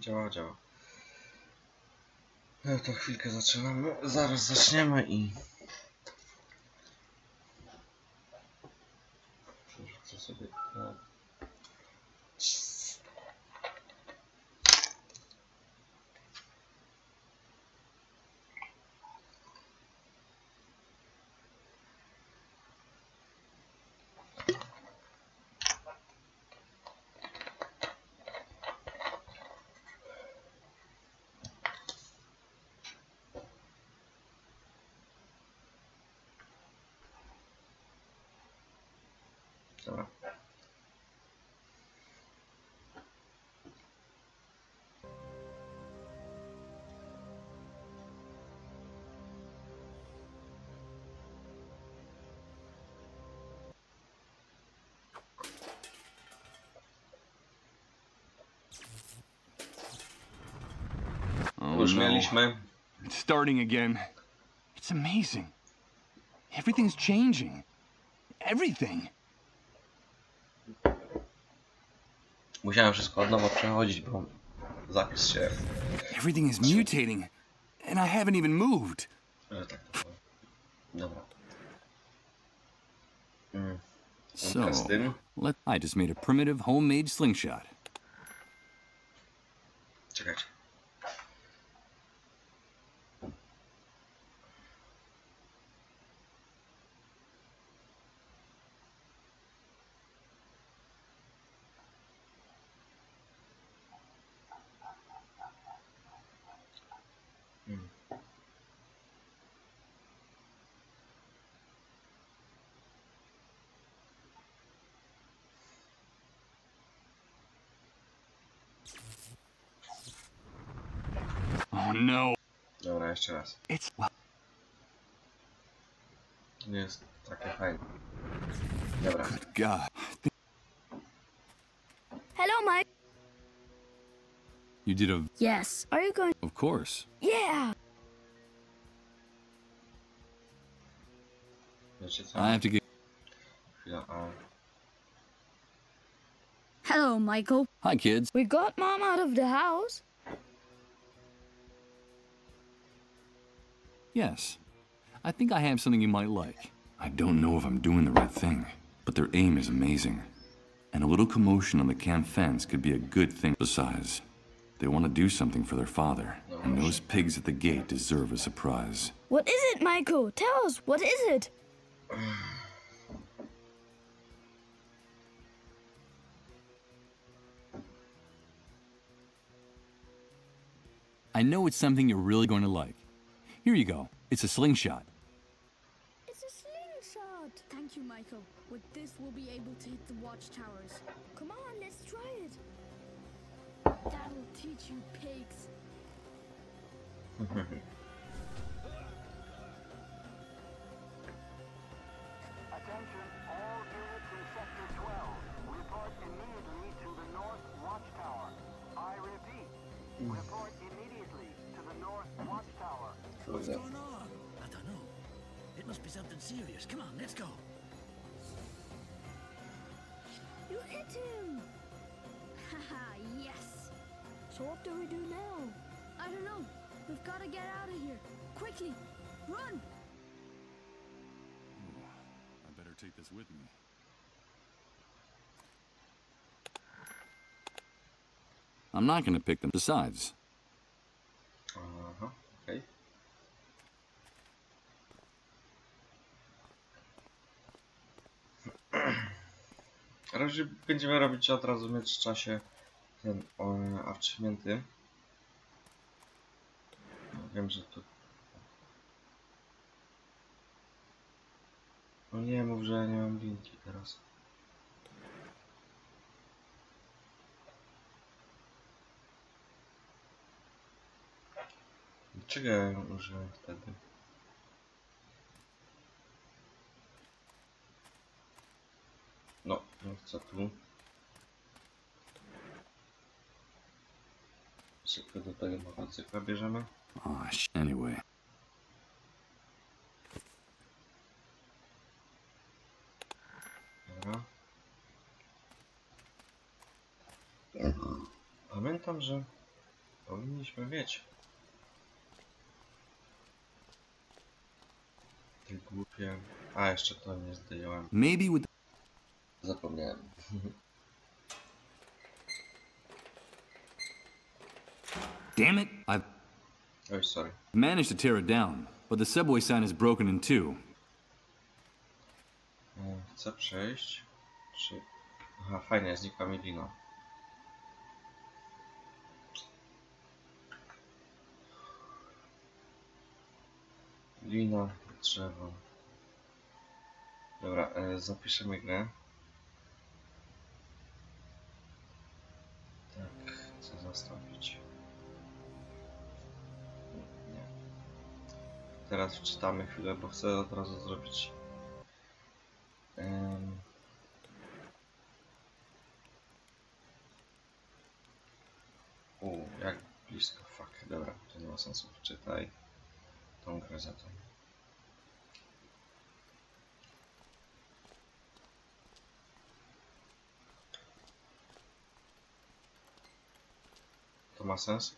Działa, działa. No to chwilkę zaczynamy. Zaraz zaczniemy i... Przerzucę sobie... Dobra. Już mieliśmy. It's starting again. It's amazing. Everything's changing. Everything. Musiałem wszystko od nowa przechodzić, bo zapis się... Everything is mutating, and I haven't even moved. Że tak to było. Dobra. So, I just made a primitive homemade slingshot. Czekajcie. Oh no. Dobra, jeszcze raz. Nie jest takie fajne. Dobra. Good God. Hello, Mike. You did a... Yes. Are you going? Of course. Yeah. Wiecie co? I have to get... Chwila, a... Hello, Michael. Hi, kids. We got Mom out of the house. Yes. I think I have something you might like. I don't know if I'm doing the right thing, but their aim is amazing. And a little commotion on the camp fence could be a good thing. Besides, they want to do something for their father, and those pigs at the gate deserve a surprise. What is it, Michael? Tell us, what is it? I know it's something you're really going to like. Here you go. It's a slingshot. It's a slingshot. Thank you, Michael. With this, we'll be able to hit the watchtowers. Come on, let's try it. That'll teach you pigs. Attention, all units in Sector 12. Report immediately to the North Watchtower. I repeat, report immediately to the North Watchtower. What's going on? I don't know. It must be something serious. Come on, let's go. You hit him. Haha, yes. So what do we do now? I don't know. We've got to get out of here. Quickly, run. I better take this with me. I'm not going to pick them. Besides. Okej. Raczej będziemy robić od razu w międzyczasie ten achievementy. Wiem, że tu... No nie mów, że ja nie mam linki teraz. Czego ja użyłem wtedy? No, nie chcę tu. Szybko do tego motocykla bierzemy. Anyway. Dobra. Pamiętam, że Powinniśmy mieć. Te głupie... A, jeszcze to nie zdjąłem. Maybe with... Zapomniałem. Damn it! I've Oj, sorry. managed to tear it down, but the subway sign is broken in two. Chcę przejść. Czy... Aha, fajnie, znikła mi lina. Lina, drzewo. Dobra, zapiszemy grę. Tak, chcę zastąpić. Nie. Teraz wczytamy chwilę, bo chcę od razu zrobić. Jak blisko, fuck, dobra, to nie ma sensu, wczytaj tą grę za to. To ma sens?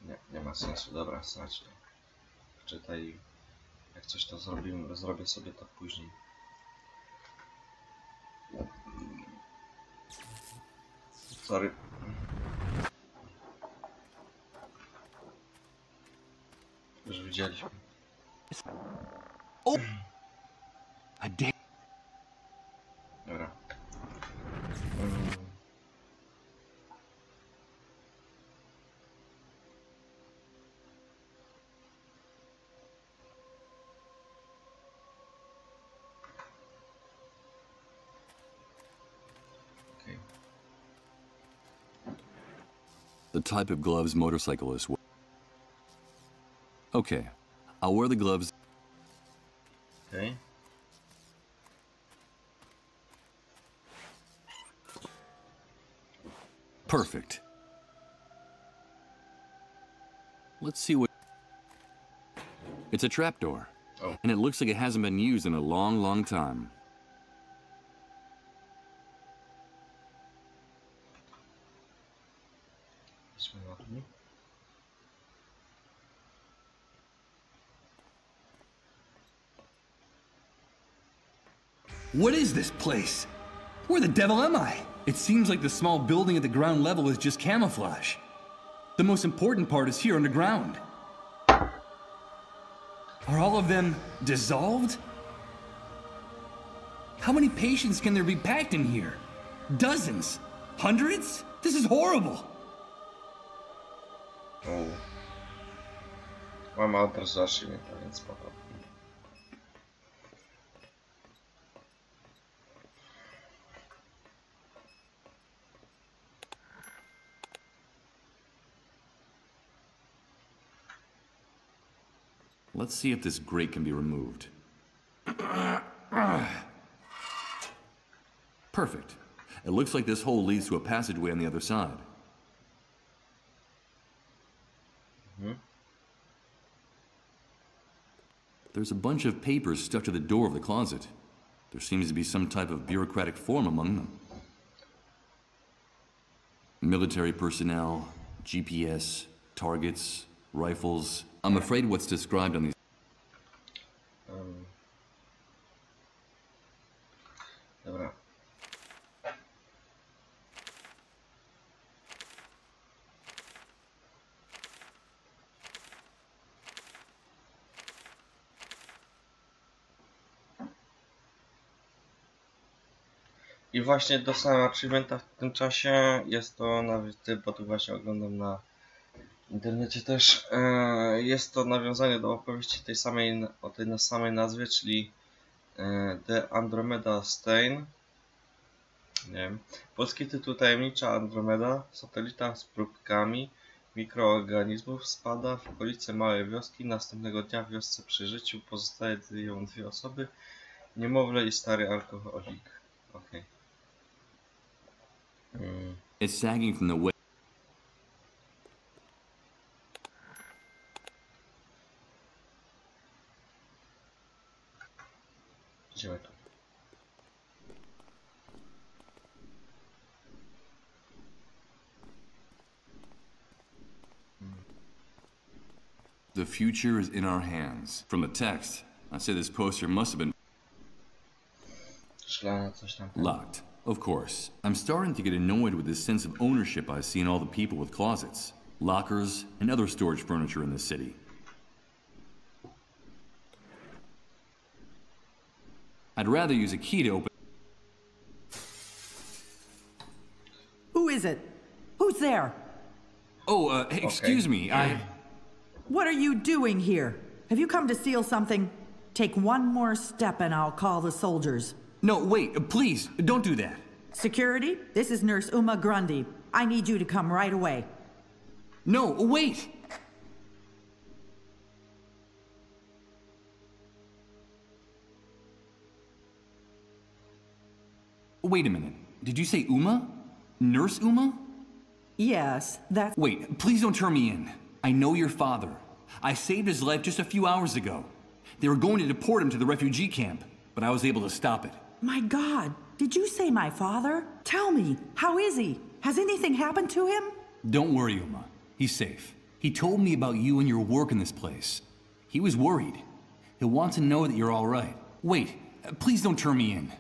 Nie, nie ma sensu, dobra, znać to. Wczytaj, jak coś to zrobię sobie to później. Sorry. Już widzieliśmy. Dobra. Okay. The type of gloves motorcyclists wear. Okay, I'll wear the gloves. Okay. Perfect. Let's see what... It's a trapdoor. Oh. And it looks like it hasn't been used in a long, long time. What is this place? Where the devil am I? It seems like the small building at the ground level is just camouflage. The most important part is here underground. Are all of them dissolved? How many patients can there be packed in here? Dozens? Hundreds? This is horrible! O. Mam adres za Shimita, więc spoko. Let's see if this grate can be removed. Perfect. It looks like this hole leads to a passageway on the other side. There's a bunch of papers stuck to the door of the closet. There seems to be some type of bureaucratic form among them. Military personnel, GPS, targets, rifles. I'm afraid what's described on these... Dobra. I właśnie dostałem achievementa w tym czasie. Jest to bo tu właśnie oglądam na internecie też. Jest to nawiązanie do opowieści tej samej, o tej samej nazwie, czyli The Andromeda Strain. Nie wiem. Polski tytuł: Tajemnicza Andromeda. Satelita z próbkami mikroorganizmów spada w okolice małej wioski. Następnego dnia w wiosce przy życiu pozostają dwie osoby: niemowlę i stary alkoholik. Okej. It's sagging from the way... Idziemy tu. The future is in our hands. From the text, I'd say this poster must have been Szklane coś tam. locked. Of course. I'm starting to get annoyed with this sense of ownership I see in all the people with closets, lockers, and other storage furniture in this city. I'd rather use a key to open... Who is it? Who's there? Oh, hey, excuse me, What are you doing here? Have you come to steal something? Take one more step and I'll call the soldiers. No, wait, please, don't do that. Security, this is Nurse Uma Grundy. I need you to come right away. No, wait! Wait a minute. Did you say Uma? Nurse Uma? Yes, that's... Wait, please don't turn me in. I know your father. I saved his life just a few hours ago. They were going to deport him to the refugee camp, but I was able to stop it. My God, did you say my father? Tell me, how is he? Has anything happened to him? Don't worry, Uma. He's safe. He told me about you and your work in this place. He was worried. He'll want to know that you're all right. Wait, please don't turn me in.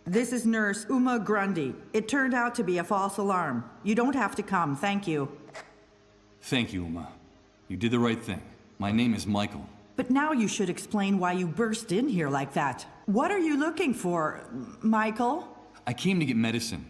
This is Nurse Uma Grundy. It turned out to be a false alarm. You don't have to come, thank you. Thank you, Uma. You did the right thing. My name is Michael. But now you should explain why you burst in here like that. What are you looking for, Michael? I came to get medicine.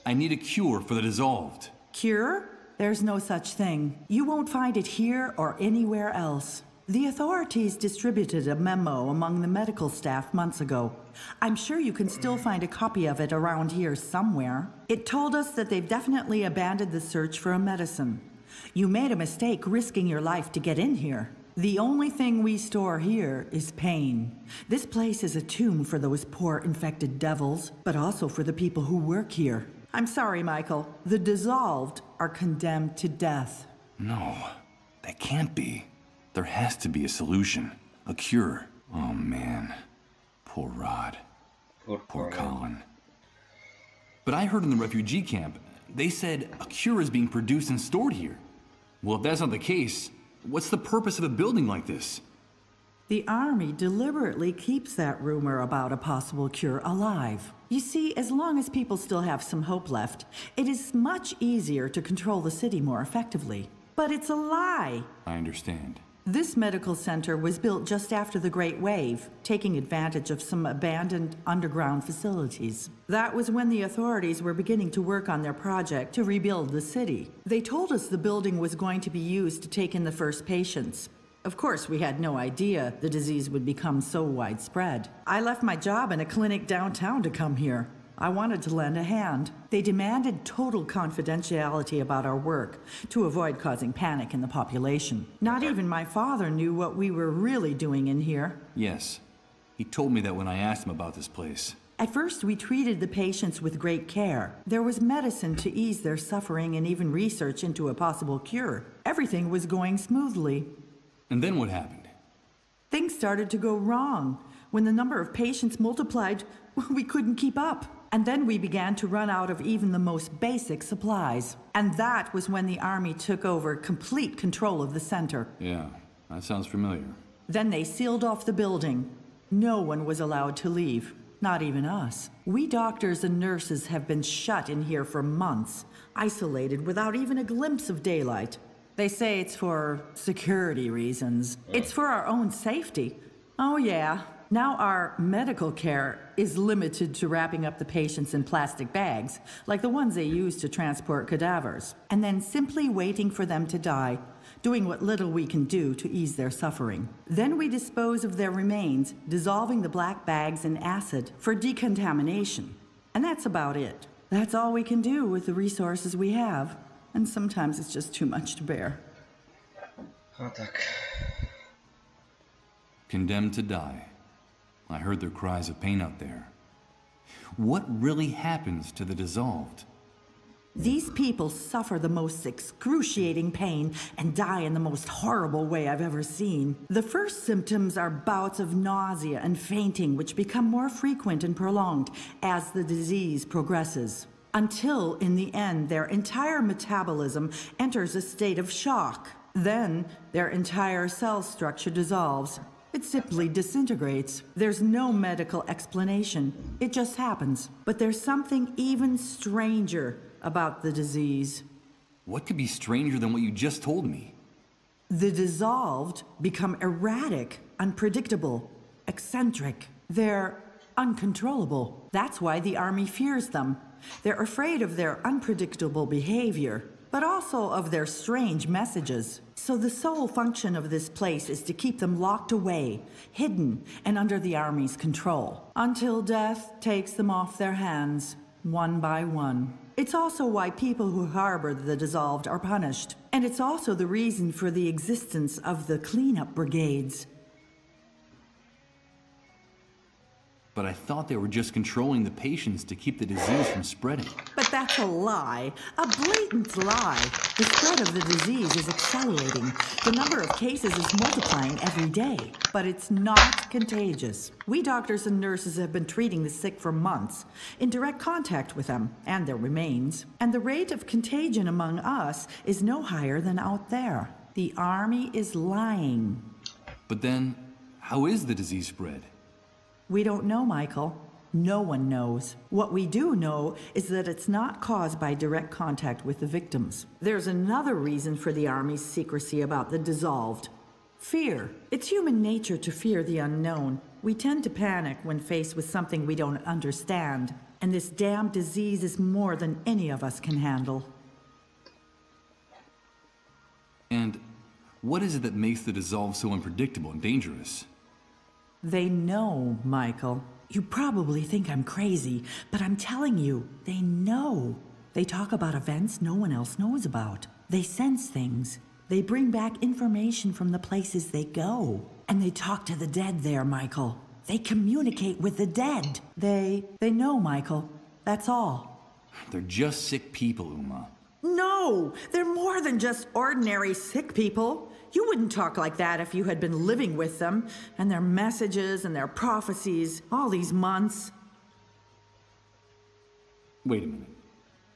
I need a cure for the dissolved. Cure? There's no such thing. You won't find it here or anywhere else. The authorities distributed a memo among the medical staff months ago. I'm sure you can still find a copy of it around here somewhere. It told us that they've definitely abandoned the search for a medicine. You made a mistake risking your life to get in here. The only thing we store here is pain. This place is a tomb for those poor infected devils, but also for the people who work here. I'm sorry, Michael. The dissolved are condemned to death. No, that can't be. There has to be a solution. A cure. Oh, man. Poor Rod. Poor Colin. But I heard in the refugee camp, they said a cure is being produced and stored here. Well, if that's not the case, what's the purpose of a building like this? The Army deliberately keeps that rumor about a possible cure alive. You see, as long as people still have some hope left, it is much easier to control the city more effectively. But it's a lie. I understand. This medical center was built just after the Great Wave, taking advantage of some abandoned underground facilities. That was when the authorities were beginning to work on their project to rebuild the city. They told us the building was going to be used to take in the first patients. Of course, we had no idea the disease would become so widespread. I left my job in a clinic downtown to come here. I wanted to lend a hand. They demanded total confidentiality about our work to avoid causing panic in the population. Not even my father knew what we were really doing in here. Yes. He told me that when I asked him about this place. At first, we treated the patients with great care. There was medicine to ease their suffering and even research into a possible cure. Everything was going smoothly. And then what happened? Things started to go wrong. When the number of patients multiplied, we couldn't keep up. And then we began to run out of even the most basic supplies. And that was when the Army took over complete control of the center. Yeah, that sounds familiar. Then they sealed off the building. No one was allowed to leave, not even us. We doctors and nurses have been shut in here for months, isolated without even a glimpse of daylight. They say it's for security reasons. It's for our own safety. Oh yeah. Now our medical care is limited to wrapping up the patients in plastic bags, like the ones they use to transport cadavers, and then simply waiting for them to die, doing what little we can do to ease their suffering. Then we dispose of their remains, dissolving the black bags in acid for decontamination. And that's about it. That's all we can do with the resources we have, and sometimes it's just too much to bear. No tak. Condemned to die. I heard their cries of pain out there. What really happens to the dissolved? These people suffer the most excruciating pain and die in the most horrible way I've ever seen. The first symptoms are bouts of nausea and fainting, which become more frequent and prolonged as the disease progresses, until in the end their entire metabolism enters a state of shock. Then their entire cell structure dissolves. It simply disintegrates. There's no medical explanation. It just happens. But there's something even stranger about the disease. What could be stranger than what you just told me? The dissolved become erratic, unpredictable, eccentric. They're uncontrollable. That's why the army fears them. They're afraid of their unpredictable behavior, but also of their strange messages. So the sole function of this place is to keep them locked away, hidden, and under the army's control, until death takes them off their hands, one by one. It's also why people who harbor the dissolved are punished. And it's also the reason for the existence of the cleanup brigades. But I thought they were just controlling the patients to keep the disease from spreading. But that's a lie. A blatant lie. The spread of the disease is accelerating. The number of cases is multiplying every day. But it's not contagious. We doctors and nurses have been treating the sick for months, in direct contact with them and their remains. And the rate of contagion among us is no higher than out there. The army is lying. But then, how is the disease spread? We don't know, Michael. No one knows. What we do know is that it's not caused by direct contact with the victims. There's another reason for the Army's secrecy about the dissolved. Fear. It's human nature to fear the unknown. We tend to panic when faced with something we don't understand. And this damn disease is more than any of us can handle. And what is it that makes the dissolve so unpredictable and dangerous? They know, Michael. You probably think I'm crazy, but I'm telling you, they know. They talk about events no one else knows about. They sense things. They bring back information from the places they go. And they talk to the dead there, Michael. They communicate with the dead. They know, Michael. That's all. They're just sick people, Uma. No! They're more than just ordinary sick people. You wouldn't talk like that if you had been living with them, and their messages and their prophecies, all these months. Wait a minute.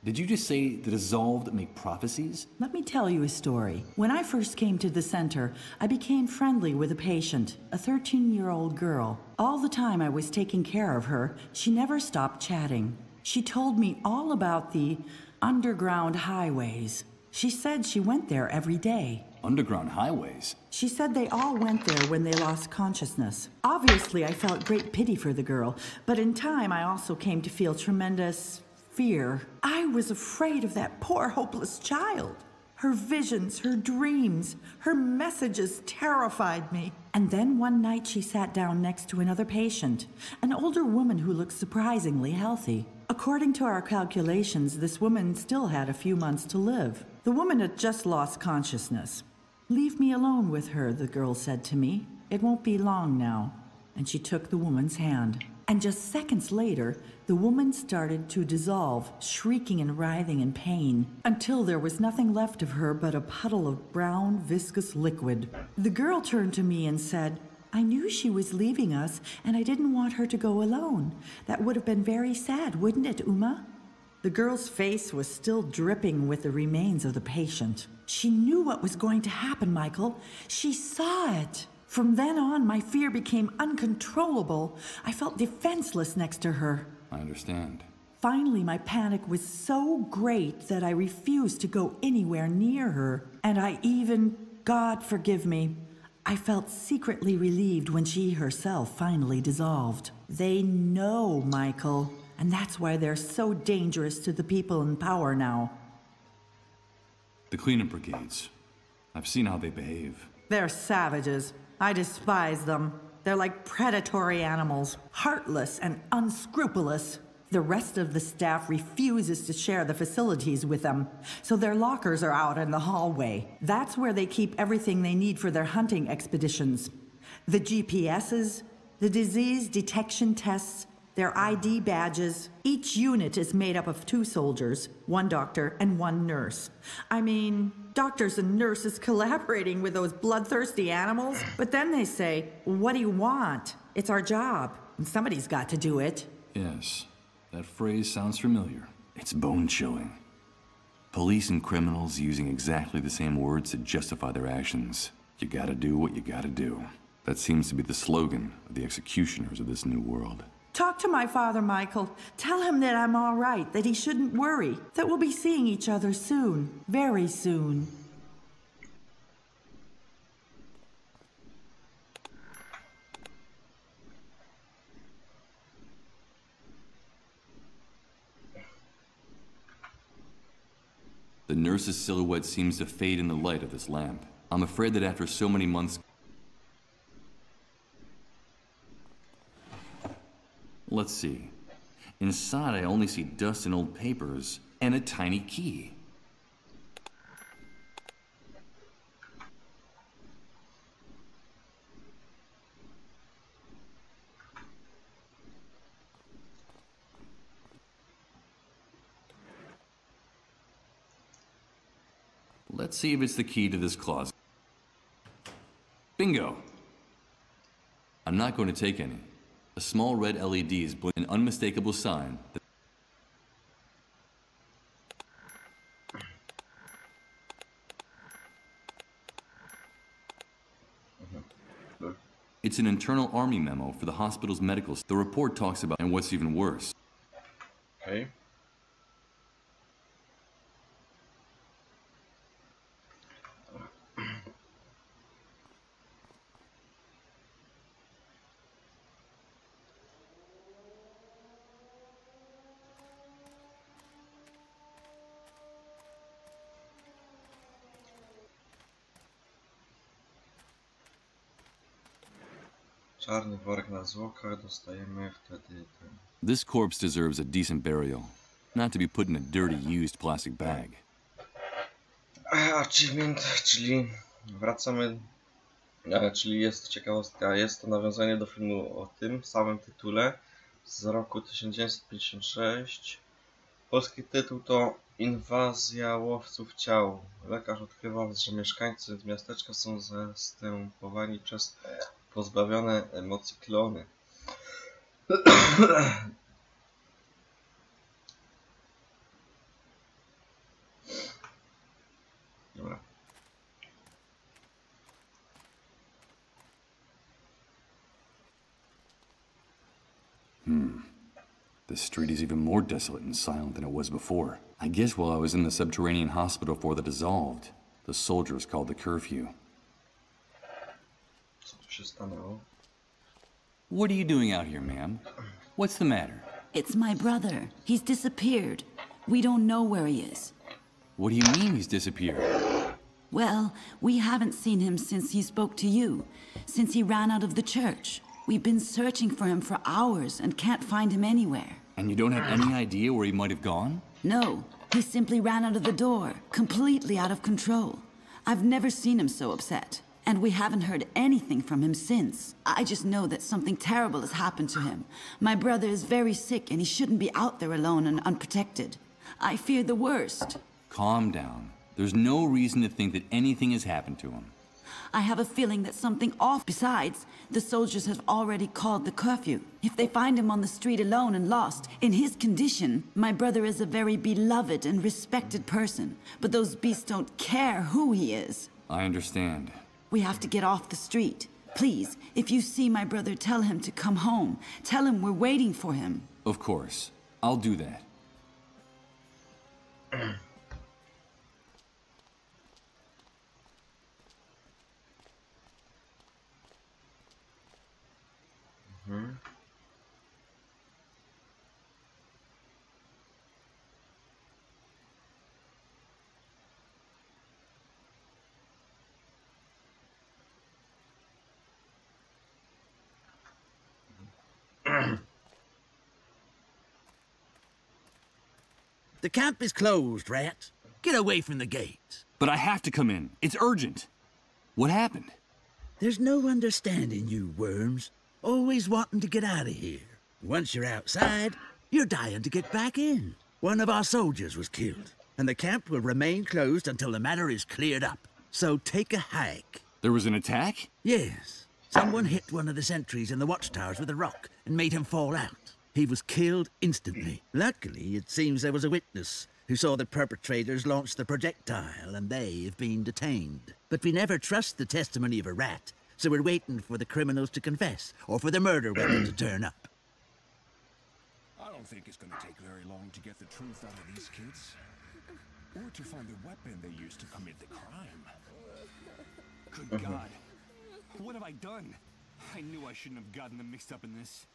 Did you just say the dissolved make prophecies? Let me tell you a story. When I first came to the center, I became friendly with a patient, a 13-year-old girl. All the time I was taking care of her, she never stopped chatting. She told me all about the underground highways. She said she went there every day. Underground highways? She said they all went there when they lost consciousness. Obviously, I felt great pity for the girl, but in time I also came to feel tremendous fear. I was afraid of that poor, hopeless child. Her visions, her dreams, her messages terrified me. And then one night she sat down next to another patient, an older woman who looked surprisingly healthy. According to our calculations, this woman still had a few months to live. The woman had just lost consciousness. "Leave me alone with her," the girl said to me. "It won't be long now." And she took the woman's hand. And just seconds later, the woman started to dissolve, shrieking and writhing in pain, until there was nothing left of her but a puddle of brown, viscous liquid. The girl turned to me and said, "I knew she was leaving us, and I didn't want her to go alone. That would have been very sad, wouldn't it, Uma?" The girl's face was still dripping with the remains of the patient. She knew what was going to happen, Michael. She saw it. From then on, my fear became uncontrollable. I felt defenseless next to her. I understand. Finally, my panic was so great that I refused to go anywhere near her. And I even, God forgive me, I felt secretly relieved when she herself finally dissolved. They know, Michael. And that's why they're so dangerous to the people in power now. The cleanup brigades. I've seen how they behave. They're savages. I despise them. They're like predatory animals, heartless and unscrupulous. The rest of the staff refuses to share the facilities with them, so their lockers are out in the hallway. That's where they keep everything they need for their hunting expeditions. The GPSs, the disease detection tests, their ID badges. Each unit is made up of 2 soldiers, 1 doctor, and 1 nurse. I mean, doctors and nurses collaborating with those bloodthirsty animals. But then they say, "What do you want? It's our job, and somebody's got to do it." Yes, that phrase sounds familiar. It's bone-chilling. Police and criminals using exactly the same words to justify their actions. You gotta do what you gotta do. That seems to be the slogan of the executioners of this new world. Talk to my father, Michael. Tell him that I'm all right, that he shouldn't worry, that we'll be seeing each other soon, very soon. The nurse's silhouette seems to fade in the light of this lamp. I'm afraid that after so many months... Let's see. Inside, I only see dust and old papers, and a tiny key. Let's see if it's the key to this closet. Bingo! I'm not going to take any. A small red LED is an unmistakable sign that it's an internal army memo for the hospital's medical. The report talks about, and what's even worse. Okay. Czarny worek na zwłokach dostajemy wtedy ten. This corpse deserves a decent burial, not to be put in a dirty, used plastic bag. Achievement, czyli wracamy, czyli jest ciekawostka, jest to nawiązanie do filmu o tym samym tytule z roku 1956. Polski tytuł to Inwazja łowców ciał. Lekarz odkrywa, że mieszkańcy miasteczka są zastępowani przez pozbawione emocji klony. Dobra. The street is even more desolate and silent than it was before. I guess while I was in the subterranean hospital before they dissolved, the soldiers called the curfew. Co tu się stanęło? What are you doing out here, ma'am? What's the matter? It's my brother. He's disappeared. We don't know where he is. What do you mean he's disappeared? Well, we haven't seen him since he spoke to you, since he ran out of the church. We've been searching for him for hours and can't find him anywhere. And you don't have any idea where he might have gone? No, he simply ran out of the door, completely out of control. I've never seen him so upset, and we haven't heard anything from him since. I just know that something terrible has happened to him. My brother is very sick and he shouldn't be out there alone and unprotected. I fear the worst. Calm down. There's no reason to think that anything has happened to him. I have a feeling that something off. Besides, the soldiers have already called the curfew. If they find him on the street alone and lost, in his condition, my brother is a very beloved and respected person. But those beasts don't care who he is. I understand. We have to get off the street. Please, if you see my brother, tell him to come home. Tell him we're waiting for him. Of course. I'll do that. The camp is closed, rat. Get away from the gates. But I have to come in. It's urgent. What happened? There's no understanding you worms. Always wanting to get out of here. Once you're outside, you're dying to get back in. One of our soldiers was killed, and the camp will remain closed until the matter is cleared up. So take a hike. There was an attack? Yes. Someone hit one of the sentries in the watchtowers with a rock and made him fall out. He was killed instantly. Luckily, it seems there was a witness, who saw the perpetrators launch the projectile, and they have been detained. But we never trust the testimony of a rat, so we're waiting for the criminals to confess, or for the murder weapon to turn up. I don't think it's gonna take very long to get the truth out of these kids. Or to find the weapon they used to commit the crime. Good God. What have I done? I knew I shouldn't have gotten them mixed up in this.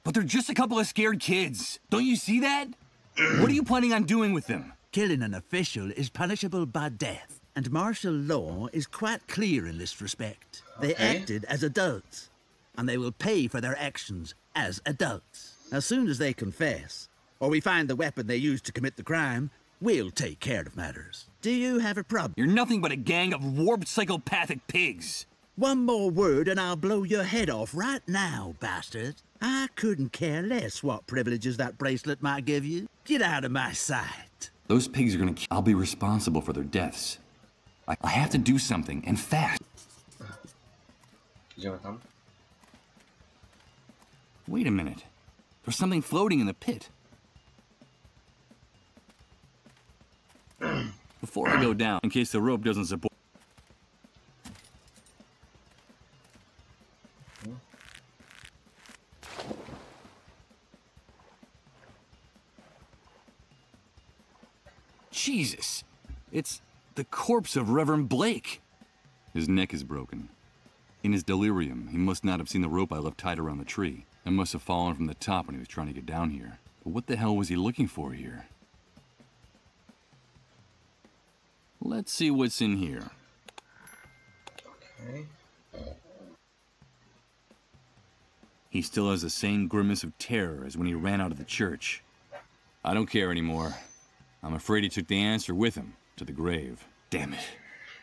But they're just a couple of scared kids. Don't you see that? What are you planning on doing with them? Killing an official is punishable by death, and martial law is quite clear in this respect. They acted as adults, and they will pay for their actions as adults. As soon as they confess, or we find the weapon they used to commit the crime, we'll take care of matters. Do you have a problem? You're nothing but a gang of warped psychopathic pigs. One more word and I'll blow your head off right now, bastard. I couldn't care less what privileges that bracelet might give you. Get out of my sight. Those pigs are gonna I'll be responsible for their deaths. I have to do something, and fast. Idziemy tam. Wait a minute. There's something floating in the pit. Before I go down, in case the rope doesn't support... Jesus! It's the corpse of Reverend Blake. His neck is broken. In his delirium, he must not have seen the rope I left tied around the tree, and must have fallen from the top when he was trying to get down here. But what the hell was he looking for here? Let's see what's in here. Okay. He still has the same grimace of terror as when he ran out of the church. I don't care anymore. I'm afraid he took the answer with him to the grave. Damn it.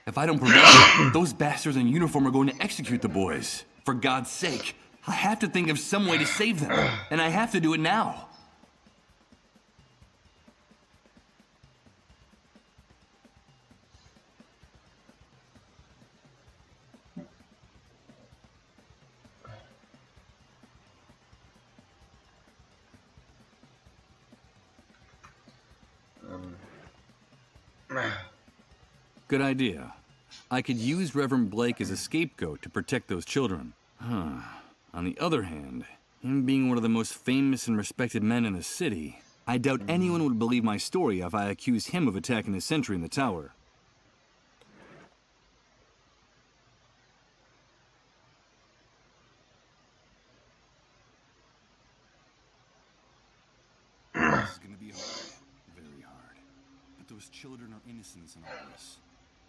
If I don't prevent it, those bastards in uniform are going to execute the boys. For God's sake, I have to think of some way to save them. And I have to do it now. Good idea. I could use Reverend Blake as a scapegoat to protect those children. On the other hand, him being one of the most famous and respected men in the city, I doubt anyone would believe my story if I accused him of attacking the sentry in the tower. This is gonna be hard. Very hard. But those children are innocents in all this.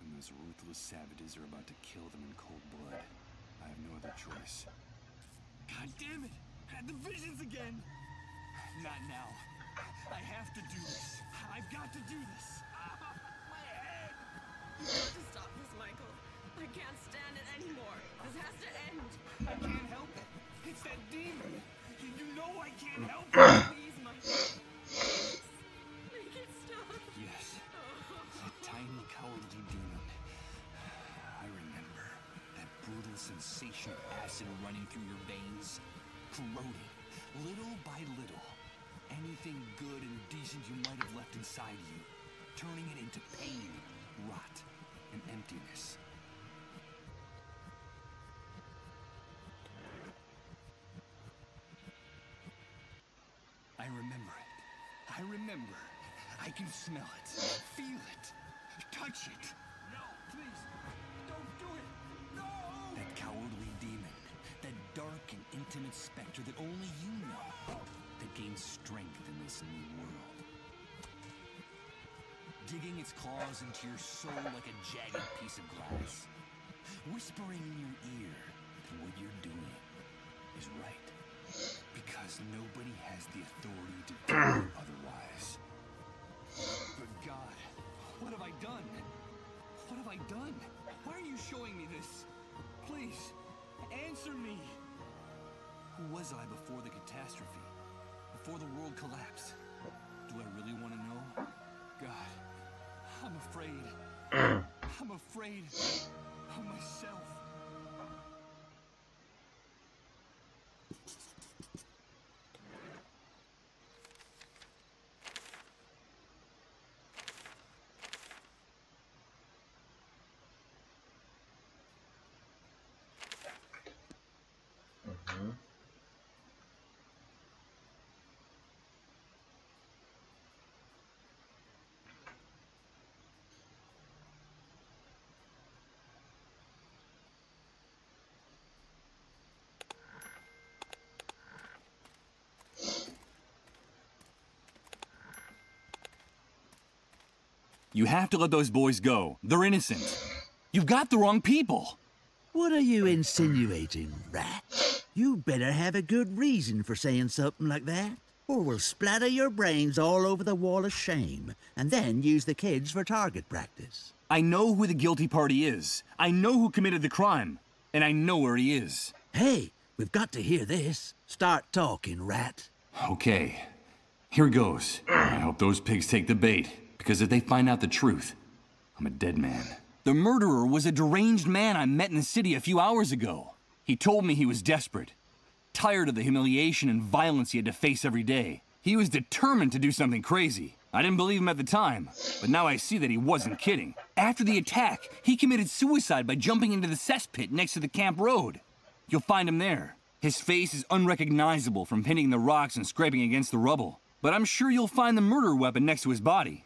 And those ruthless savages are about to kill them in cold blood. I have no other choice. God damn it! I had the visions again! Not now. I have to do this. I've got to do this. My head! You have to stop this, Michael. I can't stand it anymore. This has to end. I can't help it. It's that demon. You know I can't help it. Please, Michael. Make it stop. Yes. That tiny cowardly demon. I remember that brutal sensation of acid running through your veins, corroding, little by little, anything good and decent you might have left inside you, turning it into pain, rot, and emptiness. I remember it. I remember. I can smell it, feel it, touch it. No, please, don't do it. No! That cowardly demon, that dark and intimate specter that only you know, that gains strength in this new world. Digging its claws into your soul like a jagged piece of glass, whispering in your ear that what you're doing is right. Because nobody has the authority to tell you otherwise. Good God, what have I done? What have I done? Why are you showing me this? Please, answer me. Who was I before the catastrophe? Before the world collapsed? Do I really want to know? God, I'm afraid. I'm afraid of myself. You have to let those boys go. They're innocent. You've got the wrong people. What are you insinuating, rat? You better have a good reason for saying something like that, or we'll splatter your brains all over the wall of shame, and then use the kids for target practice. I know who the guilty party is. I know who committed the crime. And I know where he is. Hey, we've got to hear this. Start talking, rat. Okay, here goes. I hope those pigs take the bait, because if they find out the truth, I'm a dead man. The murderer was a deranged man I met in the city a few hours ago. He told me he was desperate, tired of the humiliation and violence he had to face every day. He was determined to do something crazy. I didn't believe him at the time, but now I see that he wasn't kidding. After the attack, he committed suicide by jumping into the cesspit next to the camp road. You'll find him there. His face is unrecognizable from hitting the rocks and scraping against the rubble. But I'm sure you'll find the murder weapon next to his body.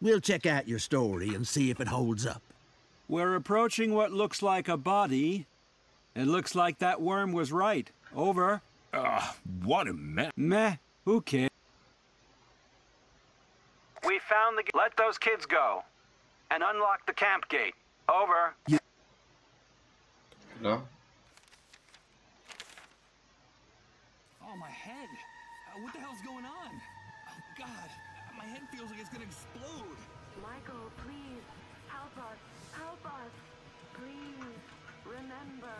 We'll check out your story and see if it holds up. We're approaching what looks like a body. It looks like that worm was right. Over. What a mess. Meh. Who cares? We found the... Let those kids go. And unlock the camp gate. Over. No? Oh, my head. What the hell's going on? Oh, God. My head feels like it's gonna explode. Michael, please. Help us. Help us. Please. Remember.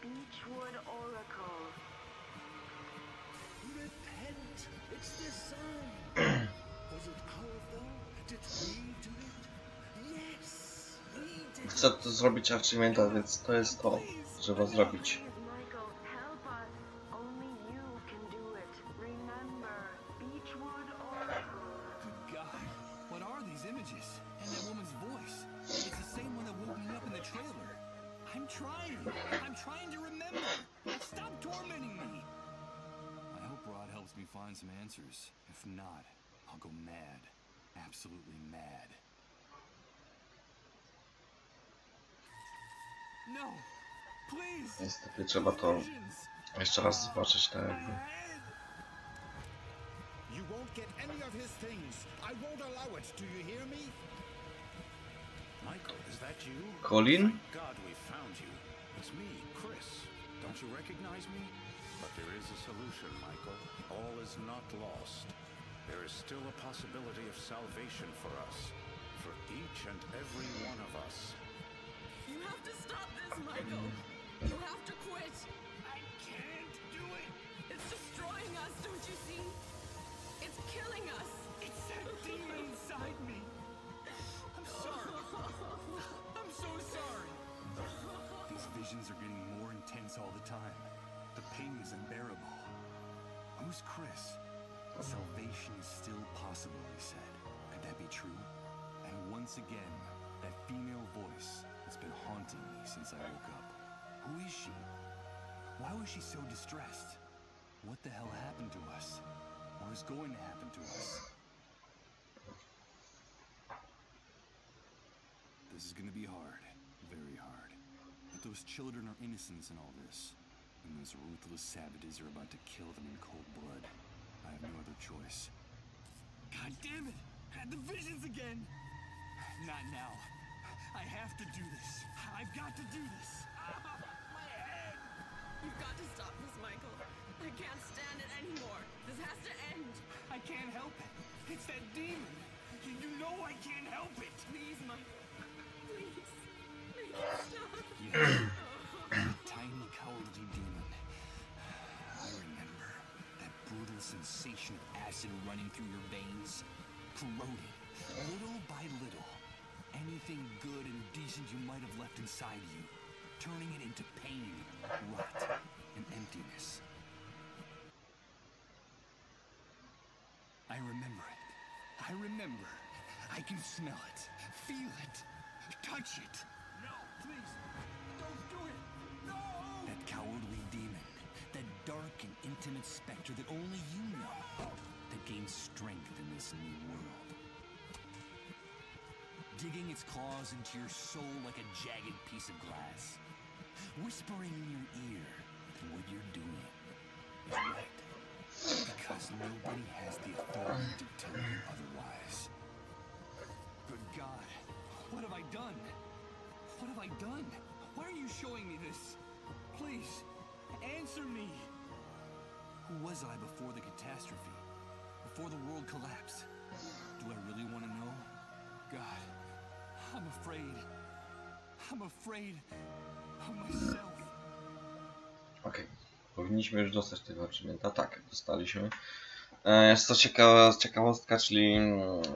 Beechwood Oracle. Repent. It's the sun. Was it our fault? Did we do it? Yes, we did. Chcę to zrobić achievementa, więc to jest to. Trzeba zrobić. Michael, help us. Only you can do it. Remember. Beechwood Oracle. Good God. What are these images? And that woman's voice. It's the same one that woke me up in the trailer. I'm trying. I'm trying to remember. Stop tormenting me. I hope Rod helps me find some answers. If not, I'll go mad. Absolutely mad. No. Please. Niestety trzeba to jeszcze raz zobaczyć tak jakby. You won't get any of his things. I won't allow it. Do you hear me? Michael, is that you? Colin? Thank God we found you. It's me, Chris. Don't you recognize me? But there is a solution, Michael. All is not lost. There is still a possibility of salvation for us. For each and every one of us. You have to stop this, Michael. You have to quit. I can't do it. It's destroying us, don't you see? It's killing us. It's that demon inside me. I'm sorry. I'm so sorry. These visions are getting more intense all the time. The pain is unbearable. Who's Chris? Salvation is still possible, he said. Could that be true? And once again, that female voice that's been haunting me since I woke up. Who is she? Why was she so distressed? What the hell happened to us? Or is going to happen to us? This is gonna be hard. Very hard. But those children are innocents in all this. And those ruthless savages are about to kill them in cold blood. I have no other choice. God damn it! I had the visions again! Not now. I have to do this. I've got to do this. My head! You've got to stop this, Michael. I can't stand it anymore. This has to end. I can't help it. It's that demon. You know I can't help it. Please, Michael. Please. Make it stop. Yes. A tiny cowardly demon. I remember that brutal sensation of acid running through your veins, corroding, little by little, anything good and decent you might have left inside you, turning it into pain, rot, and emptiness. I remember it. I remember. I can smell it, feel it, touch it. No, please, don't do it. No! That cowardly demon, that dark and intimate specter that only you know, that gains strength in this new world. Digging its claws into your soul like a jagged piece of glass. Whispering in your ear that what you're doing is right. Because nobody has the authority to tell you otherwise. I done? Why are you showing me this? Please, answer me. Who was I before the catastrophe? Before the world collapsed? Do I really want to know? God, I'm afraid. I'm afraid of myself. Okej, powinniśmy już dostać tego achievementa. Tak, dostaliśmy. Jest to ciekawostka, czyli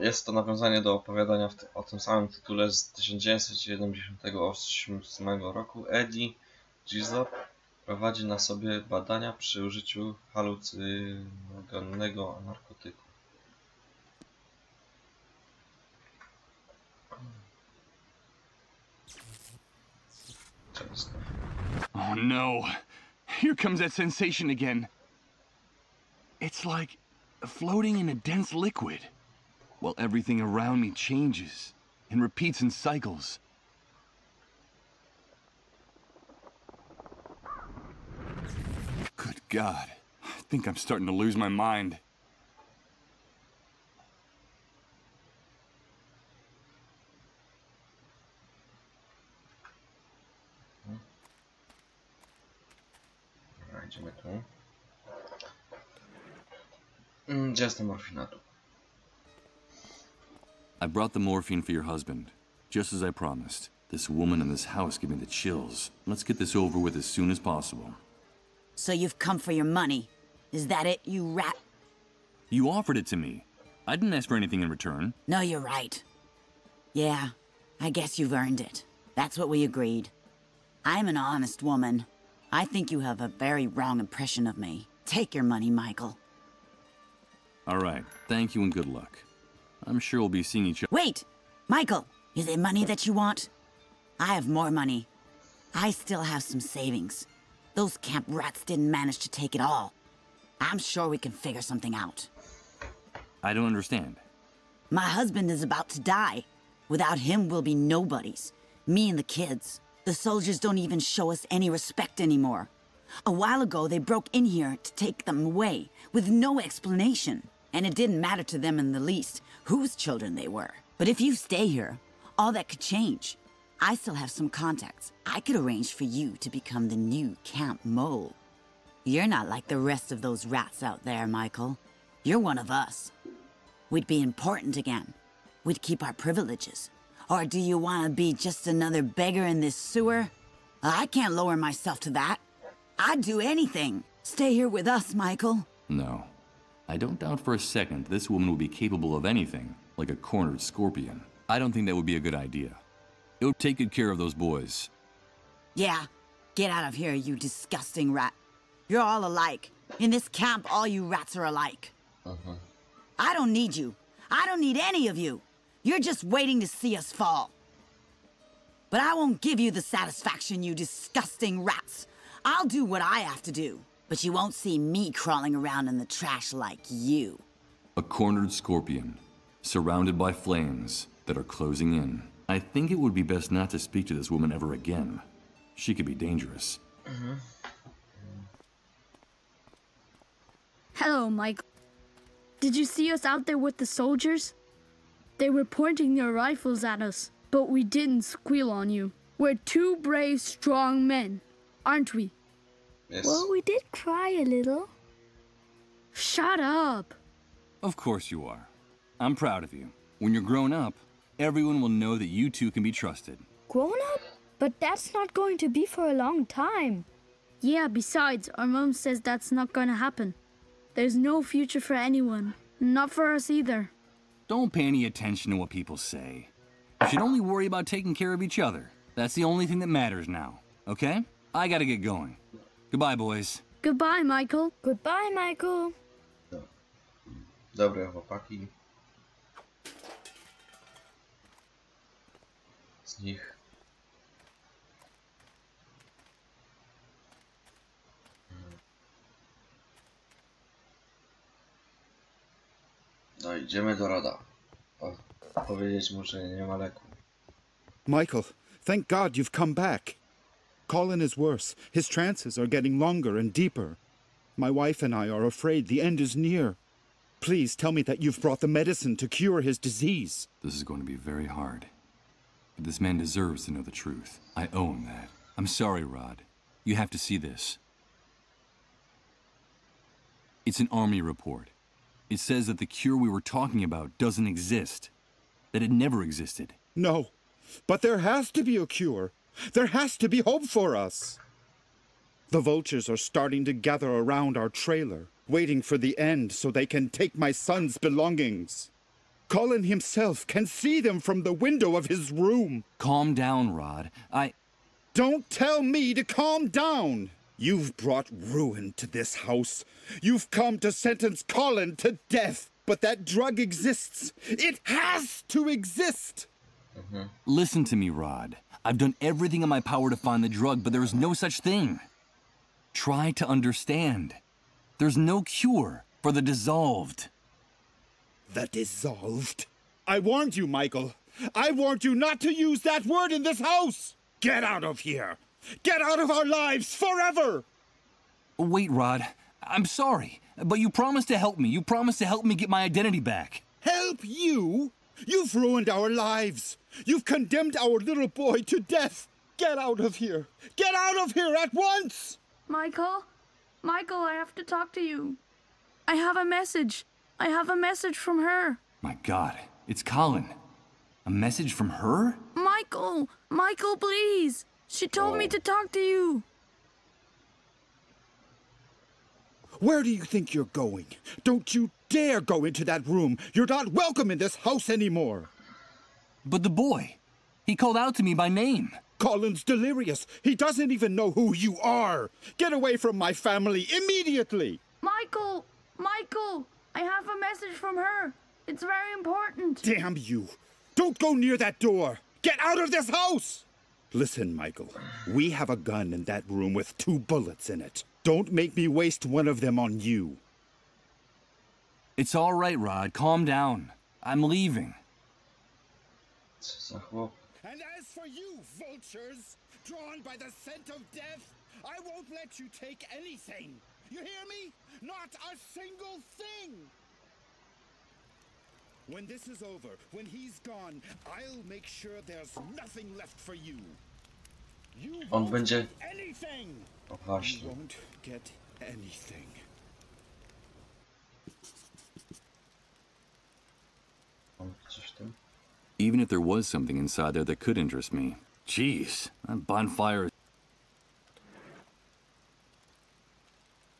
jest to nawiązanie do opowiadania o tym samym tytule z 1978 roku. Eddie Gizop prowadzi na sobie badania przy użyciu halucynogennego narkotyku. Często. Oh no, here comes that sensation again. It's like floating in a dense liquid, while everything around me changes and repeats in cycles. Good God, I think I'm starting to lose my mind. Idziemy tu. Gdzie jest ta morfina tu? I brought the morphine for your husband, just as I promised. This woman in this house gave me the chills. Let's get this over with as soon as possible. So you've come for your money. Is that it, you rat? You offered it to me. I didn't ask for anything in return. No, you're right. Yeah, I guess you've earned it. That's what we agreed. I'm an honest woman. I think you have a very wrong impression of me. Take your money, Michael. All right. Thank you and good luck. I'm sure we'll be seeing each other. Wait! Michael, is it money that you want? I have more money. I still have some savings. Those camp rats didn't manage to take it all. I'm sure we can figure something out. I don't understand. My husband is about to die. Without him, we'll be nobodies. Me and the kids. The soldiers don't even show us any respect anymore. A while ago, they broke in here to take them away, with no explanation. And it didn't matter to them in the least whose children they were. But if you stay here, all that could change. I still have some contacts. I could arrange for you to become the new Camp Mole. You're not like the rest of those rats out there, Michael. You're one of us. We'd be important again. We'd keep our privileges. Or do you want to be just another beggar in this sewer? I can't lower myself to that. I'd do anything. Stay here with us, Michael. No. I don't doubt for a second this woman will be capable of anything, like a cornered scorpion. I don't think that would be a good idea. It would take good care of those boys. Yeah, get out of here, you disgusting rat. You're all alike. In this camp, all you rats are alike. I don't need you. I don't need any of you. You're just waiting to see us fall. But I won't give you the satisfaction, you disgusting rats. I'll do what I have to do. But you won't see me crawling around in the trash like you. A cornered scorpion, surrounded by flames that are closing in. I think it would be best not to speak to this woman ever again. She could be dangerous. Hello, Michael. Did you see us out there with the soldiers? They were pointing their rifles at us, but we didn't squeal on you. We're two brave, strong men, aren't we? Yes. Well, we did cry a little. Shut up. Of course you are. I'm proud of you. When you're grown up, everyone will know that you two can be trusted. Grown up? But that's not going to be for a long time. Yeah, besides, our mom says that's not going to happen. There's no future for anyone. Not for us either. Don't pay any attention to what people say. You should only worry about taking care of each other. That's the only thing that matters now, okay? I gotta get going. Goodbye, boys. Goodbye, Michael. Goodbye, Michael. Dobre chłopaki. Z nich. No idziemy do Roda. Powiedzieć mu, że nie ma leku. Michael, thank God you've come back. Colin is worse. His trances are getting longer and deeper. My wife and I are afraid the end is near. Please tell me that you've brought the medicine to cure his disease. This is going to be very hard. But this man deserves to know the truth. I own that. I'm sorry, Rod. You have to see this. It's an army report. It says that the cure we were talking about doesn't exist. That it never existed. No, but there has to be a cure. There has to be hope for us. The vultures are starting to gather around our trailer, waiting for the end so they can take my son's belongings. Colin himself can see them from the window of his room. Calm down, Rod. Don't tell me to calm down! You've brought ruin to this house. You've come to sentence Colin to death. But that drug exists. It has to exist! Listen to me, Rod. I've done everything in my power to find the drug, but there is no such thing. Try to understand. There's no cure for the dissolved. The dissolved? I warned you, Michael. I warned you not to use that word in this house! Get out of here! Get out of our lives forever! Wait, Rod. I'm sorry, but you promised to help me. You promised to help me get my identity back. Help you? You've ruined our lives. You've condemned our little boy to death. Get out of here. Get out of here at once! Michael? Michael, I have to talk to you. I have a message. I have a message from her. My God, it's Colin. A message from her? Michael! Michael, please! She told me to talk to you. Where do you think you're going? Don't you dare go into that room. You're not welcome in this house anymore. But the boy, he called out to me by name. Colin's delirious. He doesn't even know who you are. Get away from my family immediately. Michael! Michael! I have a message from her. It's very important. Damn you. Don't go near that door. Get out of this house! Listen, Michael. We have a gun in that room with 2 bullets in it. Don't make me waste one of them on you. It's all right, Rod. Calm down. I'm leaving. And as for you, vultures, drawn by the scent of death, I won't let you take anything. You hear me? Not a single thing! When this is over, when he's gone, I'll make sure there's nothing left for you. You won't get anything! You won't get anything. Even if there was something inside there that could interest me. Jeez, that bonfire...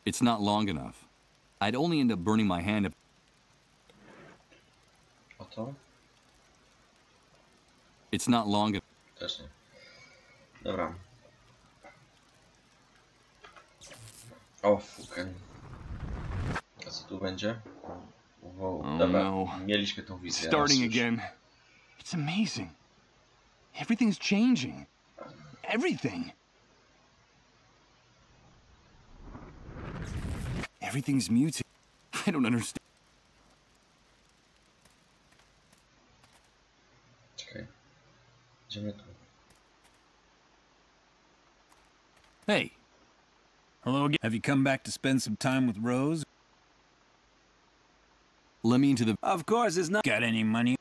It's not long enough. I'd only end up burning my hand if... It's not long enough. Też nie. Dobra. O, fuken. A co tu będzie? Wow, dobra, mieliśmy tą wizję. Starting again. It's amazing. Everything's changing. Everything. Everything's muted. I don't understand. Czekaj. Idziemy tu. Hey. Hello again. Have you come back to spend some time with Rose? Let me into the... Of course, it's not... Got any money?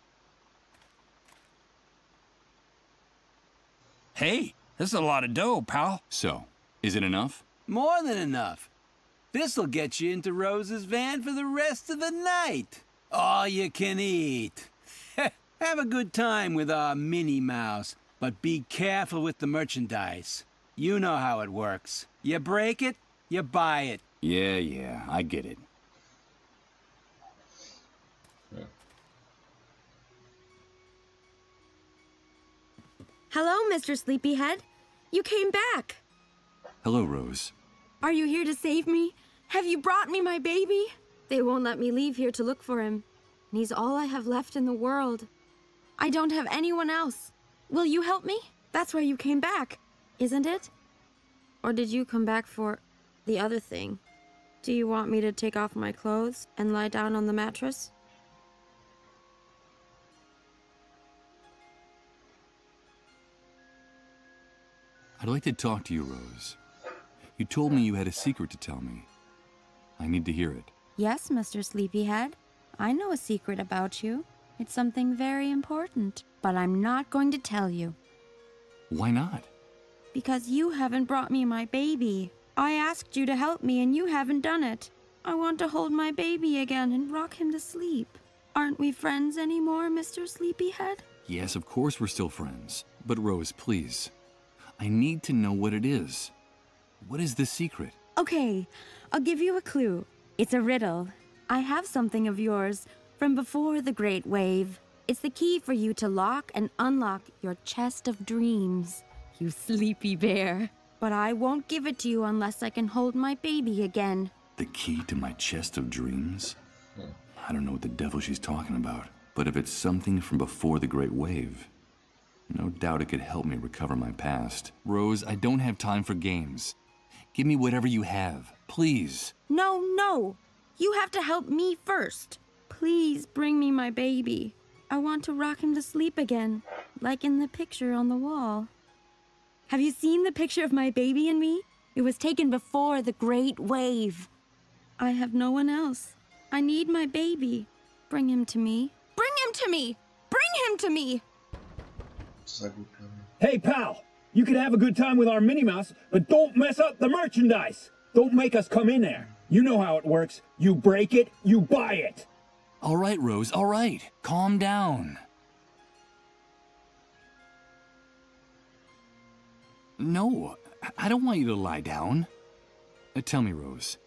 Hey, this is a lot of dough, pal. So, is it enough? More than enough. This'll get you into Rose's van for the rest of the night. All you can eat. Have a good time with our Minnie Mouse, but be careful with the merchandise. You know how it works. You break it, you buy it. Yeah, I get it. Hello, Mr. Sleepyhead. You came back. Hello, Rose. Are you here to save me? Have you brought me my baby? They won't let me leave here to look for him. And he's all I have left in the world. I don't have anyone else. Will you help me? That's why you came back, isn't it? Or did you come back for the other thing? Do you want me to take off my clothes and lie down on the mattress? I'd like to talk to you, Rose. You told me you had a secret to tell me. I need to hear it. Yes, Mr. Sleepyhead. I know a secret about you. It's something very important, but I'm not going to tell you. Why not? Because you haven't brought me my baby. I asked you to help me and you haven't done it. I want to hold my baby again and rock him to sleep. Aren't we friends anymore, Mr. Sleepyhead? Yes, of course we're still friends. But Rose, please. I need to know what it is. What is the secret? Okay, I'll give you a clue. It's a riddle. I have something of yours from before the Great Wave. It's the key for you to lock and unlock your chest of dreams, you sleepy bear. But I won't give it to you unless I can hold my baby again. The key to my chest of dreams? I don't know what the devil she's talking about. But if it's something from before the Great Wave, no doubt it could help me recover my past. Rose, I don't have time for games. Give me whatever you have, please. No. You have to help me first. Please bring me my baby. I want to rock him to sleep again, like in the picture on the wall. Have you seen the picture of my baby and me? It was taken before the Great Wave. I have no one else. I need my baby. Bring him to me. Bring him to me! Bring him to me! Hey, pal! You can have a good time with our Minnie Mouse, but don't mess up the merchandise! Don't make us come in there. You know how it works. You break it, you buy it. All right, Rose, all right. Calm down. No, I don't want you to lie down. Tell me, Rose,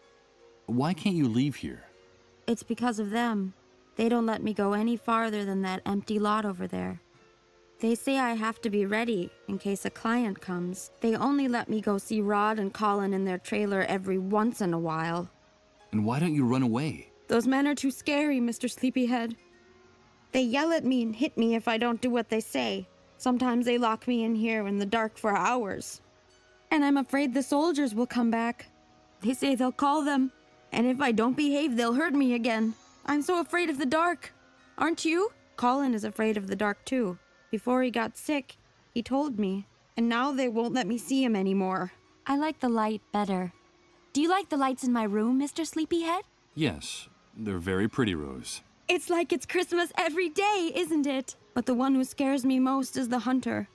why can't you leave here? It's because of them. They don't let me go any farther than that empty lot over there. They say I have to be ready in case a client comes. They only let me go see Rod and Colin in their trailer every once in a while. And why don't you run away? Those men are too scary, Mr. Sleepyhead. They yell at me and hit me if I don't do what they say. Sometimes they lock me in here in the dark for hours. And I'm afraid the soldiers will come back. They say they'll call them, and if I don't behave, they'll hurt me again. I'm so afraid of the dark. Aren't you? Colin is afraid of the dark too. Before he got sick, he told me, and now they won't let me see him anymore. I like the light better. Do you like the lights in my room, Mr. Sleepyhead? Yes, they're very pretty, Rose. It's like it's Christmas every day, isn't it? But the one who scares me most is the hunter.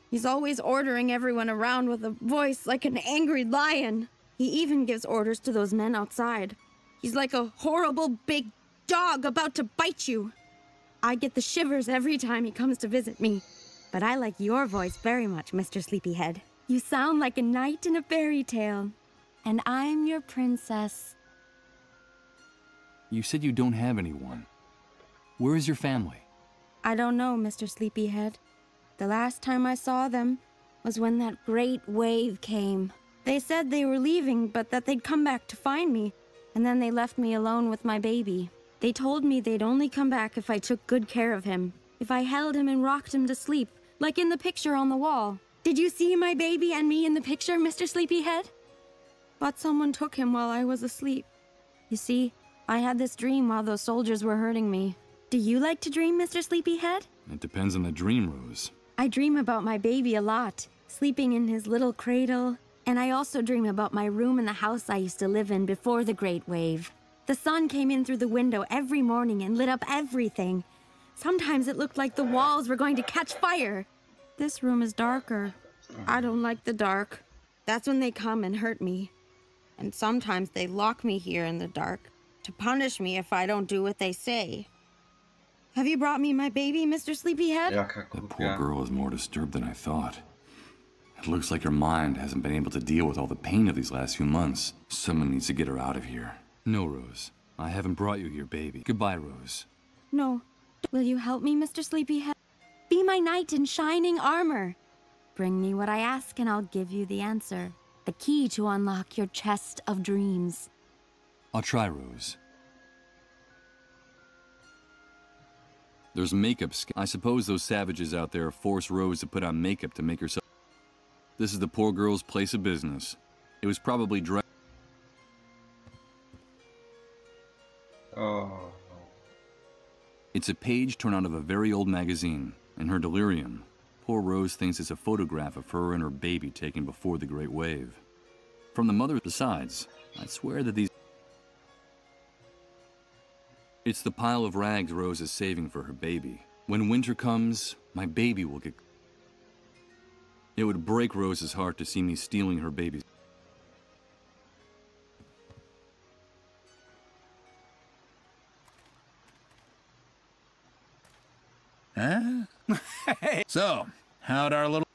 He's always ordering everyone around with a voice like an angry lion. He even gives orders to those men outside. He's like a horrible big dog about to bite you. I get the shivers every time he comes to visit me. But I like your voice very much, Mr. Sleepyhead. You sound like a knight in a fairy tale. And I'm your princess. You said you don't have anyone. Where is your family? I don't know, Mr. Sleepyhead. The last time I saw them was when that great wave came. They said they were leaving, but that they'd come back to find me, and then they left me alone with my baby. They told me they'd only come back if I took good care of him, if I held him and rocked him to sleep, like in the picture on the wall. Did you see my baby and me in the picture, Mr. Sleepyhead? But someone took him while I was asleep. You see, I had this dream while those soldiers were hurting me. Do you like to dream, Mr. Sleepyhead? It depends on the dream, Rose. I dream about my baby a lot, sleeping in his little cradle. And I also dream about my room in the house I used to live in before the Great Wave. The sun came in through the window every morning and lit up everything. Sometimes it looked like the walls were going to catch fire. This room is darker. I don't like the dark. That's when they come and hurt me. And sometimes they lock me here in the dark to punish me if I don't do what they say. Have you brought me my baby, Mr. Sleepyhead? The poor girl is more disturbed than I thought. It looks like her mind hasn't been able to deal with all the pain of these last few months. Someone needs to get her out of here. No, Rose. I haven't brought you here, baby. Goodbye, Rose. No. Will you help me, Mr. Sleepyhead? Be my knight in shining armor. Bring me what I ask and I'll give you the answer. The key to unlock your chest of dreams. I'll try, Rose. There's makeup. I suppose those savages out there force Rose to put on makeup to make herself. This is the poor girl's place of business. It was probably dry. Oh. It's a page torn out of a very old magazine. In her delirium, poor Rose thinks it's a photograph of her and her baby taken before the Great Wave. From the mother, besides, I swear that these... It's the pile of rags Rose is saving for her baby. When winter comes, my baby will get... It would break Rose's heart to see me stealing her baby. Huh? So, how'd our little...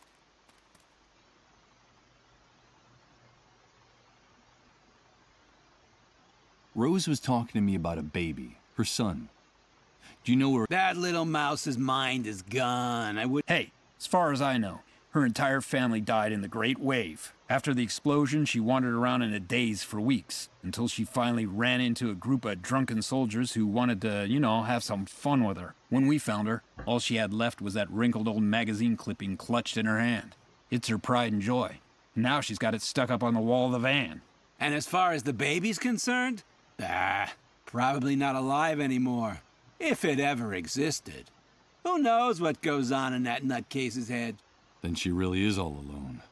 Rose was talking to me about a baby, her son. Do you know where... That little mouse's mind is gone. I would... Hey, as far as I know, her entire family died in the Great Wave. After the explosion, she wandered around in a daze for weeks, until she finally ran into a group of drunken soldiers who wanted to, you know, have some fun with her. When we found her, all she had left was that wrinkled old magazine clipping clutched in her hand. It's her pride and joy. Now she's got it stuck up on the wall of the van. And as far as the baby's concerned, probably not alive anymore. If it ever existed. Who knows what goes on in that nutcase's head? Then she really is all alone.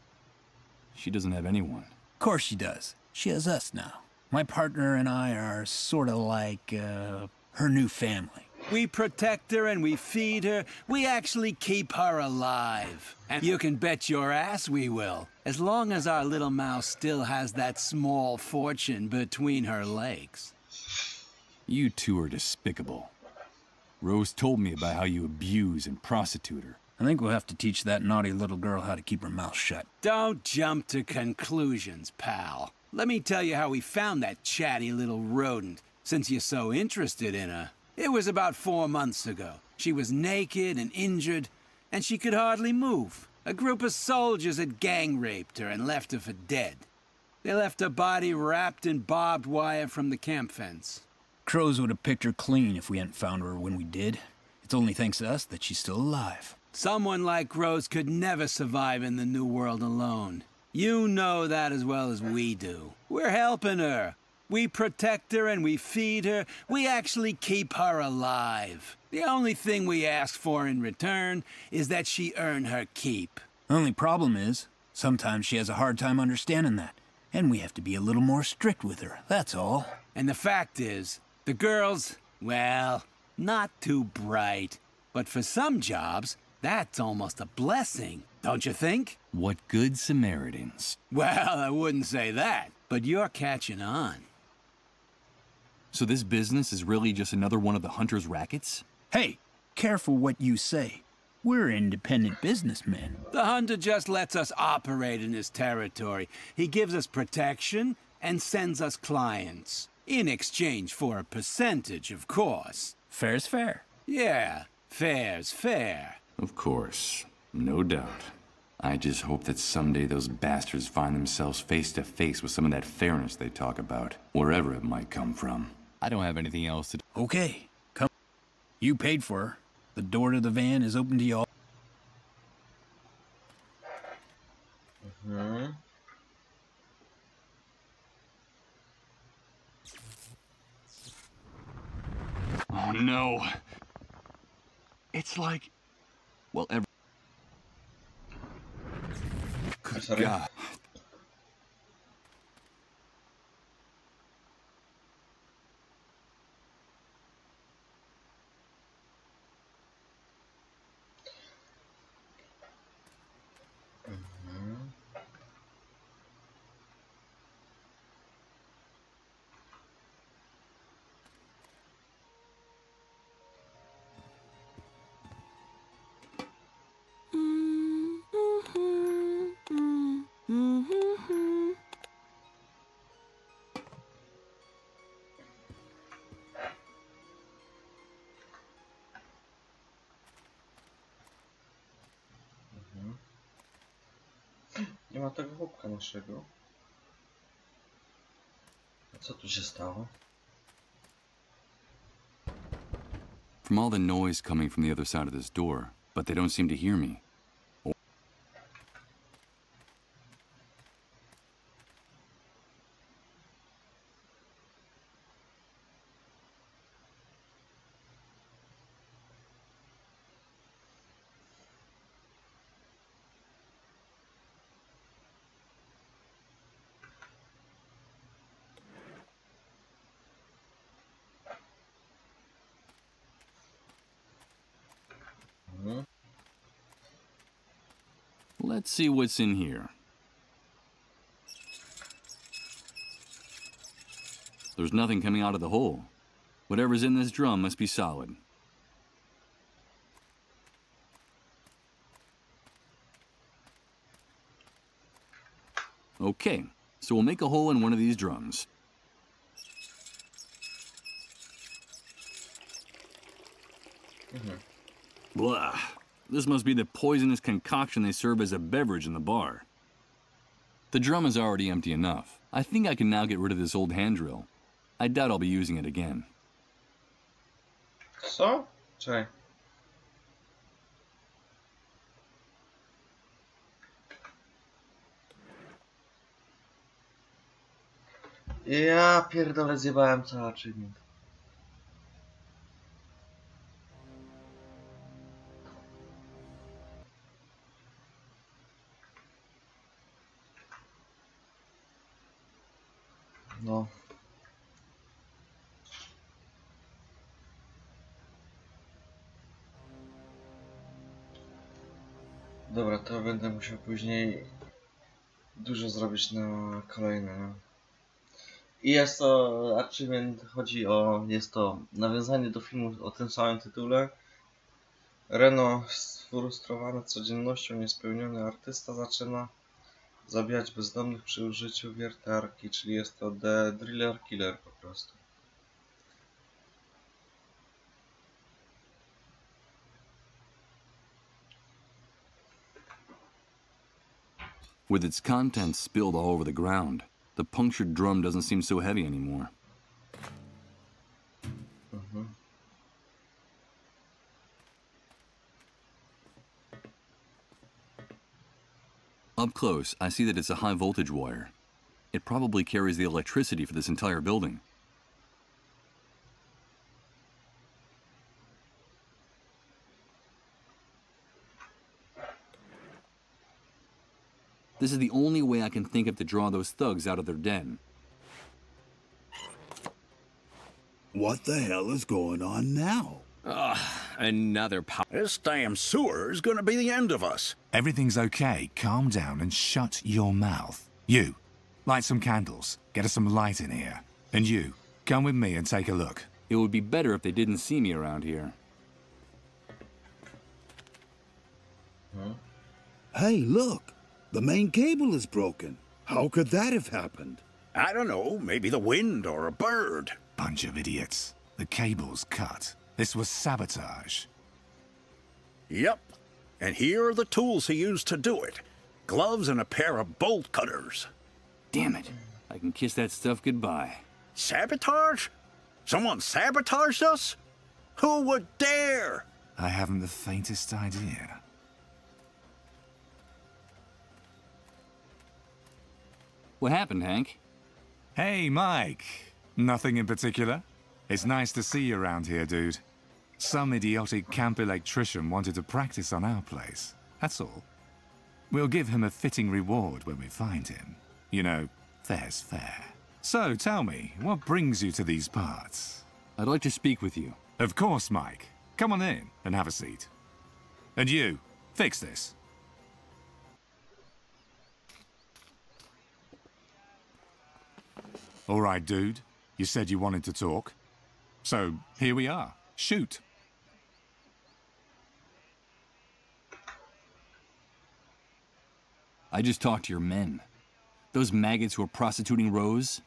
She doesn't have anyone. Of course she does. She has us now. My partner and I are sort of like, her new family. We protect her and we feed her. We actually keep her alive. And you can bet your ass we will. As long as our little mouse still has that small fortune between her legs. You two are despicable. Rose told me about how you abuse and prostitute her. I think we'll have to teach that naughty little girl how to keep her mouth shut. Don't jump to conclusions, pal. Let me tell you how we found that chatty little rodent, since you're so interested in her. It was about 4 months ago. She was naked and injured, and she could hardly move. A group of soldiers had gang-raped her and left her for dead. They left her body wrapped in barbed wire from the camp fence. Crows would have picked her clean if we hadn't found her when we did. It's only thanks to us that she's still alive. Someone like Rose could never survive in the New World alone. You know that as well as we do. We're helping her. We protect her and we feed her. We actually keep her alive. The only thing we ask for in return is that she earn her keep. The only problem is, sometimes she has a hard time understanding that. And we have to be a little more strict with her, that's all. And the fact is, the girls, well, not too bright. But for some jobs, that's almost a blessing, don't you think? What good Samaritans. Well, I wouldn't say that, but you're catching on. So this business is really just another one of the hunter's rackets? Hey, careful what you say. We're independent businessmen. The hunter just lets us operate in his territory. He gives us protection and sends us clients. In exchange for a percentage, of course. Fair's fair. Yeah, fair's fair. Of course. No doubt. I just hope that someday those bastards find themselves face to face with some of that fairness they talk about, wherever it might come from. I don't have anything else to do. Okay, come. You paid for her. The door to the van is open to you all. Oh no. It's like... Well, Good God. Nie ma tego chłopka naszego. A co tu się stało? From all the noise coming from the other side of this door, but they don't seem to hear me. Let's see what's in here. There's nothing coming out of the hole. Whatever's in this drum must be solid. Okay, so we'll make a hole in one of these drums. Blah. This must be the poisonous concoction they serve as a beverage in the bar. The drum is already empty enough. I think I can now get rid of this old hand drill. I doubt I'll be using it again. Co? Czekaj. Ja pierdolę, zjebałem cały achievement. No. Dobra, to będę musiał później dużo zrobić na kolejne. I jest to achievement, jest to nawiązanie do filmu o tym samym tytule. Reno, sfrustrowany codziennością, niespełniony artysta zaczyna zabijać bezdomnych przy użyciu wiertarki, czyli jest to The Driller Killer po prostu. With its contents spilled all over the ground, the punctured drum doesn't seem so heavy anymore. Up close, I see that it's a high voltage wire. It probably carries the electricity for this entire building. This is the only way I can think of to draw those thugs out of their den. What the hell is going on now? Another This damn sewer is gonna be the end of us. Everything's okay. Calm down and shut your mouth. You, light some candles. Get us some light in here. And you, come with me and take a look. It would be better if they didn't see me around here. Hey, look! The main cable is broken. How could that have happened? I don't know, maybe the wind or a bird. Bunch of idiots. The cable's cut. This was sabotage. Yep. And here are the tools he used to do it. Gloves and a pair of bolt cutters. Damn it. I can kiss that stuff goodbye. Sabotage? Someone sabotaged us? Who would dare? I haven't the faintest idea. What happened, Hank? Hey, Mike. Nothing in particular? It's nice to see you around here, dude. Some idiotic camp electrician wanted to practice on our place. That's all. We'll give him a fitting reward when we find him. You know, fair's fair. So, tell me, what brings you to these parts? I'd like to speak with you. Of course, Mike. Come on in and have a seat. And you, fix this. All right, dude. You said you wanted to talk. So, here we are. Shoot. I just talked to your men. Those maggots who are prostituting Rose?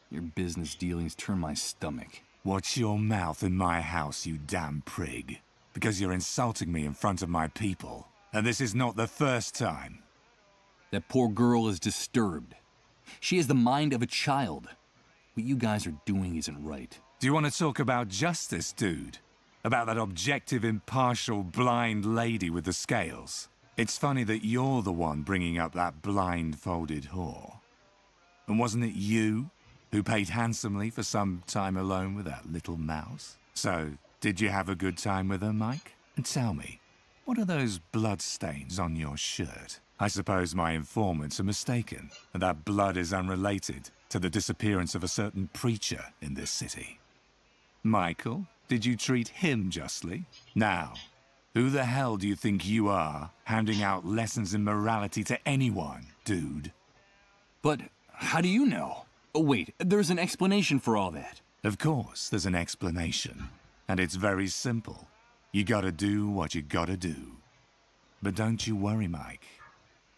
Your business dealings turn my stomach. Watch your mouth in my house, you damn prig. Because you're insulting me in front of my people. And this is not the first time. That poor girl is disturbed. She has the mind of a child. What you guys are doing isn't right. Do you want to talk about justice, dude? About that objective, impartial, blind lady with the scales? It's funny that you're the one bringing up that blindfolded whore. And wasn't it you who paid handsomely for some time alone with that little mouse? So, did you have a good time with her, Mike? And tell me, what are those blood stains on your shirt? I suppose my informants are mistaken, and that blood is unrelated to the disappearance of a certain preacher in this city. Michael, did you treat him justly? Now, Who the hell do you think you are, handing out lessons in morality to anyone, dude? But how do you know? Oh, wait, there's an explanation for all that. Of course, there's an explanation. And it's very simple. You gotta do what you gotta do. But don't you worry, Mike.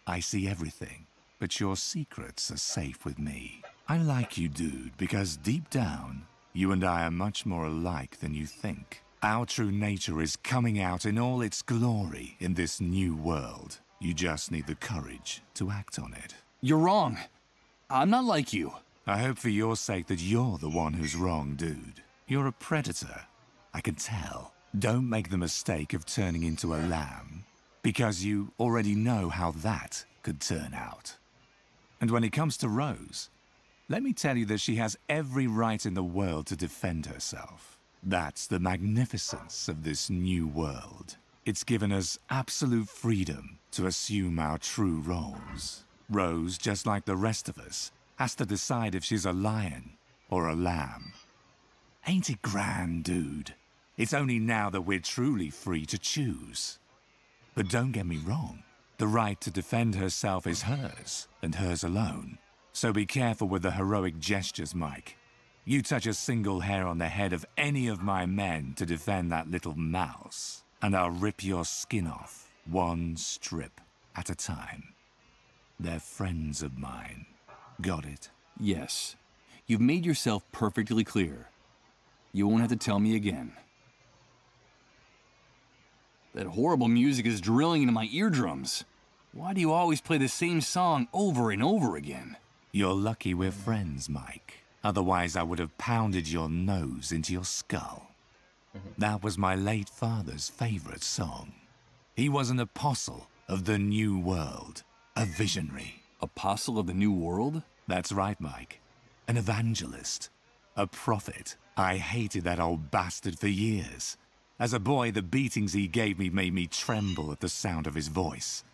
I see everything, but your secrets are safe with me. I like you, dude, because deep down, you and I are much more alike than you think. Our true nature is coming out in all its glory in this new world. You just need the courage to act on it. You're wrong. I'm not like you. I hope for your sake that you're the one who's wrong, dude. You're a predator. I can tell. Don't make the mistake of turning into a lamb, because you already know how that could turn out. And when it comes to Rose, let me tell you that she has every right in the world to defend herself. That's the magnificence of this new world. It's given us absolute freedom to assume our true roles. Rose, just like the rest of us, has to decide if she's a lion or a lamb. Ain't it grand, dude? It's only now that we're truly free to choose. But don't get me wrong. The right to defend herself is hers, and hers alone. So be careful with the heroic gestures, Mike. You touch a single hair on the head of any of my men to defend that little mouse, and I'll rip your skin off, one strip at a time. They're friends of mine. Got it? Yes. You've made yourself perfectly clear. You won't have to tell me again. That horrible music is drilling into my eardrums. Why do you always play the same song over and over again? You're lucky we're friends, Mike. Otherwise, I would have pounded your nose into your skull. That was my late father's favorite song. He was an apostle of the new world, a visionary. Apostle of the new world? That's right, Mike. An evangelist, a prophet. I hated that old bastard for years. As a boy, the beatings he gave me made me tremble at the sound of his voice,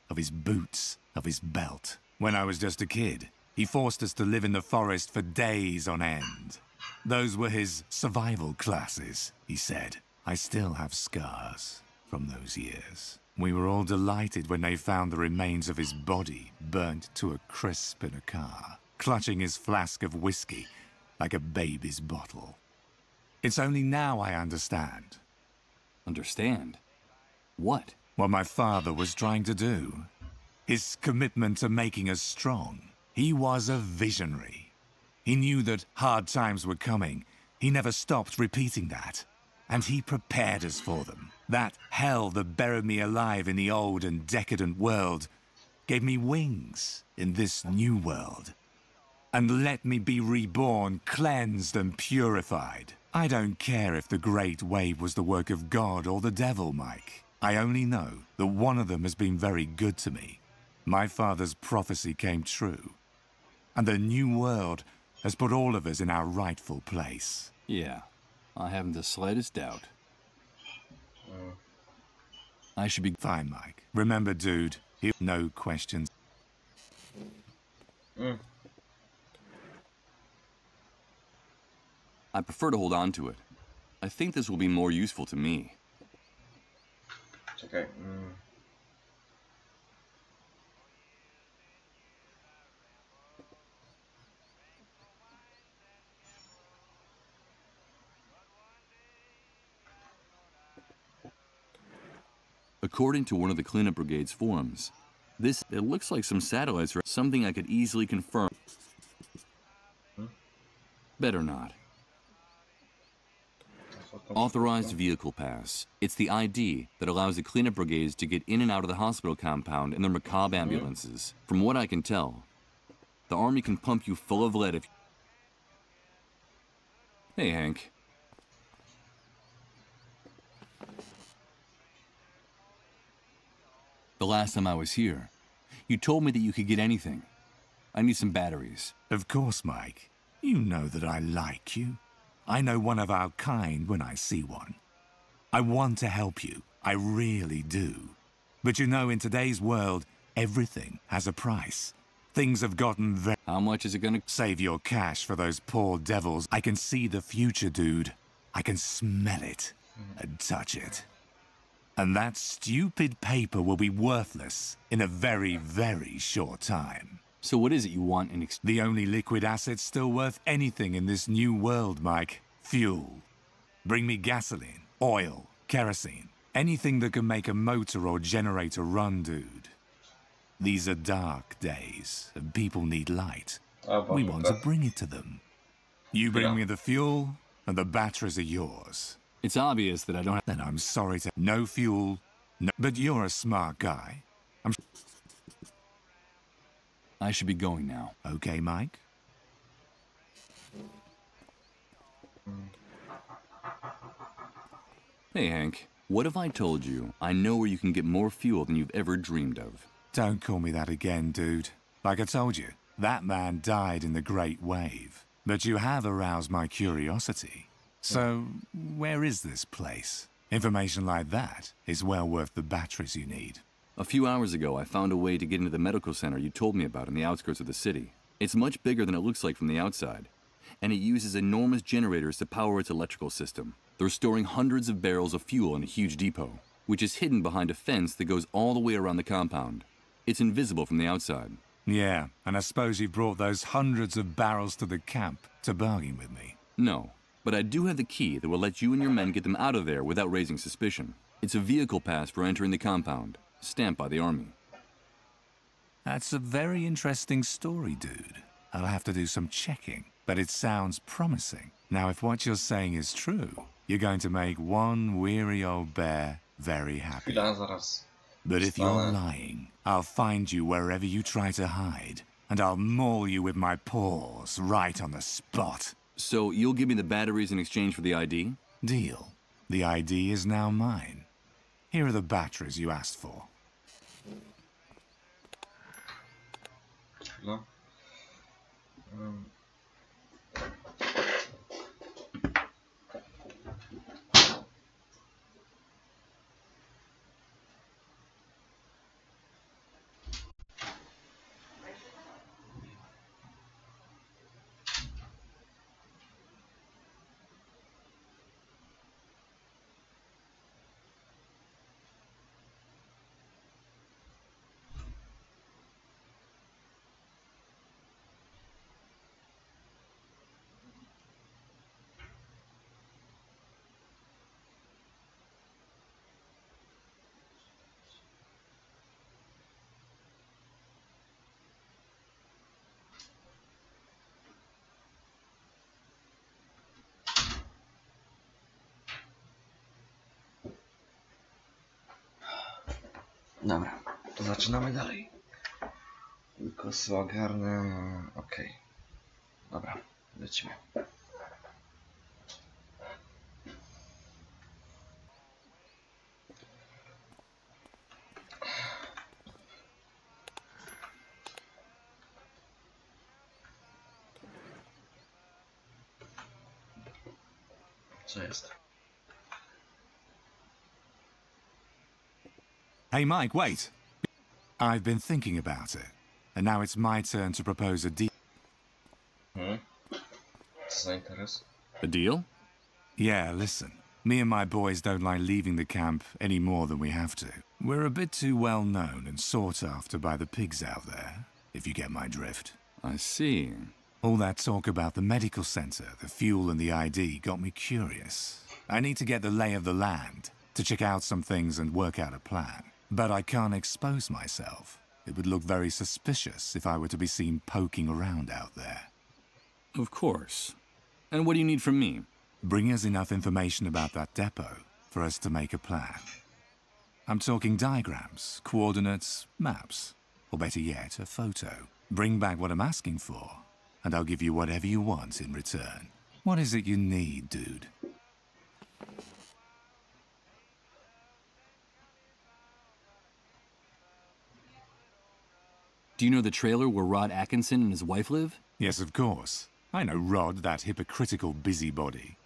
of his boots, of his belt. When I was just a kid, he forced us to live in the forest for days on end. Those were his survival classes, he said. I still have scars from those years. We were all delighted when they found the remains of his body burnt to a crisp in a car, clutching his flask of whiskey like a baby's bottle. It's only now I understand. Understand? What? What my father was trying to do. His commitment to making us strong. He was a visionary. He knew that hard times were coming. He never stopped repeating that. And he prepared us for them. That hell that buried me alive in the old and decadent world gave me wings in this new world. And let me be reborn, cleansed and purified. I don't care if the Great Wave was the work of God or the devil, Mike. I only know that one of them has been very good to me. My father's prophecy came true. And the new world has put all of us in our rightful place. Yeah, I haven't the slightest doubt. I should be fine, Mike. Remember, dude, no questions. I prefer to hold on to it. I think this will be more useful to me. Okay. According to one of the cleanup brigade's forums, it looks like some satellites or something I could easily confirm. Better not. Authorized vehicle pass. It's the ID that allows the cleanup brigades to get in and out of the hospital compound in their macabre ambulances. From what I can tell, the Army can pump you full of lead if... Hey, Hank. The last time I was here, you told me that you could get anything. I need some batteries. Of course, Mike. You know that I like you. I know one of our kind when I see one. I want to help you. I really do. But you know, in today's world, everything has a price. Things have gotten very... How much is it gonna... Save your cash for those poor devils. I can see the future, dude. I can smell it and touch it. And that stupid paper will be worthless in a very, very short time. So what is it you want in The only liquid asset still worth anything in this new world, Mike. Fuel. Bring me gasoline, oil, kerosene. Anything that can make a motor or generator run, dude. These are dark days, and people need light. We want to bring it to them. You bring me the fuel, and the batteries are yours. It's obvious that I don't have... Then I'm sorry to... No fuel, no... But you're a smart guy. I should be going now. Okay, Mike? Hey, Hank. What if I told you I know where you can get more fuel than you've ever dreamed of? Don't call me that again, dude. Like I told you, that man died in the Great Wave. But you have aroused my curiosity. So, where is this place? Information like that is well worth the batteries you need. A few hours ago, I found a way to get into the medical center you told me about in the outskirts of the city. It's much bigger than it looks like from the outside, and it uses enormous generators to power its electrical system. They're storing hundreds of barrels of fuel in a huge depot, which is hidden behind a fence that goes all the way around the compound. It's invisible from the outside. Yeah, and I suppose you brought those hundreds of barrels to the camp to bargain with me. No, but I do have the key that will let you and your men get them out of there without raising suspicion. It's a vehicle pass for entering the compound, stamped by the Army. That's a very interesting story, dude. I'll have to do some checking, but it sounds promising. Now, if what you're saying is true, you're going to make one weary old bear very happy. But if you're lying, I'll find you wherever you try to hide, and I'll maul you with my paws right on the spot. So you'll give me the batteries in exchange for the ID? Deal. The ID is now mine. Here are the batteries you asked for. No. Dobra, to zaczynamy dalej. Tylko sobie ogarnę... Okej. Dobra, lecimy. Co jest? Hey, Mike, wait. I've been thinking about it, and now it's my turn to propose a deal. Co za interes? A deal? Yeah, listen. Me and my boys don't like leaving the camp any more than we have to. We're a bit too well known and sought after by the pigs out there, if you get my drift. I see. All that talk about the medical center, the fuel and the ID got me curious. I need to get the lay of the land, to check out some things and work out a plan. But I can't expose myself. It would look very suspicious if I were to be seen poking around out there. Of course. And what do you need from me? Bring us enough information about that depot for us to make a plan. I'm talking diagrams, coordinates, maps, or better yet, a photo. Bring back what I'm asking for, and I'll give you whatever you want in return. What is it you need, dude? Do you know the trailer where Rod Atkinson and his wife live? Yes, of course. I know Rod, that hypocritical busybody.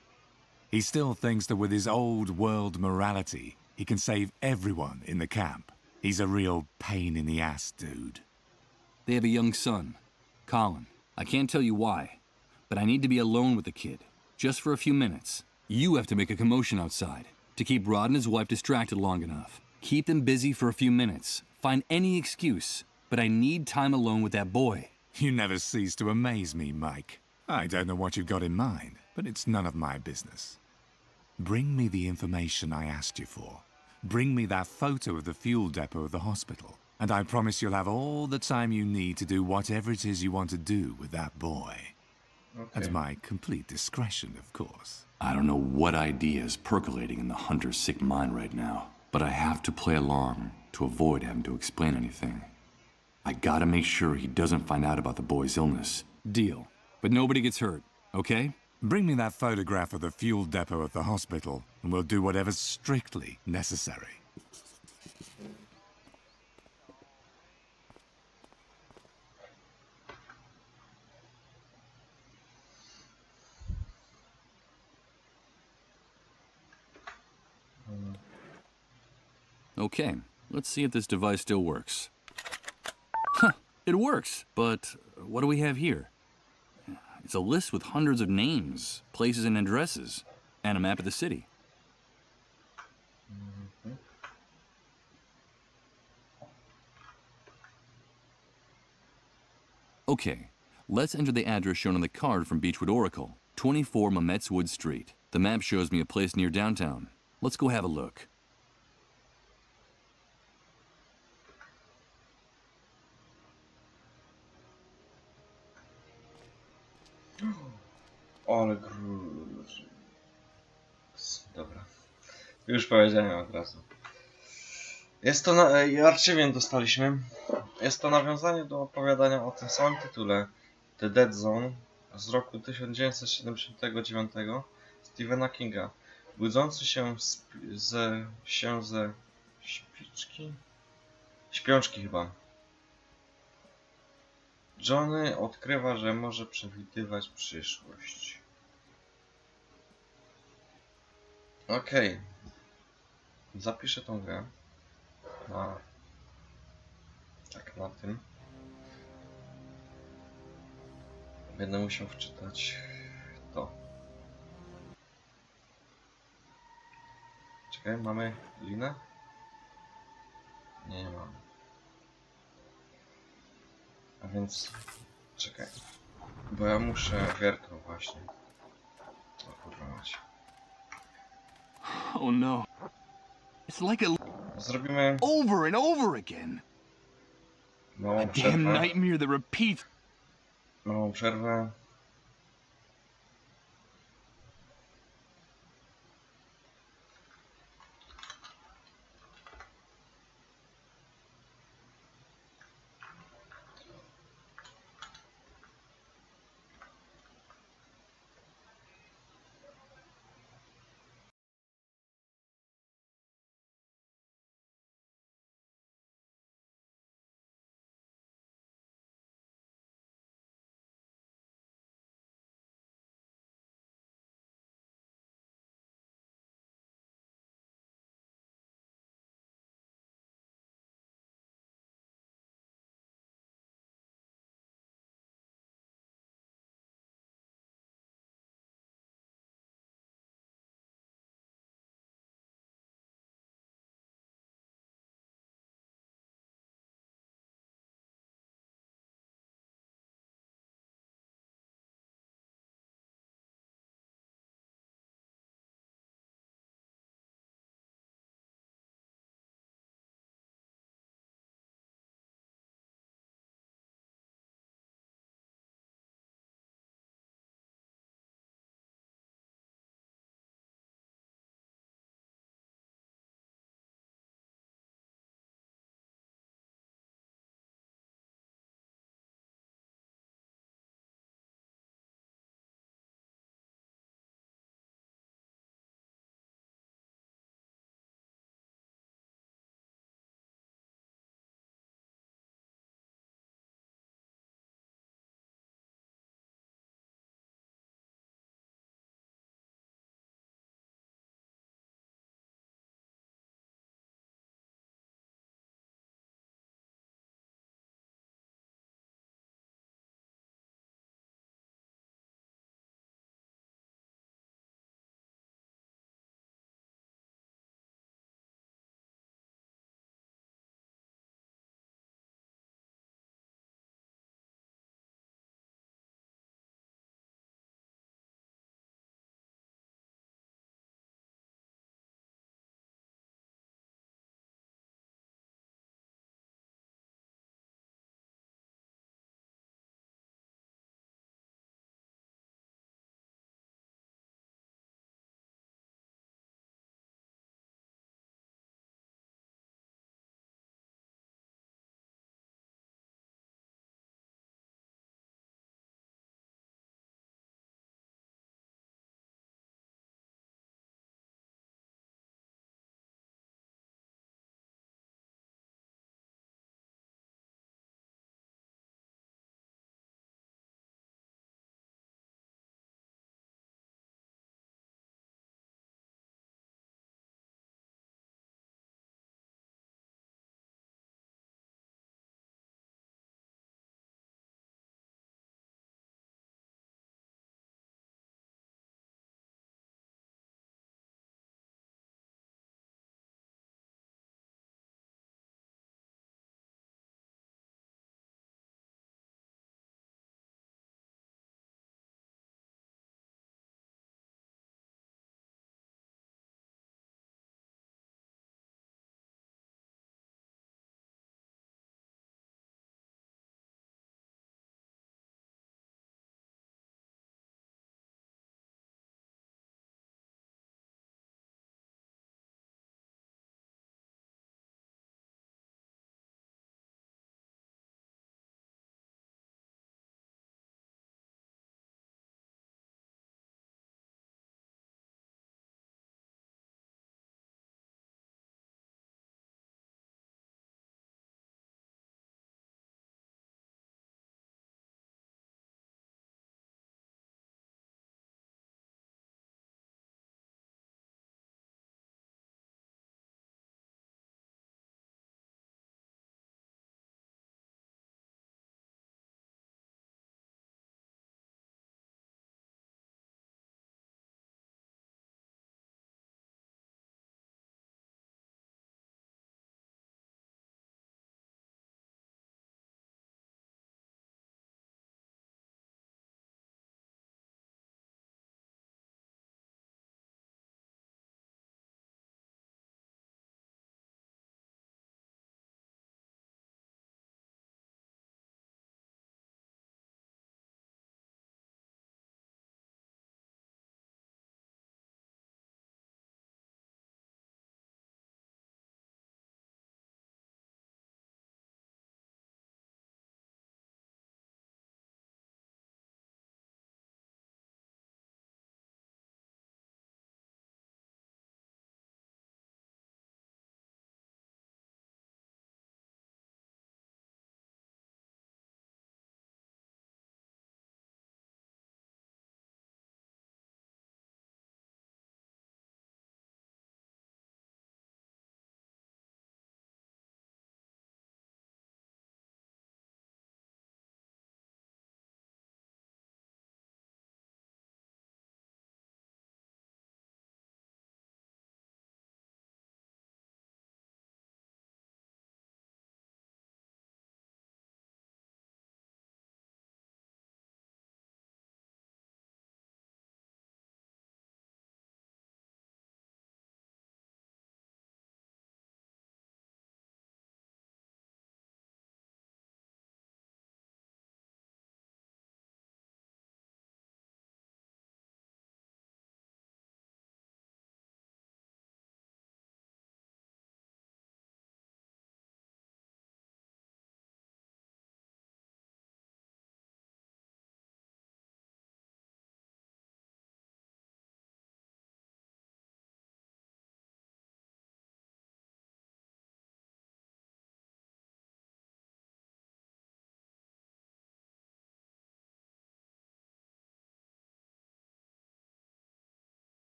He still thinks that with his old world morality, he can save everyone in the camp. He's a real pain in the ass, dude. They have a young son, Colin. I can't tell you why, but I need to be alone with the kid, just for a few minutes. You have to make a commotion outside. To keep Rod and his wife distracted long enough. Keep them busy for a few minutes. Find any excuse. But I need time alone with that boy. You never cease to amaze me, Mike. I don't know what you've got in mind, but it's none of my business. Bring me the information I asked you for. Bring me that photo of the fuel depot of the hospital. And I promise you'll have all the time you need to do whatever it is you want to do with that boy. Okay. At my complete discretion, of course. I don't know what idea is percolating in the hunter's sick mind right now, but I have to play along to avoid having to explain anything. I gotta make sure he doesn't find out about the boy's illness. Deal. But nobody gets hurt, okay? Bring me that photograph of the fuel depot at the hospital, and we'll do whatever's strictly necessary. Okay, let's see if this device still works. Huh, it works, but what do we have here? It's a list with hundreds of names, places, and addresses, and a map of the city. Okay, let's enter the address shown on the card from Beechwood Oracle, 24 Mametz Wood Street. The map shows me a place near downtown. Let's go have a look. Ale gruz. Dobra. Już powiedziałem od razu. Jest to archiwium dostaliśmy. Jest to nawiązanie do opowiadania o tym samym tytule The Dead Zone z roku 1979 Stephena Kinga. Budzący się ze śpiączki chyba. Johnny odkrywa, że może przewidywać przyszłość. Okej. Zapiszę tą grę na tym. Będę musiał wczytać to. Czekaj, mamy linę? Nie mamy. A więc... Czekaj. Bo ja muszę wiertło właśnie. O kurwa mać. Oh no. It's like Zrobimy... over and over again. Małą A przerwę. damn nightmare that repeats. Małą przerwę.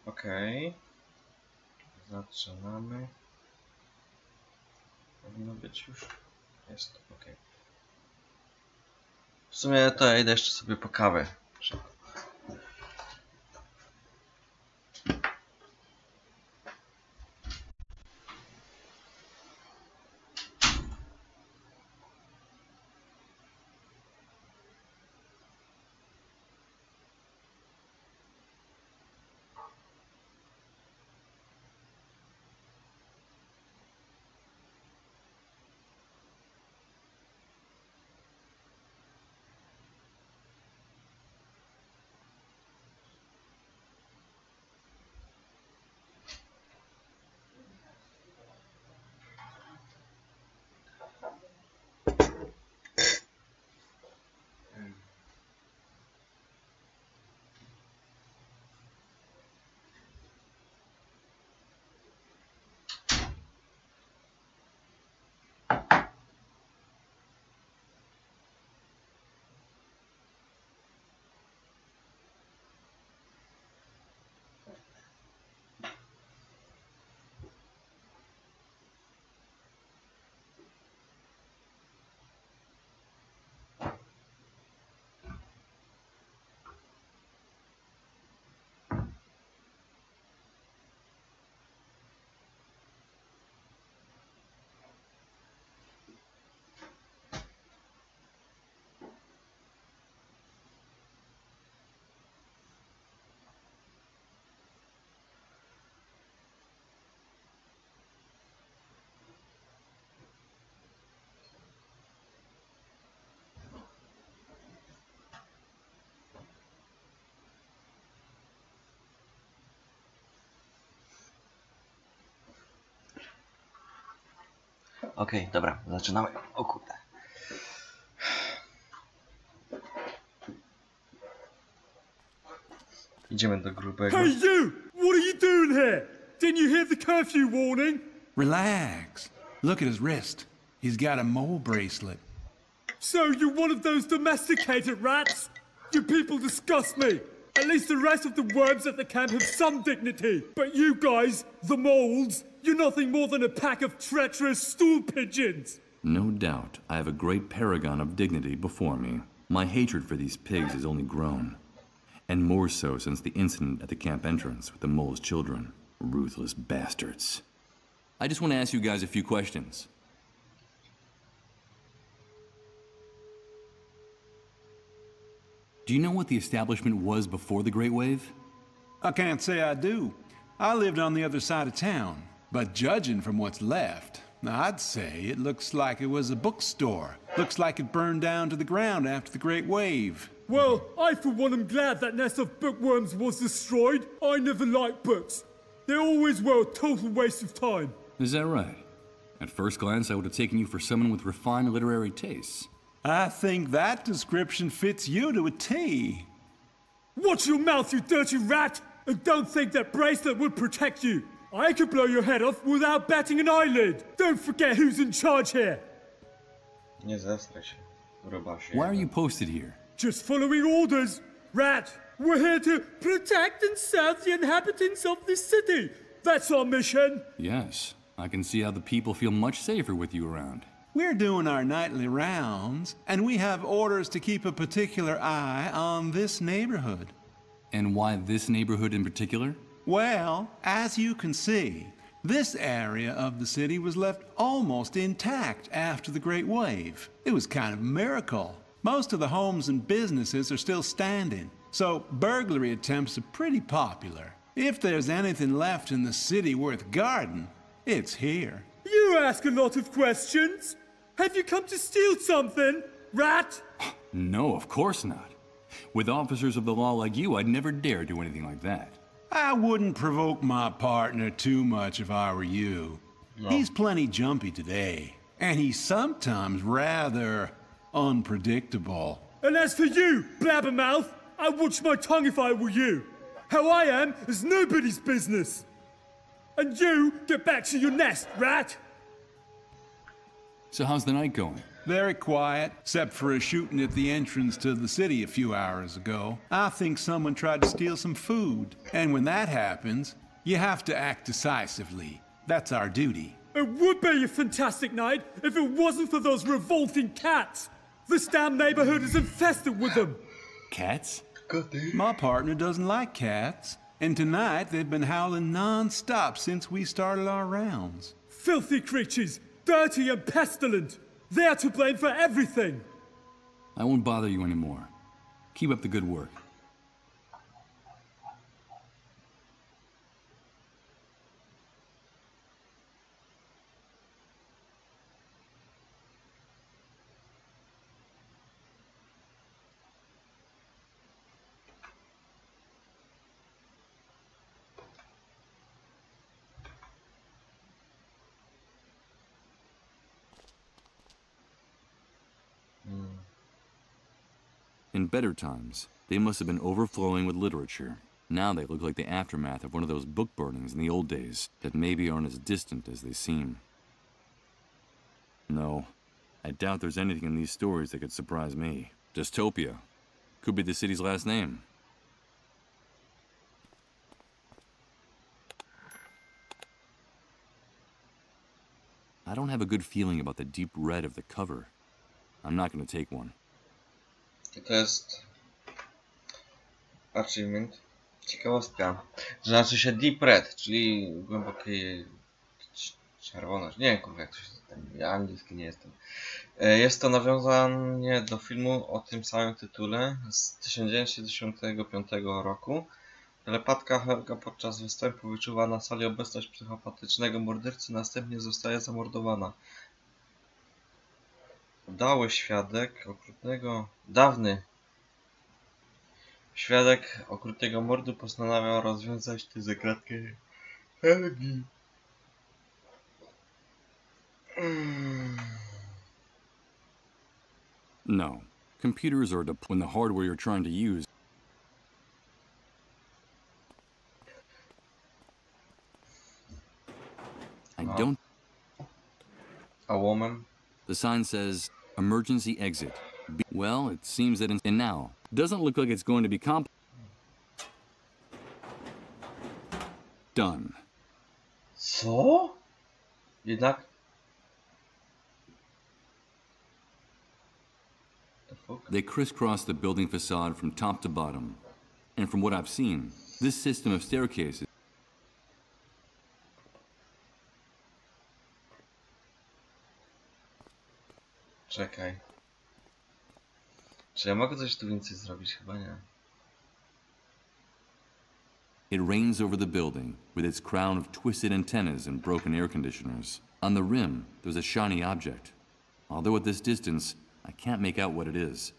Okej. Zaczynamy. Powinno być już. Jest, okej. W sumie to ja idę jeszcze sobie po kawę. Okej, dobra, zaczynamy. O kurde. Idziemy do grubego. Hey you! What are you doing here? Didn't you hear the curfew warning? Relax. Look at his wrist. He's got a mole bracelet. So you're one of those domesticated rats? You people disgust me. At least the rest of the worms at the camp have some dignity. But you guys, the moles, you're nothing more than a pack of treacherous stool pigeons. No doubt, I have a great paragon of dignity before me. My hatred for these pigs has only grown. And more so since the incident at the camp entrance with the mole's children. Ruthless bastards. I just want to ask you guys a few questions. Do you know what the establishment was before the Great Wave? I can't say I do. I lived on the other side of town. But judging from what's left, I'd say it looks like it was a bookstore. Looks like it burned down to the ground after the Great Wave. Well, I for one am glad that nest of bookworms was destroyed. I never liked books. They always were a total waste of time. Is that right? At first glance, I would have taken you for someone with refined literary tastes. I think that description fits you to a T. Watch your mouth, you dirty rat! And don't think that bracelet would protect you. I could blow your head off without batting an eyelid. Don't forget who's in charge here. Nie zestraj się, grubasie. Why are you posted here? Just following orders. Rat, we're here to protect and serve the inhabitants of this city. That's our mission. Yes, I can see how the people feel much safer with you around. We're doing our nightly rounds, and we have orders to keep a particular eye on this neighborhood. And why this neighborhood in particular? Well, as you can see, this area of the city was left almost intact after the Great Wave. It was kind of a miracle. Most of the homes and businesses are still standing, so burglary attempts are pretty popular. If there's anything left in the city worth guarding, it's here. You ask a lot of questions. Have you come to steal something, rat? No, of course not. With officers of the law like you, I'd never dare do anything like that. I wouldn't provoke my partner too much if I were you. No. He's plenty jumpy today, and he's sometimes rather unpredictable. And as for you, blabbermouth, I'd watch my tongue if I were you. How I am is nobody's business. And you, get back to your nest, rat! So how's the night going? Very quiet, except for a shooting at the entrance to the city a few hours ago. I think someone tried to steal some food. And when that happens, you have to act decisively. That's our duty. It would be a fantastic night if it wasn't for those revolting cats. This damn neighborhood is infested with them. Cats? My partner doesn't like cats. And tonight they've been howling non-stop since we started our rounds. Filthy creatures, dirty and pestilent. They're to blame for everything. I won't bother you anymore. Keep up the good work. In better times, they must have been overflowing with literature. Now they look like the aftermath of one of those book burnings in the old days that maybe aren't as distant as they seem. No, I doubt there's anything in these stories that could surprise me. Dystopia. Could be the city's last name. I don't have a good feeling about the deep red of the cover. I'm not going to take one. To jest achievement. Ciekawostka. Znaczy się deep red, czyli głębokie czerwone. Nie wiem, kurwa, jak to się tam. Ja angielski nie jestem. Jest to nawiązanie do filmu o tym samym tytule z 1995 roku. Telepatka Helga podczas występu wyczuwa na sali obecność psychopatycznego mordercy, następnie zostaje zamordowana. Dawny świadek okrutnego mordu postanawia rozwiązać tę zagadkę Helgi. No. Computers are when the hardware you're trying to use. I don't. A woman. The sign says emergency exit. Well, it seems that and now doesn't look like it's going to be done. Co? Jednak they crisscross the building facade from top to bottom. And from what I've seen, this system of staircases Czekaj. Czy ja mogę coś tu więcej zrobić? Chyba nie. It reigns over the building, with its crown of twisted antennas and broken air conditioners. On the rim, there's a shiny object. Although at this distance, I can't make out what it is.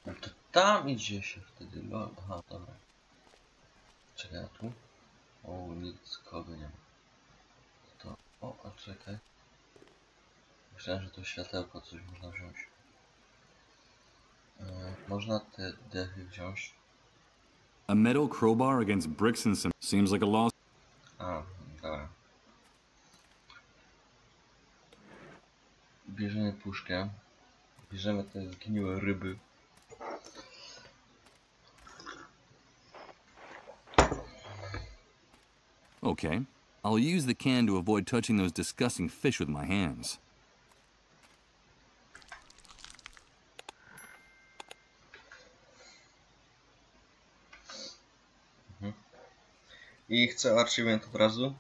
No to tam idzie się wtedy. Aha, dobra. Czekaj, a tu? O, nic kogo nie ma. To. O, a czekaj. Myślałem, że to światełko coś można wziąć. Można te dechy wziąć. A metal crowbar against bricks and some seems like a loss. A, dobra. Bierzemy puszkę. Bierzemy te zgniłe ryby. Okay, I'll use the can to avoid touching those disgusting fish with my hands. I chcę achievement od razu.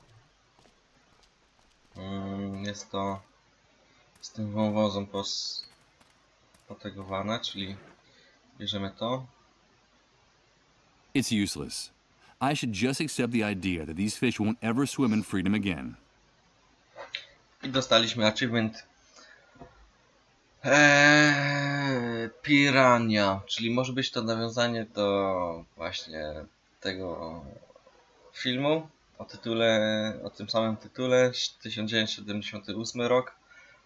Jest to z tym wąwozem potegowane, czyli Bierzemy to. It's useless. I should just accept the idea that these fish won't ever swim in freedom again. I dostaliśmy achievement Pirania, czyli może być to nawiązanie do właśnie tego filmu o tym samym tytule, 1978 rok.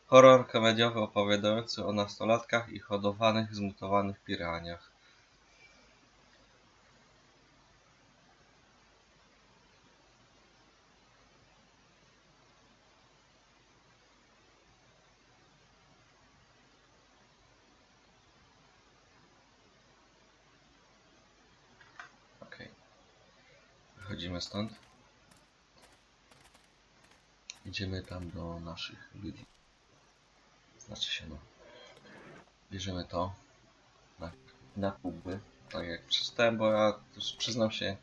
Horror komediowy opowiadający o nastolatkach i hodowanych, zmutowanych piraniach. Wychodzimy stąd. Idziemy tam do naszych ludzi. Znaczy się no. Bierzemy to na próby. Tak jak przeczytałem, bo ja też przyznam się,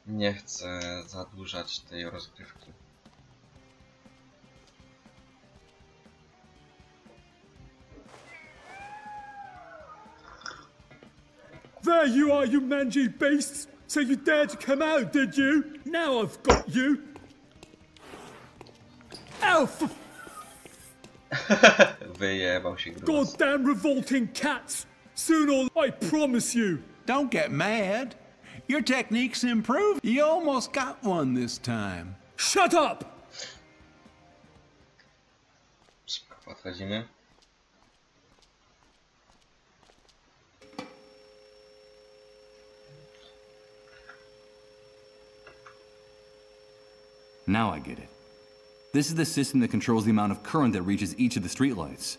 nie chcę zadłużać tej rozgrywki. There you are, you mangy beasts! So you dared to come out, did you? Now I've got you! Elf! Wyjebał się grubas. Goddamn revolting cats! Soon all, I promise you! Don't get mad. Your technique's improved. You almost got one this time. Shut up! Szybko podchodzimy. Now I get it. This is the system that controls the amount of current that reaches each of the streetlights.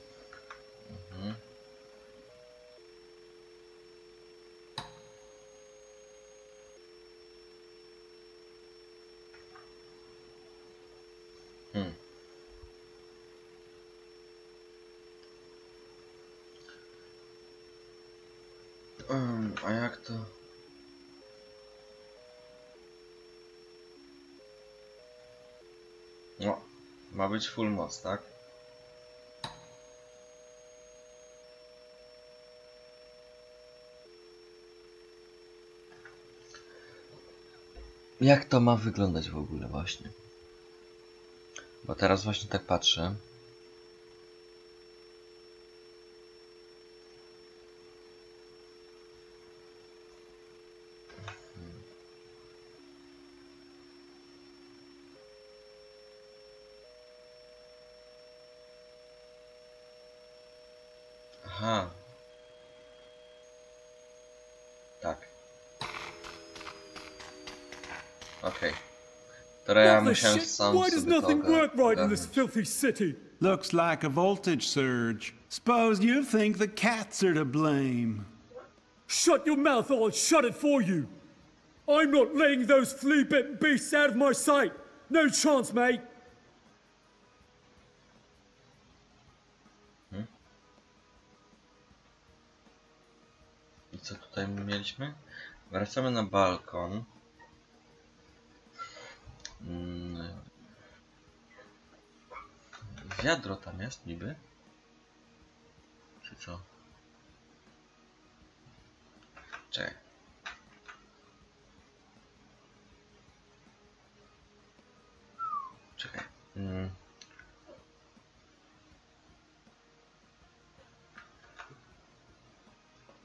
A jak to? No, ma być full moc, tak? Jak to ma wyglądać w ogóle właśnie? Bo teraz właśnie tak patrzę. Aha. Tak. Okej. Teraz ja musiałem sam Why does sobie nothing to work right in this ogarnąć. filthy city? Looks like a voltage surge. Suppose you think the cats are to blame. Shut your mouth or I'll shut it for you! I'm not letting those flea-bitten beasts out of my sight! No chance, mate! I co tutaj mieliśmy? Wracamy na balkon. Wiadro tam jest niby? Czy co? Czekaj. Czekaj.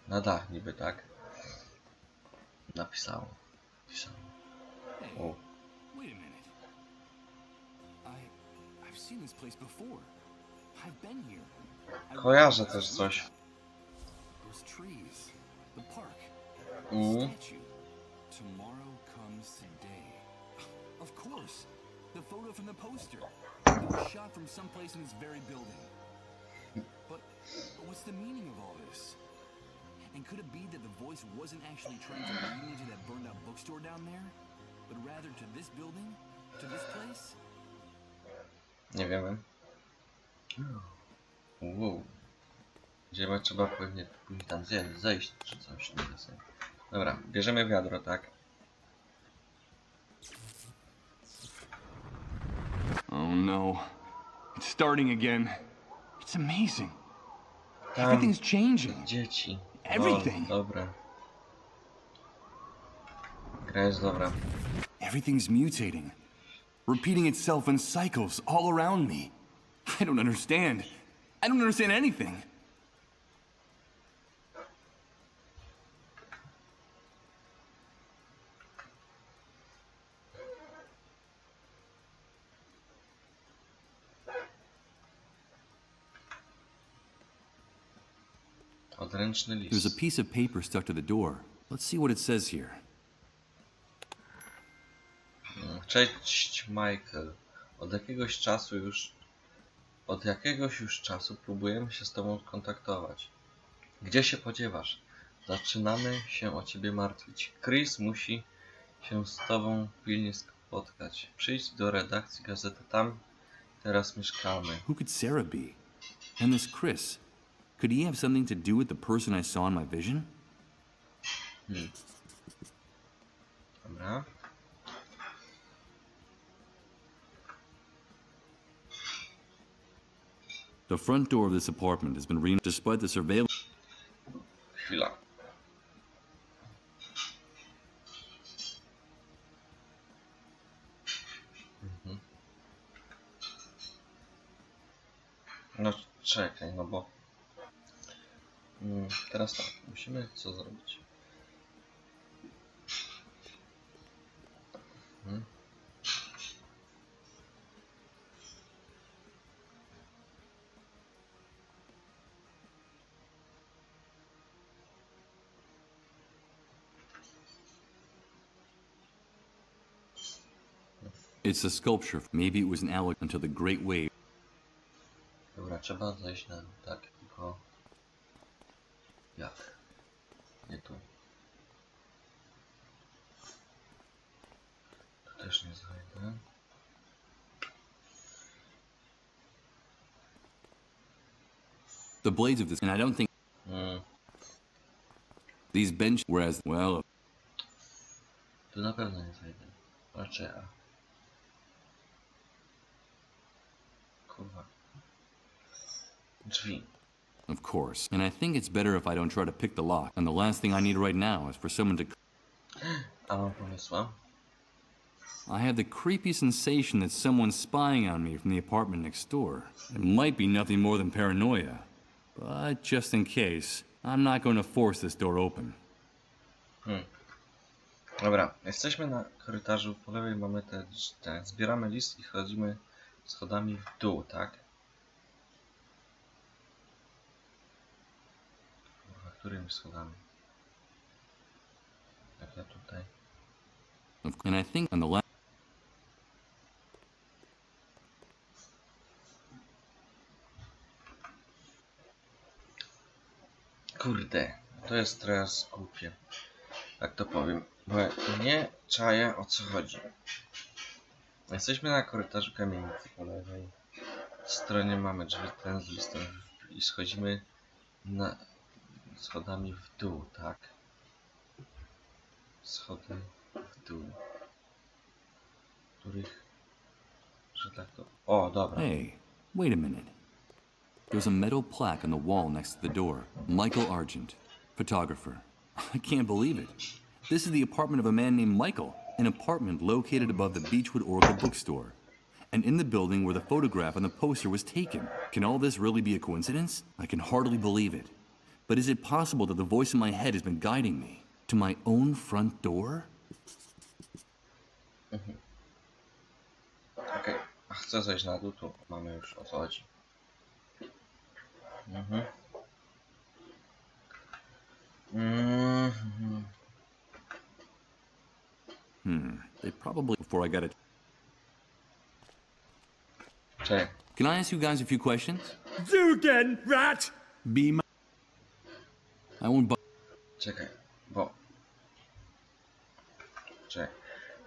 Na dach niby, tak? Napisało. O. Wait a minute. I've seen this place before. I've been here. Kojarzę też coś. Those trees, the park, statue. Tomorrow comes today. Of course, the photo from the poster. It was shot from someplace in this very building. But what's the meaning of all this? And could it be that the voice wasn't actually trying to lead me to that burned out bookstore down there, but rather to this building, to this place? Nie wiemy. Wow. Gdzie trzeba pewnie później tam zejść czy coś. Nie wiem. Dobra, bierzemy wiadro, tak? Oh no. It's starting again. It's amazing. Everything's changing. Dzieci. everything. Dobra. Gra jest dobra. Everything's mutating, repeating itself in cycles all around me. I don't understand. I don't understand anything. Odręczny list. There's a piece of paper stuck to the door. Let's see what it says here. Cześć, Michael. Od jakiegoś już czasu próbujemy się z tobą kontaktować. Gdzie się podziewasz? Zaczynamy się o ciebie martwić. Chris musi się z tobą pilnie spotkać. Przyjdź do redakcji gazety, tam teraz mieszkamy. Who could Sarah be? And this Chris? Could he have something to do with the person I saw in my vision? Dobra. The front door of this apartment has been renamed despite the surveillance. Chwila. No czekaj, no bo teraz tak, musimy co zrobić? It's a sculpture. Maybe it was an alley until the Great Wave. Dobra, trzeba zejść na dół, tak, tylko... Jak? Nie tu. Tu też nie zajdę. The blades of this, and I don't think these benches, whereas, well... Tu na pewno nie zajdę. Raczej A. Kurwa. Drzwi. Of course. And I think it's better if I don't try to pick the lock. And the last thing I need right now is for someone to... A mam pomysła? I have the creepy sensation that someone's spying on me from the apartment next door. It might be nothing more than paranoia. But just in case, I'm not going to force this door open. Dobra, jesteśmy na korytarzu, po lewej mamy te zbieramy list i chodzimy schodami w dół, tak? Kurwa, którymi schodami? Jak ja tutaj? And I think on the left... Kurde, to jest teraz głupie. Tak to powiem, bo nie czaję, o co chodzi. Jesteśmy na korytarzu kamienicy, po lewej stronie mamy drzwi ten z listem i schodzimy schodami w dół, tak? Schody w dół, których, że tak to... O, dobra. Hey, wait a minute. There's a metal plaque on the wall next to the door. Michael Argent, photographer. I can't believe it. This is the apartment of a man named Michael, an apartment located above the Beechwood Oracle bookstore. And in the building where the photograph on the poster was taken. Can all this really be a coincidence? I can hardly believe it. But is it possible that the voice in my head has been guiding me to my own front door? Okej, a chcę zejść na dół, tu mamy już o co chodzi. They probably before I got it. Check. Can I ask you guys a few questions? You again, rat! Be my... I won't buy... Czekaj, bo... Czekaj.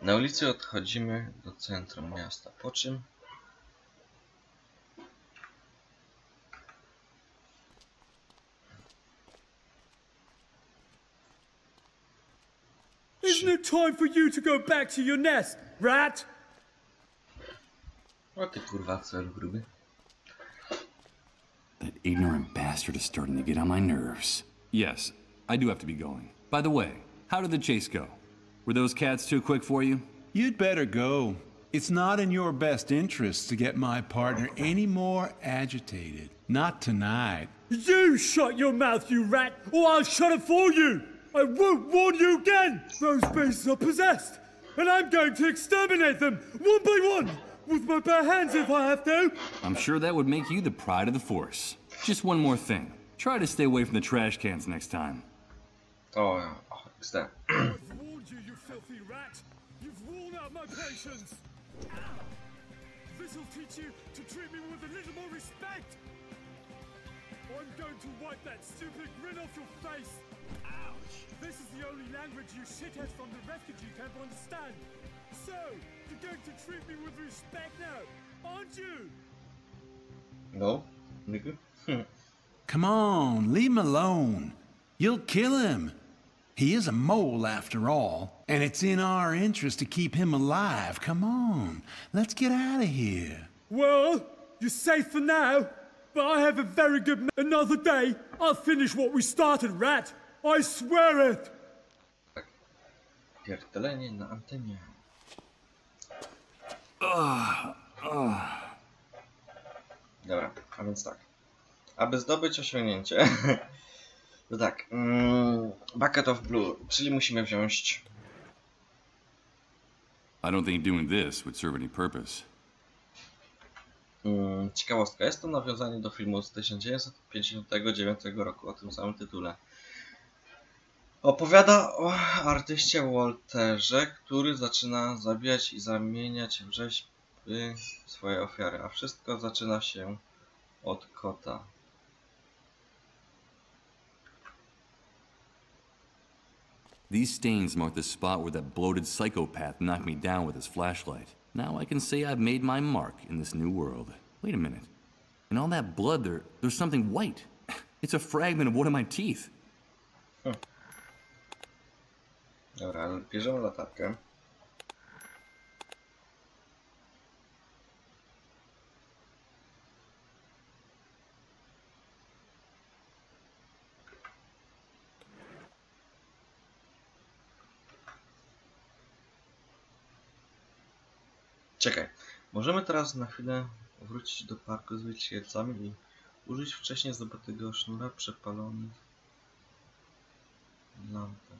Na ulicy odchodzimy do centrum miasta, po czym... Isn't it time for you to go back to your nest, rat? O ty kurwa, cel gruby. That ignorant bastard is starting to get on my nerves. Yes, I do have to be going. By the way, how did the chase go? Were those cats too quick for you? You'd better go. It's not in your best interest to get my partner any more agitated. Not tonight. You shut your mouth, you rat, or I'll shut it for you! I won't warn you again! Those beasts are possessed, and I'm going to exterminate them, one by one, with my bare hands if I have to! I'm sure that would make you the pride of the Force. Just one more thing. Try to stay away from the trash cans next time. Oh, what's that? I've warned you, you filthy rat! You've worn out my patience! This'll teach you to treat me with a little more respect! I'm going to wipe that stupid grin off your face! Ouch! This is the only language you shitheads from the refugee camp understand! So, you're going to treat me with respect now, aren't you? No, nigga. Come on, leave him alone. You'll kill him. He is a mole after all, and it's in our interest to keep him alive. Come on, let's get out of here. Well, you're safe for now, but I have a very good another day. I'll finish what we started, rat. I swear it. Pierdolenie na antenie. Dobra, a więc tak. Aby zdobyć osiągnięcie, to tak, Bucket of Blue, czyli musimy wziąć... I don't think doing this would serve any purpose. Ciekawostka, jest to nawiązanie do filmu z 1959 roku o tym samym tytule. Opowiada o artyście Walterze, który zaczyna zabijać i zamieniać w rzeźby swoje ofiary, a wszystko zaczyna się od kota. These stains mark the spot where that bloated psychopath knocked me down with his flashlight. Now I can say I've made my mark in this new world. Wait a minute. In all that blood, there's something white. It's a fragment of one of my teeth. Dobra, bierzemy latarkę. Czekaj, możemy teraz na chwilę wrócić do parku z wycielcami i użyć wcześniej zdobytego sznura przepalonych lampek.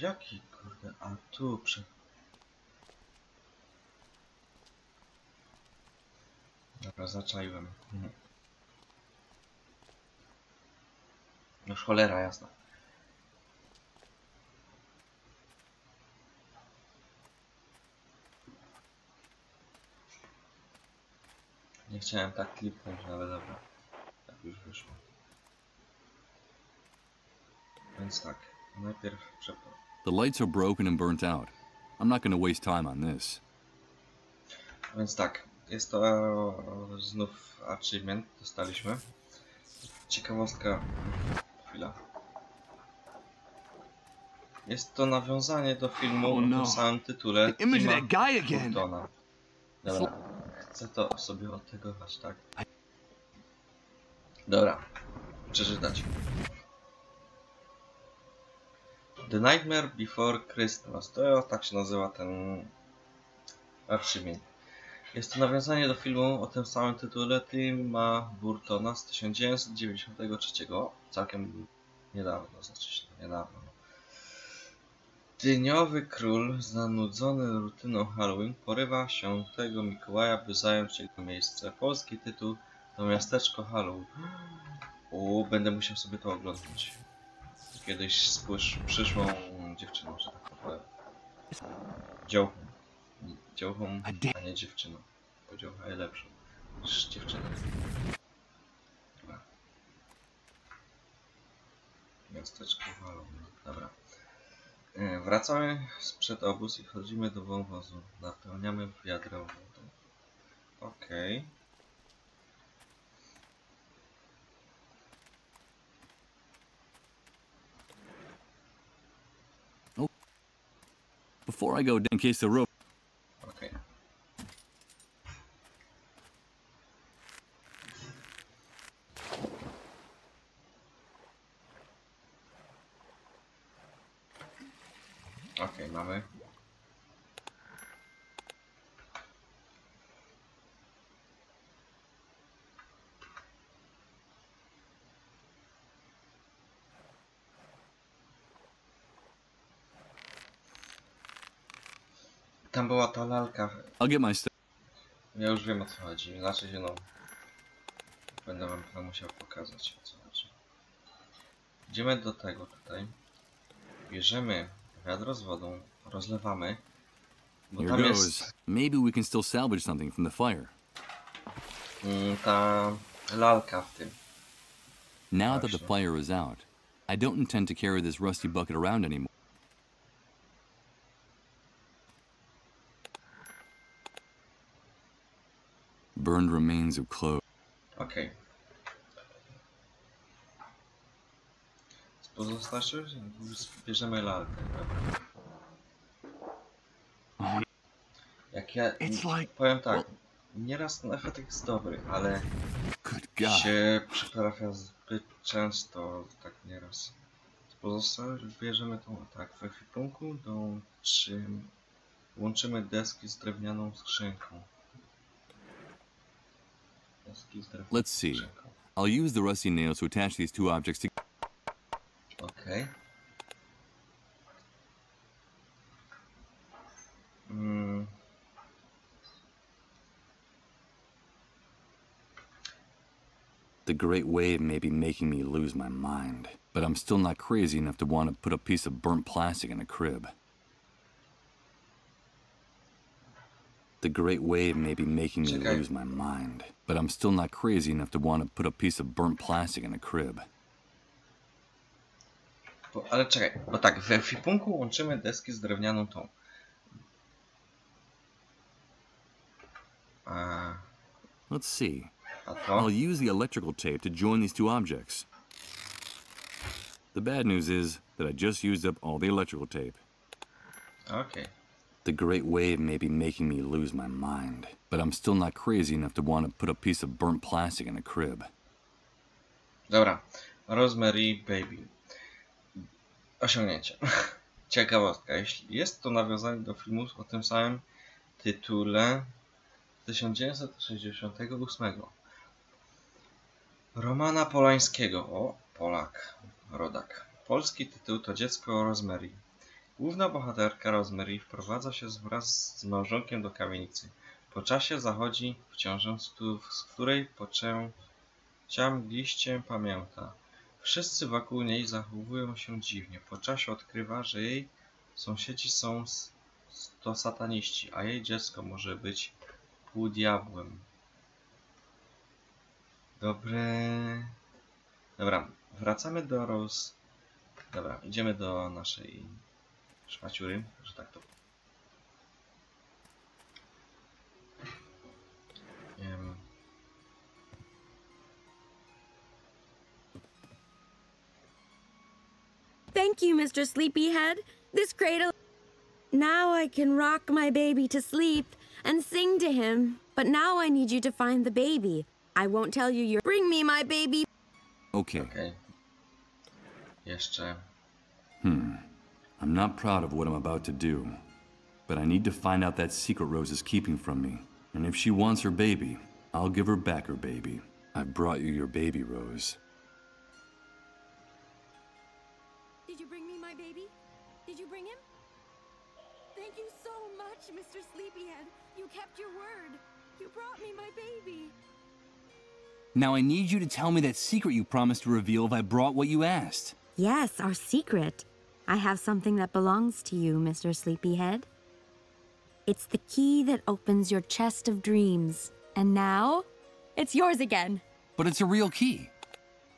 Jaki kurde, a tu Dobra, zaczaiłem. Już cholera jasna. Nie chciałem tak kliknąć, ale dobra. Tak już wyszło. Więc tak, najpierw przepal. The lights are broken and burnt out. I'm not going to waste time on this. Więc tak, jest to znów achievement, dostaliśmy. Ciekawostka. Chwila. Jest to nawiązanie do filmu o tym samym tytule Burtona. Dobra, chcę to sobie odtegować, tak? Dobra, przeczytać. The Nightmare Before Christmas, to tak się nazywa ten achievement. Jest to nawiązanie do filmu o tym samym tytule Tima Burtona z 1993, całkiem niedawno, znaczy niedawno. Dyniowy król, zanudzony rutyną Halloween, porywa świętego Mikołaja, by zająć jego miejsce. Polski tytuł to Miasteczko Halloween. Będę musiał sobie to oglądać. Kiedyś z przyszłą dziewczyną, że tak powiem. Dziołchą. Dziołchą, a nie dziewczyną. Bo dziołcha jest lepszą niż dziewczyna. Dobra. Miasteczko Halloween. Dobra. Wracamy sprzed obóz i wchodzimy do wąwozu. Napełniamy wiadro wodą. Okej. Before I go, in case the rope... Okej. Tam była ta lalka. I'll get my stuff. Ja już wiem, o co chodzi. Znaczy się, no... Będę wam to musiał pokazać, o co chodzi. Idziemy do tego tutaj. Bierzemy wiadro z wodą, rozlewamy. Bo Here tam goes. jest Maybe we can still salvage something from the fire. ta lalka w tym. Now that the fire is out, I don't intend to carry this rusty bucket around anymore. Burned remains of clothes. Okej. Z pozostałych bierzemy lalkę. Jak ja powiem tak, nieraz ten efekt jest dobry, ale się przyprawia zbyt często, tak nieraz. Z pozostałych bierzemy tą tak, w ekwipunku łączymy deski z drewnianą skrzynką. Let's see. I'll use the rusty nails to attach these two objects together. Okay. The great wave may be making me lose my mind, but I'm still not crazy enough to want to put a piece of burnt plastic in a crib. The great wave may be making me lose my mind, but I'm still not crazy enough to want to put a piece of burnt plastic in a crib. Ale czekaj, bo tak, w ekwipunku łączymy deski z drewnianą tą. Let's see. to? I'll use the electrical tape to join these two objects. The bad news is that I just used up all the electrical tape. Okay. The great wave may be making me lose my mind, but I'm still not crazy enough to want to put a piece of burnt plastic in a crib. Dobra. Rosemary Baby. Osiągnięcie. Ciekawostka. Jeśli jest to nawiązanie do filmu o tym samym tytule z 1968. Romana Polańskiego. O, Polak. Rodak. Polski tytuł to Dziecko Rosemary. Główna bohaterka Rosemary wprowadza się wraz z małżonkiem do kamienicy. Po czasie zachodzi w ciążę, z której poczęcia mgliście pamięta. Wszyscy wokół niej zachowują się dziwnie. Po czasie odkrywa, że jej sąsiedzi to sataniści, a jej dziecko może być półdiabłem. Dobra, wracamy do Rose. Dobra, idziemy do naszej szmaciury, że tak to... Thank you, Mr. Sleepyhead. This cradle... Now I can rock my baby to sleep and sing to him. But now I need you to find the baby. I won't tell you you're... Bring me my baby. Okay. Jeszcze... I'm not proud of what I'm about to do, but I need to find out that secret Rose is keeping from me. And if she wants her baby, I'll give her back her baby. I've brought you your baby, Rose. Did you bring me my baby? Did you bring him? Thank you so much, Mr. Sleepyhead. You kept your word. You brought me my baby. Now I need you to tell me that secret you promised to reveal if I brought what you asked. Yes, our secret. I have something that belongs to you, Mr. Sleepyhead. It's the key that opens your chest of dreams. And now, it's yours again. But it's a real key.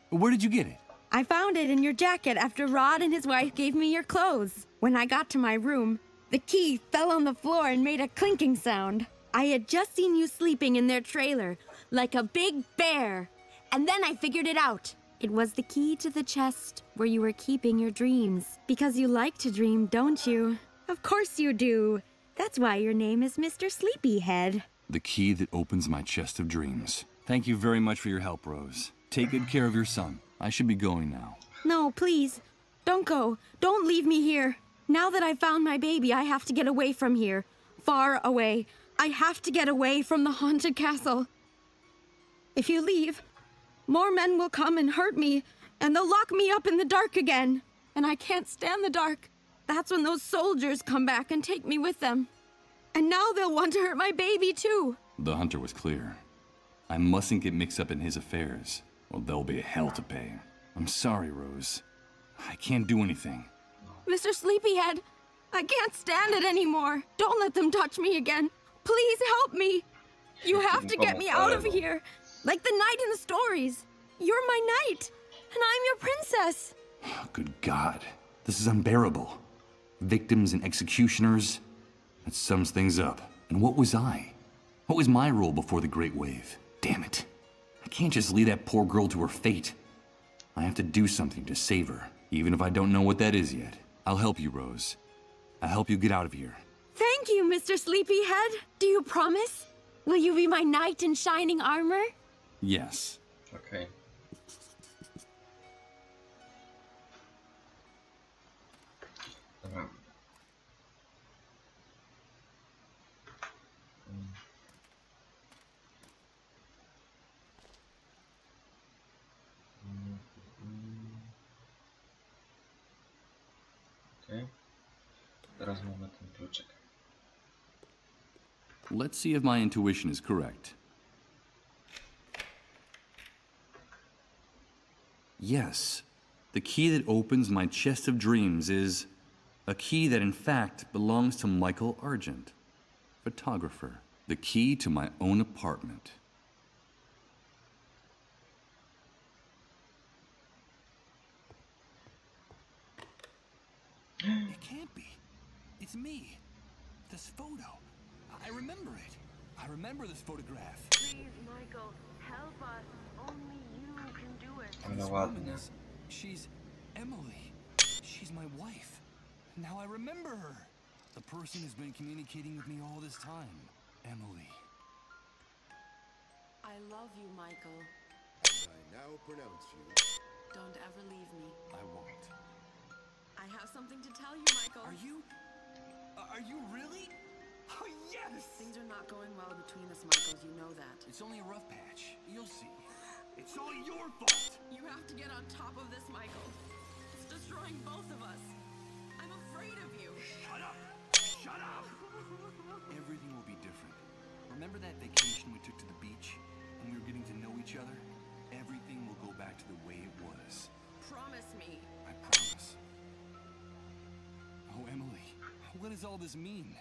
Where did you get it? I found it in your jacket after Rod and his wife gave me your clothes. When I got to my room, the key fell on the floor and made a clinking sound. I had just seen you sleeping in their trailer, like a big bear. And then I figured it out. It was the key to the chest where you were keeping your dreams. Because you like to dream, don't you? Of course you do. That's why your name is Mr. Sleepyhead. The key that opens my chest of dreams. Thank you very much for your help, Rose. Take good care of your son. I should be going now. No, please. Don't go. Don't leave me here. Now that I've found my baby, I have to get away from here. Far away. I have to get away from the haunted castle. If you leave, more men will come and hurt me, and they'll lock me up in the dark again. And I can't stand the dark. That's when those soldiers come back and take me with them. And now they'll want to hurt my baby, too. The hunter was clear. I mustn't get mixed up in his affairs, or there'll be hell to pay. I'm sorry, Rose. I can't do anything. Mr. Sleepyhead, I can't stand it anymore. Don't let them touch me again. Please help me. You have to get me out of here. Like the knight in the stories. You're my knight, and I'm your princess. Good God. This is unbearable. Victims and executioners. That sums things up. And what was I? What was my role before the Great Wave? Damn it. I can't just leave that poor girl to her fate. I have to do something to save her, even if I don't know what that is yet. I'll help you, Rose. I'll help you get out of here. Thank you, Mr. Sleepyhead. Do you promise? Will you be my knight in shining armor? Yes. Okay. Dobra. Okay. Teraz mamy ten kluczyk. Let's see if my intuition is correct. Yes, the key that opens my chest of dreams is a key that in fact belongs to Michael Argent, photographer. The key to my own apartment. It can't be. It's me. This photo. I remember it. I remember this photograph. Please, Michael, help us. Only you can do it. This woman is... She's Emily. She's my wife. Now I remember her. The person who's been communicating with me all this time. Emily. I love you, Michael. And I now pronounce you. Don't ever leave me. I won't. I have something to tell you, Michael. Are you really? Oh, yes! Things are not going well between us, Michael. You know that. It's only a rough patch. You'll see. It's all your fault! You have to get on top of this, Michael. It's destroying both of us. I'm afraid of you. Shut up! Shut up! Everything will be different. Remember that vacation we took to the beach? And we were getting to know each other? Everything will go back to the way it was. Promise me. I promise. Oh, Emily, what does all this mean?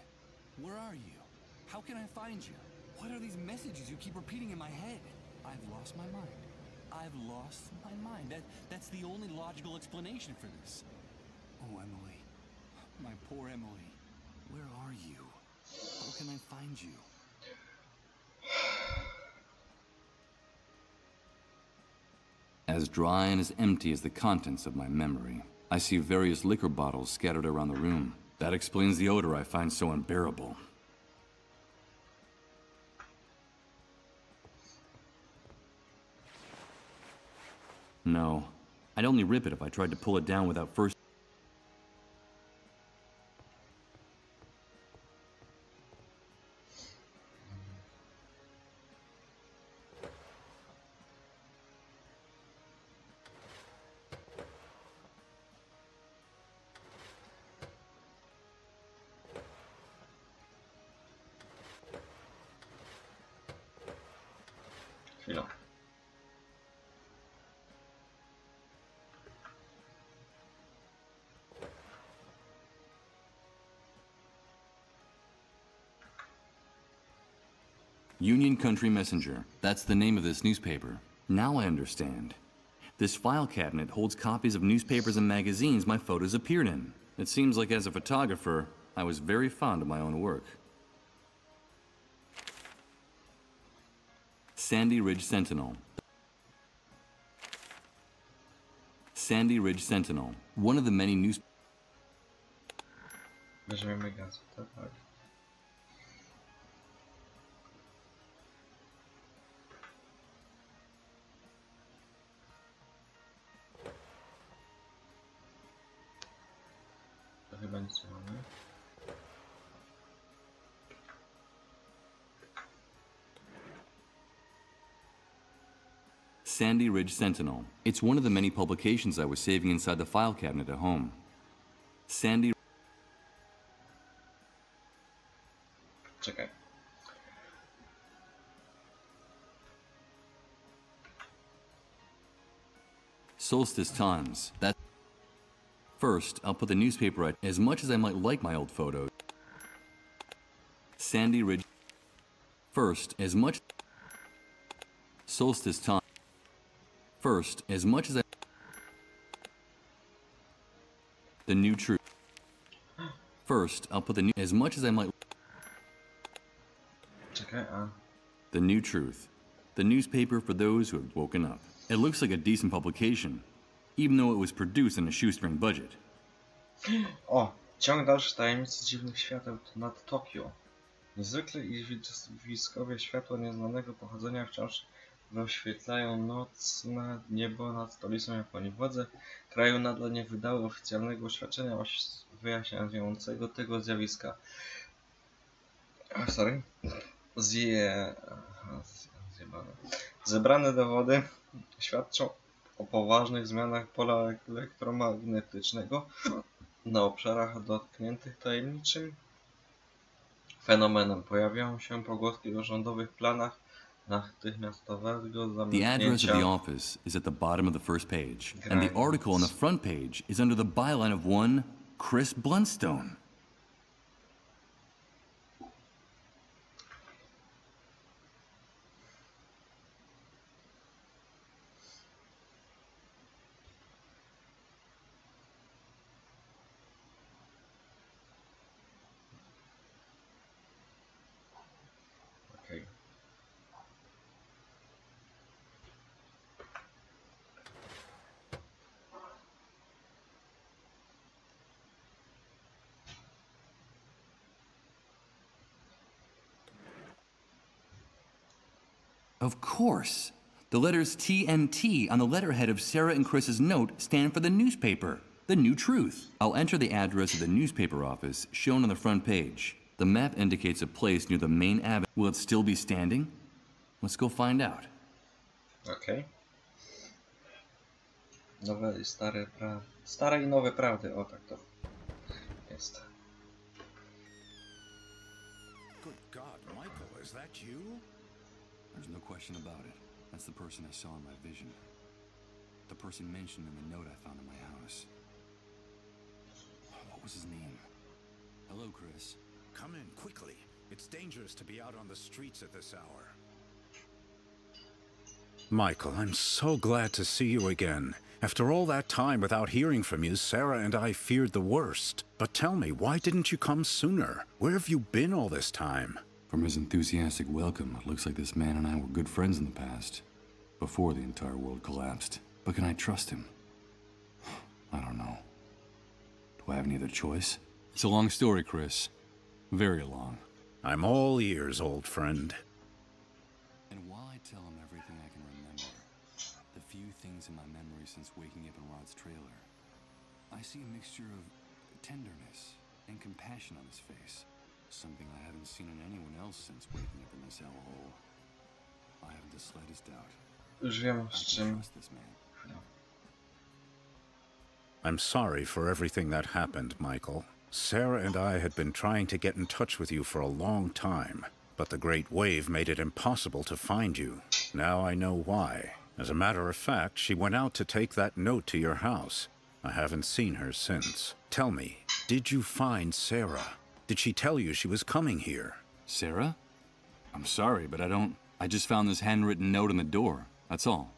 Where are you? How can I find you? What are these messages you keep repeating in my head? I've lost my mind. I've lost my mind. That's the only logical explanation for this. Oh, Emily. My poor Emily. Where are you? How can I find you? As dry and as empty as the contents of my memory. I see various liquor bottles scattered around the room. That explains the odor I find so unbearable. No, I'd only rip it if I tried to pull it down without first... Chwila. Union Country Messenger. That's the name of this newspaper. Now I understand. This file cabinet holds copies of newspapers and magazines my photos appeared in. It seems like as a photographer, I was very fond of my own work. Sandy Ridge Sentinel. Sandy Ridge Sentinel. One of the many news... Weźmiemy gaz, tak? To chyba nic nie mamy. Sandy Ridge Sentinel. It's one of the many publications I was saving inside the file cabinet at home. Sandy... Solstice times. That. First, I'll put the newspaper at as much as I might like my old photos. Sandy Ridge. First, as much. Solstice time. First, as much as I. The new truth. First, I'll put the new as much as I might. Okay. The new truth. The newspaper for those who have woken up. It looks like a decent publication, even though it was produced on a shoestring budget. O, ciąg dalszy tajemnicy dziwnych świateł nad Tokio. Niezwykle i widowiskowe światła nieznanego pochodzenia wciąż rozświetlają nocne niebo nad stolicą Japonii. Władze kraju nadal nie wydały oficjalnego oświadczenia wyjaśniającego tego zjawiska. Sorry. Zebrane dowody świadczą o poważnych zmianach pola elektromagnetycznego na obszarach dotkniętych tajemniczym fenomenem. Pojawiają się pogłoski o rządowych planach natychmiastowego The address of zamknięcia. the office is at the bottom of the first page, and the article on the front page is under the byline of one Chris Blunstone. Okay. Of course. The letters TNT on the letterhead of Sarah and Chris's note stand for the newspaper, The New Truth. I'll enter the address of the newspaper office shown on the front page. The map indicates a place near the main avenue. Will it still be standing? Let's go find out. Okay. Nowe i stare prawdy. Stare i nowe prawdy. O, tak to jest. Good God, Michael, is that you? There's no question about it. That's the person I saw in my vision. The person mentioned in the note I found in my house. What was his name? Hello, Chris. Come in quickly. It's dangerous to be out on the streets at this hour. Michael, I'm so glad to see you again. After all that time without hearing from you, Sarah and I feared the worst. But tell me, why didn't you come sooner? Where have you been all this time? From his enthusiastic welcome, it looks like this man and I were good friends in the past, before the entire world collapsed. But can I trust him? I don't know. Do I have any other choice? It's a long story, Chris. Very long. I'm all ears, old friend. And while I tell him everything I can remember, the few things in my memory since waking up in Rod's trailer, I see a mixture of tenderness and compassion on his face. Something I haven't seen in anyone else since waking up in this hellhole. I haven't the slightest doubt. Już wiem, z czym. Trust this man. I'm sorry for everything that happened, Michael. Sarah and I had been trying to get in touch with you for a long time, but the Great Wave made it impossible to find you. Now I know why. As a matter of fact, she went out to take that note to your house. I haven't seen her since. Tell me, did you find Sarah? Did she tell you she was coming here? Sarah? I'm sorry, but I just found this handwritten note on the door. That's all.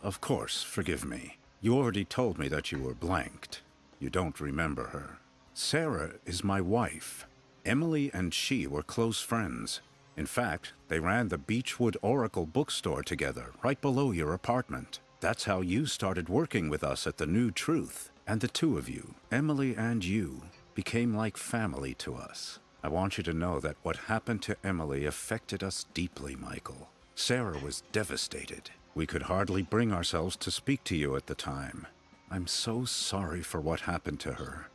Of course, forgive me. You already told me that you were blanked. You don't remember her. Sarah is my wife. Emily and she were close friends. In fact, they ran the Beechwood Oracle bookstore together, right below your apartment. That's how you started working with us at The New Truth. And the two of you, Emily and you, became like family to us. I want you to know that what happened to Emily affected us deeply, Michael. Sarah was devastated. We could hardly bring ourselves to speak to you at the time. I'm so sorry for what happened to her.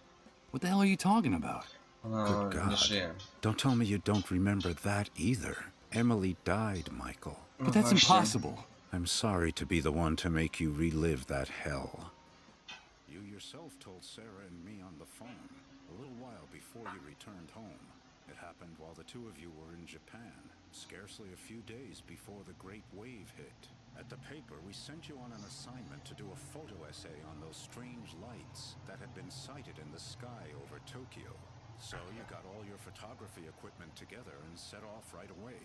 What the hell are you talking about? Good God. Don't tell me you don't remember that either. Emily died, Michael. But that's impossible. I'm sorry to be the one to make you relive that hell. You yourself told Sarah and me on the phone a little while before you returned home. It happened while the two of you were in Japan, scarcely a few days before the Great Wave hit. At the paper, we sent you on an assignment to do a photo essay on those strange lights that had been sighted in the sky over Tokyo. So you got all your photography equipment together and set off right away.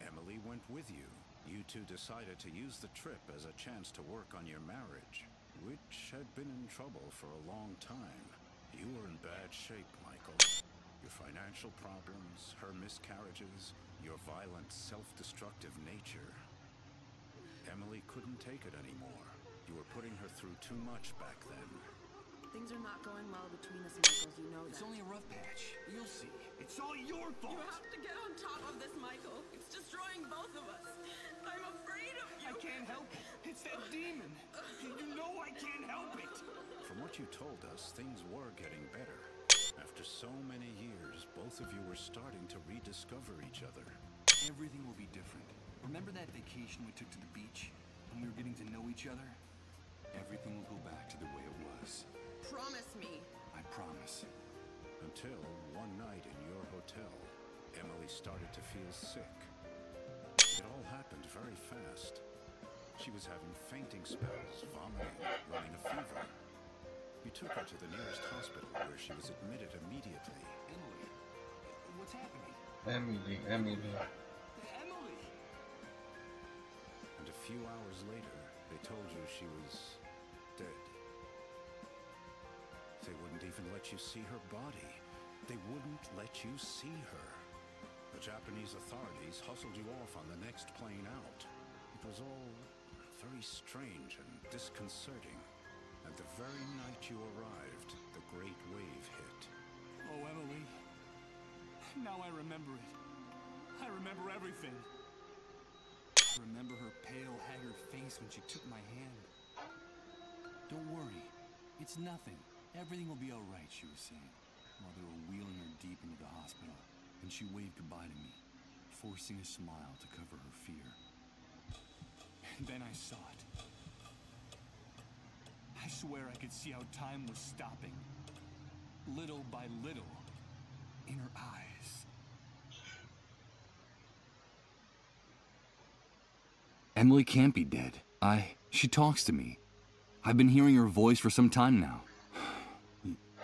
Emily went with you. You two decided to use the trip as a chance to work on your marriage, which had been in trouble for a long time. You were in bad shape, Michael. Your financial problems, her miscarriages, your violent, self-destructive nature. Emily couldn't take it anymore. You were putting her through too much back then. Things are not going well between us, Michael. You know that. It's only a rough patch. You'll see. It's all your fault. You have to get on top of this, Michael. It's destroying both of us. I'm afraid of you. I can't help it. It's that demon. You know I can't help it. From what you told us, things were getting better. After so many years, both of you were starting to rediscover each other. Everything will be different. Remember that vacation we took to the beach when we were getting to know each other? Everything will go back to the way it was. Promise me. I promise. Until one night in your hotel, Emily started to feel sick. It all happened very fast. She was having fainting spells, vomiting, running a fever. You took her to the nearest hospital where she was admitted immediately. Emily, what's happening? Emily. Emily! And a few hours later, they told you she was dead. They wouldn't even let you see her body. They wouldn't let you see her. The Japanese authorities hustled you off on the next plane out. It was all very strange and disconcerting. And the very night you arrived, the great wave hit. Oh, Emily. Now I remember it. I remember everything. I remember her pale, haggard face when she took my hand. Don't worry. It's nothing. Everything will be all right, she was saying, while they were wheeling her deep into the hospital. And she waved goodbye to me, forcing a smile to cover her fear. And then I saw it. I swear I could see how time was stopping. Little by little. In her eyes. Emily can't be dead. She talks to me. I've been hearing her voice for some time now.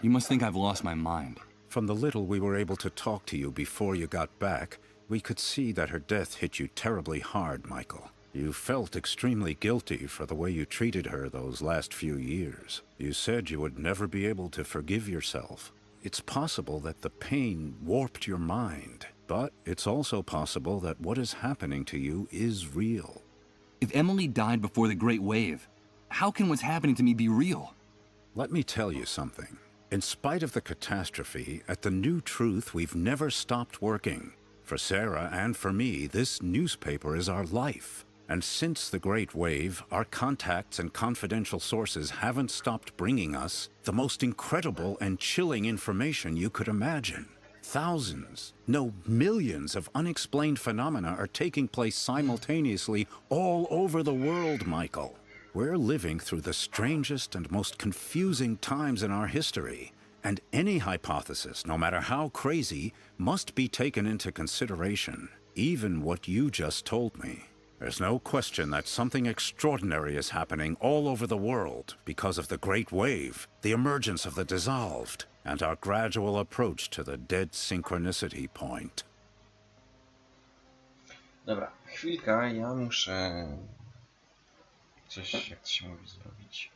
You must think I've lost my mind. From the little we were able to talk to you before you got back, we could see that her death hit you terribly hard, Michael. You felt extremely guilty for the way you treated her those last few years. You said you would never be able to forgive yourself. It's possible that the pain warped your mind, but it's also possible that what is happening to you is real. If Emily died before the Great Wave, how can what's happening to me be real? Let me tell you something. In spite of the catastrophe, at the New Truth, we've never stopped working. For Sarah and for me, this newspaper is our life. And since the Great Wave, our contacts and confidential sources haven't stopped bringing us the most incredible and chilling information you could imagine. Thousands, no, millions of unexplained phenomena are taking place simultaneously all over the world, Michael. We're living through the strangest and most confusing times in our history, and any hypothesis, no matter how crazy, must be taken into consideration, even what you just told me. There's no question that something extraordinary is happening all over the world because of the Great Wave, the emergence of the dissolved, and our gradual approach to the dead synchronicity point. Dobra, chwilka, ja muszę coś, jak to się mówi, zrobić.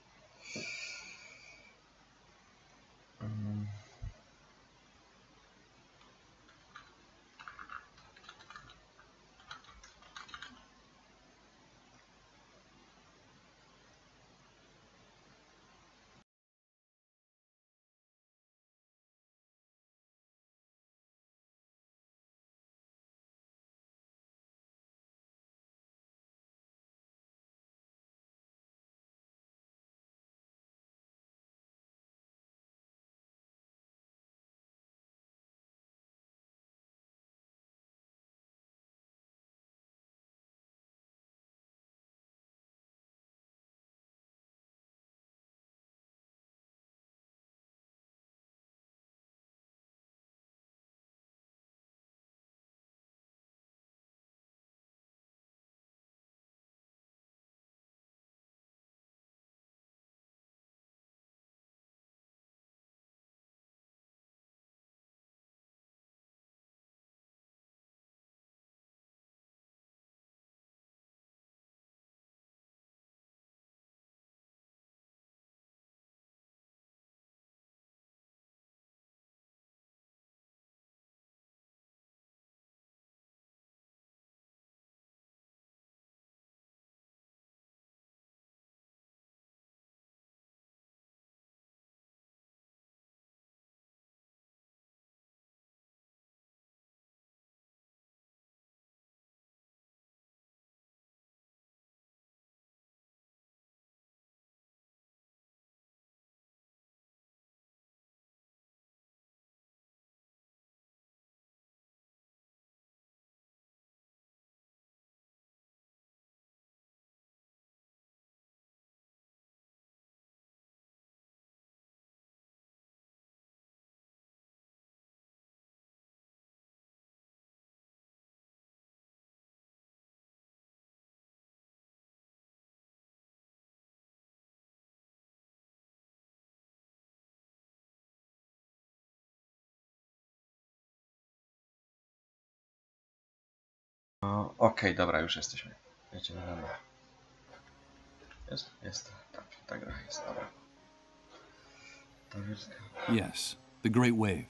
Okej, dobra, już jesteśmy. Jedziemy na dół. Jest? Jest. Tak, ta gra jest, dobra. Yes, the Great Wave.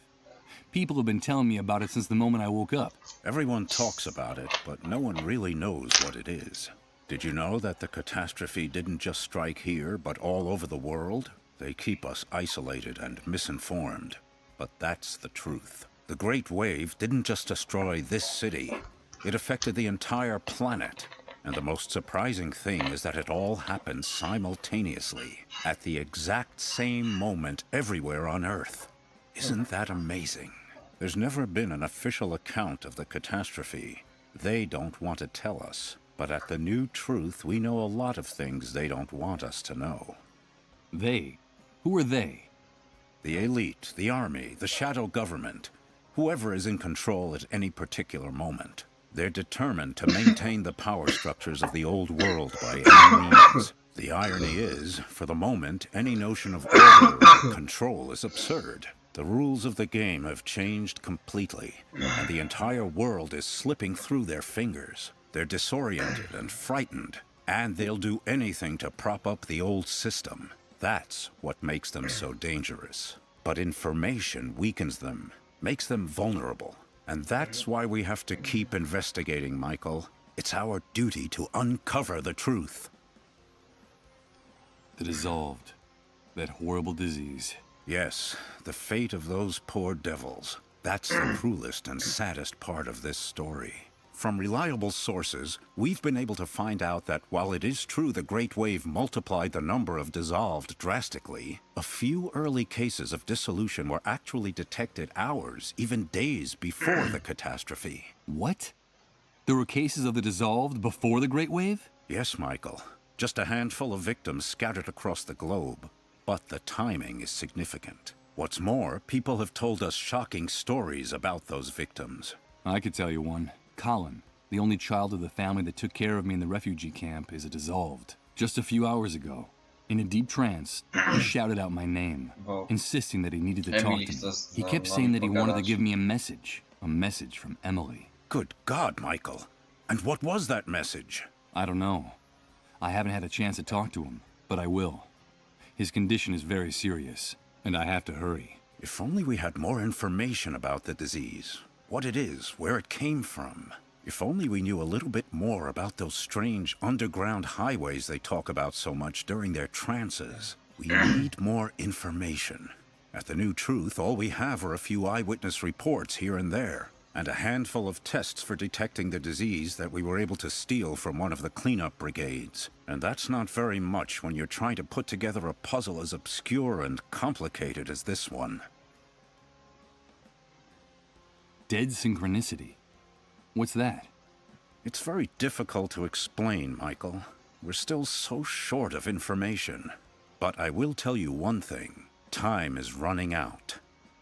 People have been telling me about it since the moment I woke up. Everyone talks about it, but no one really knows what it is. Did you know that the catastrophe didn't just strike here, but all over the world? They keep us isolated and misinformed. But that's the truth. The Great Wave didn't just destroy this city. It affected the entire planet. And the most surprising thing is that it all happened simultaneously, at the exact same moment everywhere on Earth. Isn't that amazing? There's never been an official account of the catastrophe. They don't want to tell us. But at the New Truth, we know a lot of things they don't want us to know. They? Who are they? The elite, the army, the shadow government, whoever is in control at any particular moment. They're determined to maintain the power structures of the old world by any means. The irony is, for the moment, any notion of order or control is absurd. The rules of the game have changed completely, and the entire world is slipping through their fingers. They're disoriented and frightened, and they'll do anything to prop up the old system. That's what makes them so dangerous. But information weakens them, makes them vulnerable. And that's why we have to keep investigating, Michael. It's our duty to uncover the truth. The dissolved. That horrible disease. Yes, the fate of those poor devils. That's the cruelest and saddest part of this story. From reliable sources, we've been able to find out that while it is true the Great Wave multiplied the number of dissolved drastically, a few early cases of dissolution were actually detected hours, even days before the catastrophe. What? There were cases of the dissolved before the Great Wave? Yes, Michael. Just a handful of victims scattered across the globe. But the timing is significant. What's more, people have told us shocking stories about those victims. I could tell you one. Colin, the only child of the family that took care of me in the refugee camp, is a dissolved. Just a few hours ago, in a deep trance, he shouted out my name, insisting that he needed to talk to me. He kept saying that he wanted to give me a message from Emily. Good God, Michael. And what was that message? I don't know. I haven't had a chance to talk to him, but I will. His condition is very serious, and I have to hurry. If only we had more information about the disease. What it is, where it came from. If only we knew a little bit more about those strange underground highways they talk about so much during their trances. We need more information. At the New Truth, all we have are a few eyewitness reports here and there, and a handful of tests for detecting the disease that we were able to steal from one of the cleanup brigades. And that's not very much when you're trying to put together a puzzle as obscure and complicated as this one. Dead synchronicity? What's that? It's very difficult to explain, Michael. We're still so short of information. But I will tell you one thing. Time is running out.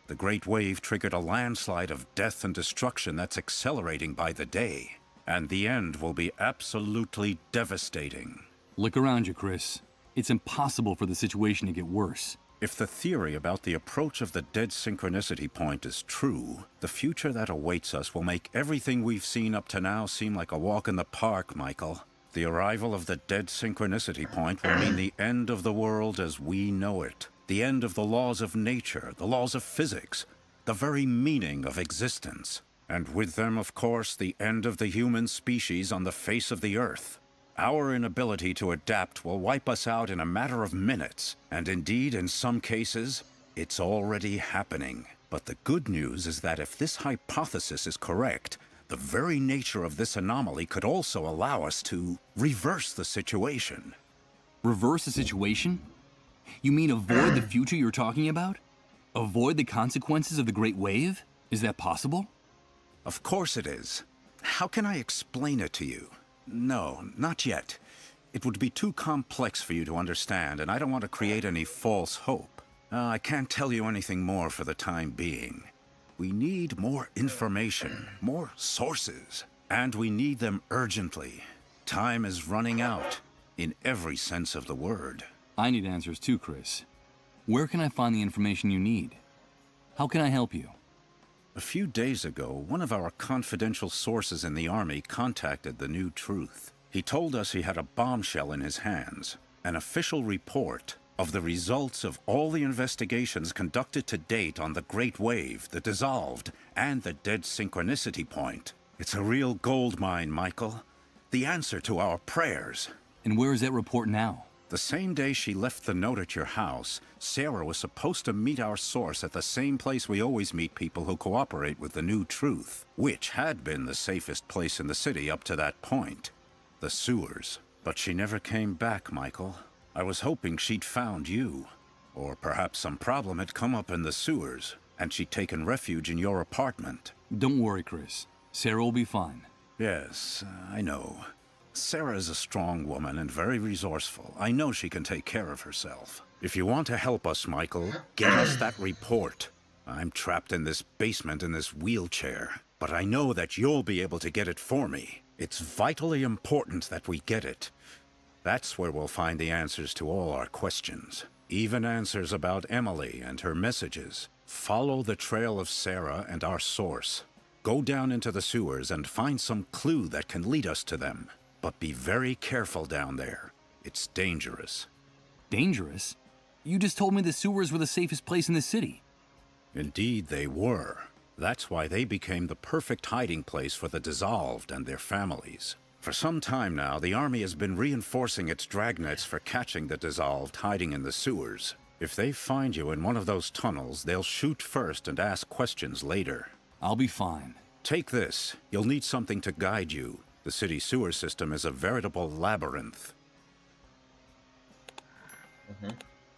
The Great Wave triggered a landslide of death and destruction that's accelerating by the day. And the end will be absolutely devastating. Look around you, Chris. It's impossible for the situation to get worse. If the theory about the approach of the dead synchronicity point is true, the future that awaits us will make everything we've seen up to now seem like a walk in the park, Michael. The arrival of the dead synchronicity point will mean the end of the world as we know it. The end of the laws of nature, the laws of physics, the very meaning of existence. And with them, of course, the end of the human species on the face of the earth. Our inability to adapt will wipe us out in a matter of minutes, and indeed, in some cases, it's already happening. But the good news is that if this hypothesis is correct, the very nature of this anomaly could also allow us to reverse the situation. Reverse the situation? You mean avoid the future you're talking about? Avoid the consequences of the Great Wave? Is that possible? Of course it is. How can I explain it to you? No, not yet. It would be too complex for you to understand, and I don't want to create any false hope. I can't tell you anything more for the time being. We need more information, more sources, and we need them urgently. Time is running out, in every sense of the word. I need answers too, Chris. Where can I find the information you need? How can I help you? A few days ago, one of our confidential sources in the Army contacted the New Truth. He told us he had a bombshell in his hands, an official report of the results of all the investigations conducted to date on the Great Wave, the Dissolved, and the Dead Synchronicity Point. It's a real gold mine, Michael. The answer to our prayers. And where is that report now? The same day she left the note at your house, Sarah was supposed to meet our source at the same place we always meet people who cooperate with the New Truth, which had been the safest place in the city up to that point. The sewers. But she never came back, Michael. I was hoping she'd found you. Or perhaps some problem had come up in the sewers, and she'd taken refuge in your apartment. Don't worry, Chris. Sarah will be fine. Yes, I know. Sarah is a strong woman and very resourceful. I know she can take care of herself. If you want to help us, Michael, get us that report. I'm trapped in this basement in this wheelchair, but I know that you'll be able to get it for me. It's vitally important that we get it. That's where we'll find the answers to all our questions. Even answers about Emily and her messages. Follow the trail of Sarah and our source. Go down into the sewers and find some clue that can lead us to them. But be very careful down there. It's dangerous. Dangerous? You just told me the sewers were the safest place in the city. Indeed, they were. That's why they became the perfect hiding place for the Dissolved and their families. For some time now, the Army has been reinforcing its dragnets for catching the Dissolved hiding in the sewers. If they find you in one of those tunnels, they'll shoot first and ask questions later. I'll be fine. Take this. You'll need something to guide you. The city sewer system is a veritable labyrinth.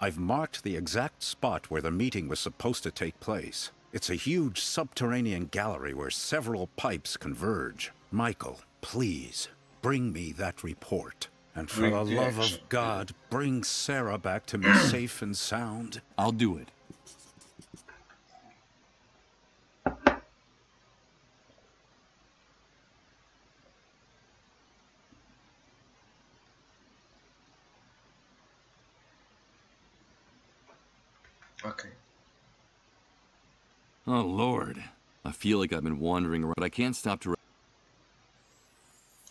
I've marked the exact spot where the meeting was supposed to take place. It's a huge subterranean gallery where several pipes converge. Michael, please, bring me that report. And for the love of God, bring Sarah back to me safe and sound. I'll do it. Okay. Oh, Lord. I feel like I've been wandering around, but I can't stop to...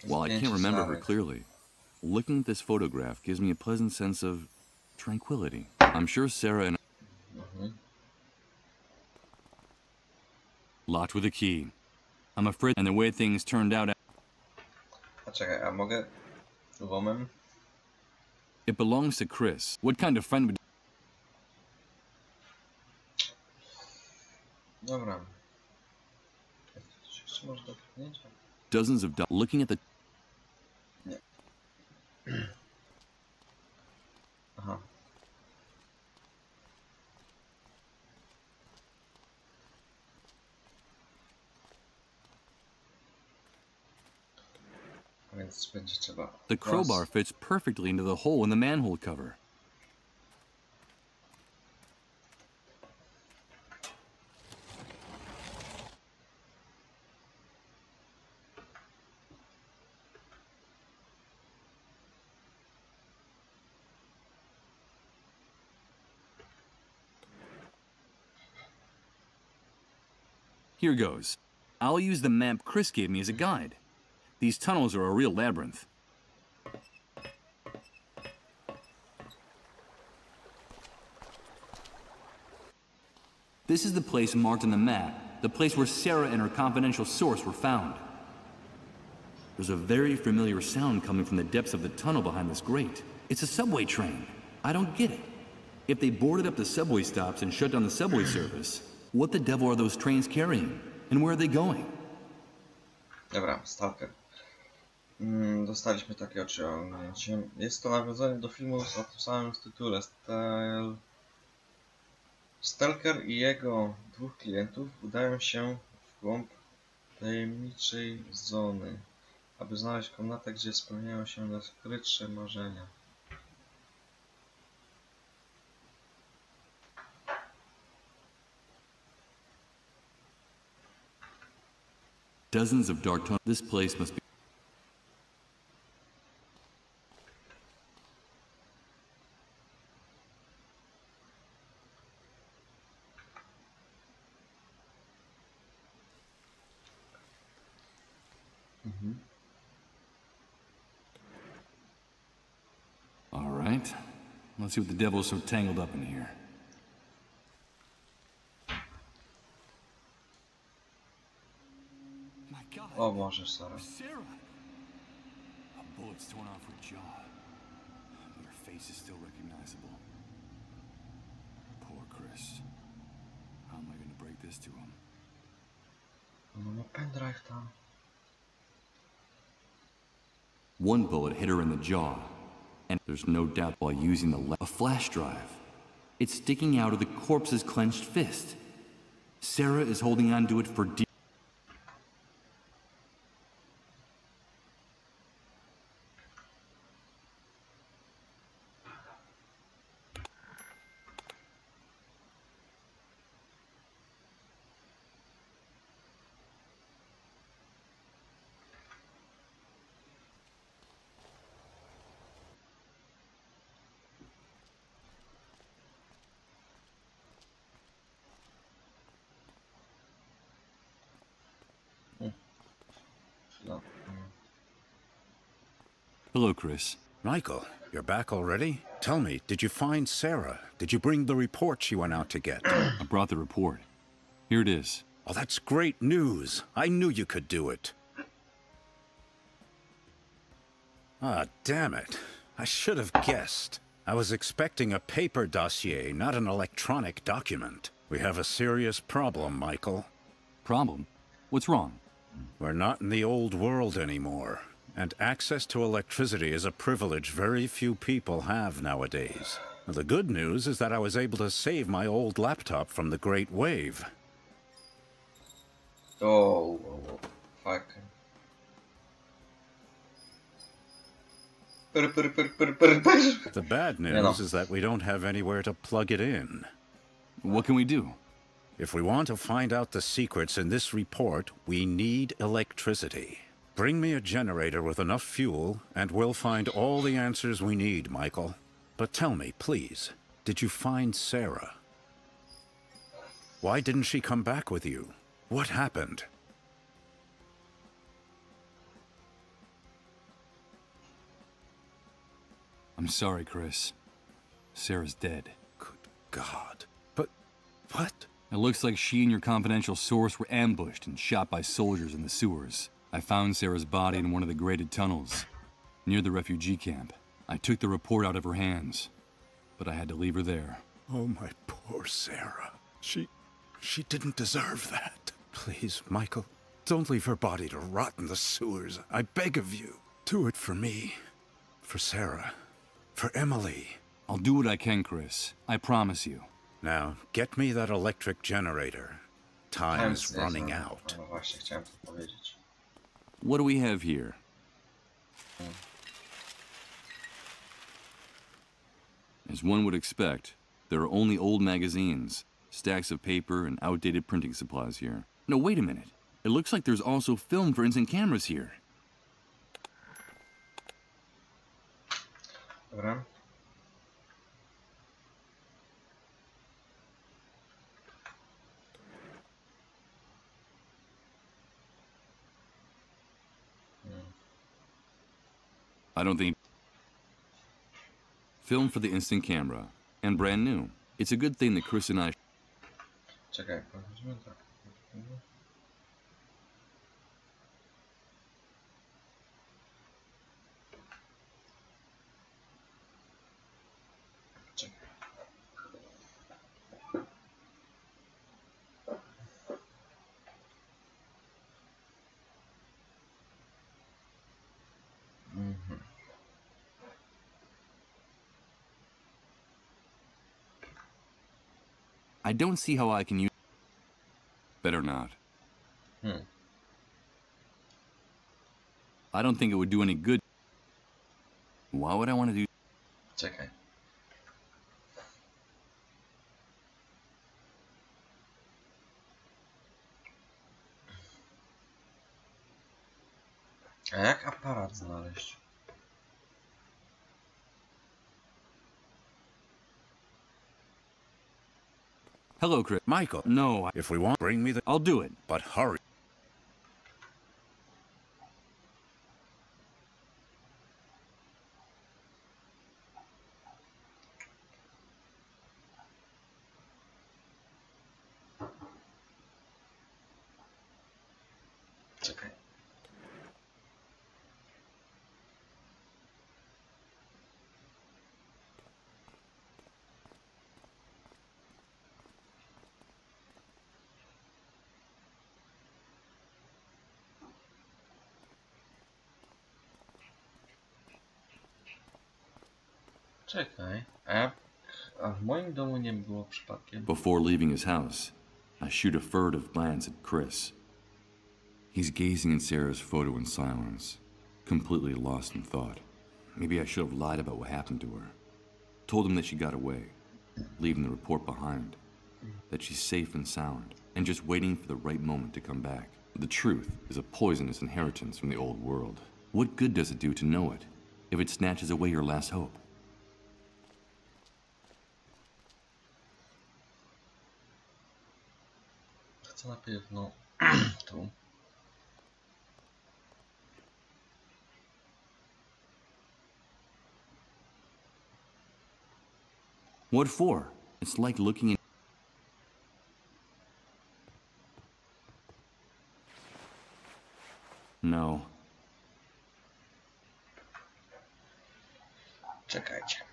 While I can't remember her clearly, looking at this photograph gives me a pleasant sense of tranquility. I'm sure Sarah and... Locked with a key. I'm afraid, and the way things turned out... A czekaj, a mogę łomem? It belongs to Chris. What kind of friend would... Dobra. Jeszcze może do kliknięcia? Dozens of looking at the... Nie. Aha. A więc będzie trzeba... The crowbar fits perfectly into the hole in the manhole cover. Here goes. I'll use the map Chris gave me as a guide. These tunnels are a real labyrinth. This is the place marked on the map, the place where Sarah and her confidential source were found. There's a very familiar sound coming from the depths of the tunnel behind this grate. It's a subway train. I don't get it. If they boarded up the subway stops and shut down the subway service, what the devil are those trains carrying? And where are they going? Dobra, Stalker. Dostaliśmy takie osiągnięcie. Jest to nawiązanie do filmu o tym samym tytule. Stalker i jego dwóch klientów udają się w głąb tajemniczej zony, aby znaleźć komnatę, gdzie spełniają się najskrytsze marzenia. Dozens of dark tunnels. This place must be... All right. Let's see what the devil is so tangled up in here. My God. O Boże, Sara. Sarah. A bullet's torn off her jaw, but her face is still recognizable. Poor Chris. How am I going to break this to him? No ma pendrive tam. One bullet hit her in the jaw, and there's no doubt while using a flash drive. It's sticking out of the corpse's clenched fist. Sarah is holding on to it for dear. Hello, Chris. Michael, you're back already? Tell me, did you find Sarah? Did you bring the report she went out to get? I brought the report. Here it is. Oh, that's great news. I knew you could do it. Ah, damn it. I should have guessed. I was expecting a paper dossier, not an electronic document. We have a serious problem, Michael. Problem? What's wrong? We're not in the old world anymore, and access to electricity is a privilege very few people have nowadays. The good news is that I was able to save my old laptop from the Great Wave. Oh, fuck. The bad news is that we don't have anywhere to plug it in. What can we do? If we want to find out the secrets in this report, we need electricity. Bring me a generator with enough fuel, and we'll find all the answers we need, Michael. But tell me, please, did you find Sarah? Why didn't she come back with you? What happened? I'm sorry, Chris. Sarah's dead. Good God. But what? It looks like she and your confidential source were ambushed and shot by soldiers in the sewers. I found Sarah's body in one of the graded tunnels, near the refugee camp. I took the report out of her hands, but I had to leave her there. Oh, my poor Sarah. She didn't deserve that. Please, Michael, don't leave her body to rot in the sewers. I beg of you. Do it for me, for Sarah, for Emily. I'll do what I can, Chris. I promise you. Now, get me that electric generator. Time is running out. No właśnie, chciałem to powiedzieć. What do we have here? As one would expect, there are only old magazines, stacks of paper, and outdated printing supplies here. No, wait a minute. It looks like there's also film for instant cameras here. Dobra. I don't think... Film for the instant camera, and brand new. It's a good thing that Chris and I... Czekaj, powiedzmy tak. Czekaj. I don't see how I can use... Better not. I don't think it would do any good. Why would I want to do... Czekaj. A jak aparat znaleźć? Hello, Chris. Michael. No, If we want, bring me the... I'll do it. But hurry. Czekaj. Czekaj. A w moim domu nie było przypadkiem. Before leaving his house, I shoot a furtive glance at Chris. He's gazing at Sarah's photo in silence, completely lost in thought. Maybe I should have lied about what happened to her. Told him that she got away, leaving the report behind. That she's safe and sound, and just waiting for the right moment to come back. The truth is a poisonous inheritance from the old world. What good does it do to know it, if it snatches away your last hope? Co na pewno tu. What for? It's like looking in... No. Czekajcie.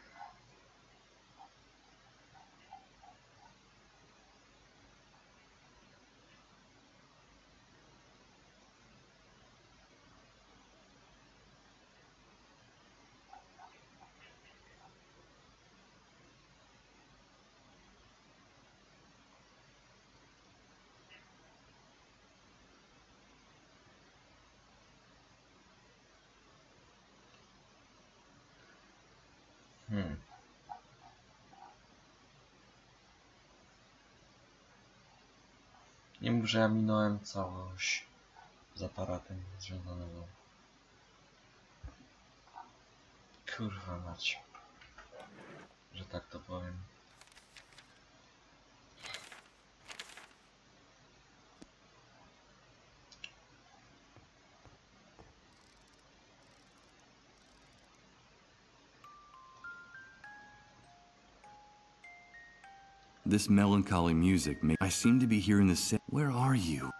Nie mów, że ja minąłem całość z aparatem związanego. Kurwa mać. Że tak to powiem. This melancholy music I seem to be hearing the same... Where are you?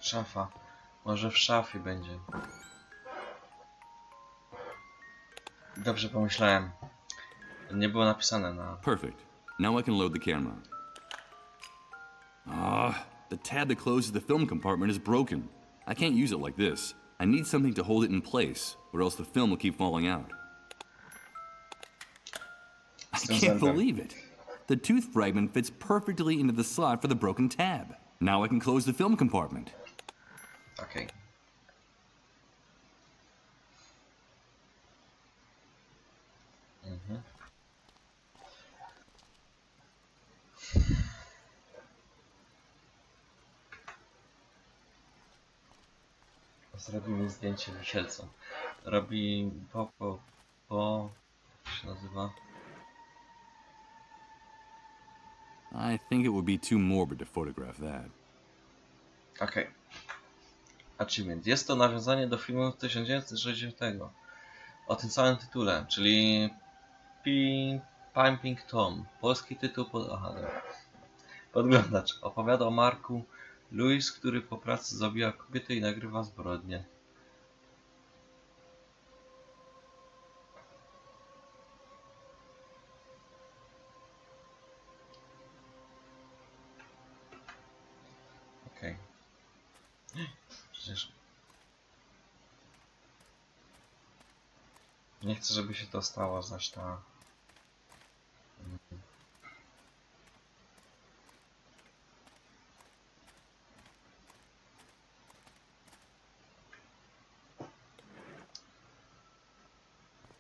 Szafa. Może w szafie będzie. Dobrze pomyślałem. Nie było napisane na... Perfect. Now I can load the camera. The tab that closes the film compartment is broken. I can't use it like this. I need something to hold it in place, or else the film will keep falling out. I can't believe it. The tooth fragment fits perfectly into the slot for the broken tab. Now I can close the film compartment. Okay. Zrobi mi zdjęcie wisielcą. Robi jak się nazywa? I think it would be too morbid to photograph that. Okej. Achievement. Jest to nawiązanie do filmu z 1960 o tym samym tytule, czyli Pumping Tom. Polski tytuł Podglądacz. Opowiada o Marku Louis, który po pracy zabija kobietę i nagrywa zbrodnie. Okej. Przecież... Nie chcę, żeby się to stało, zaś ta...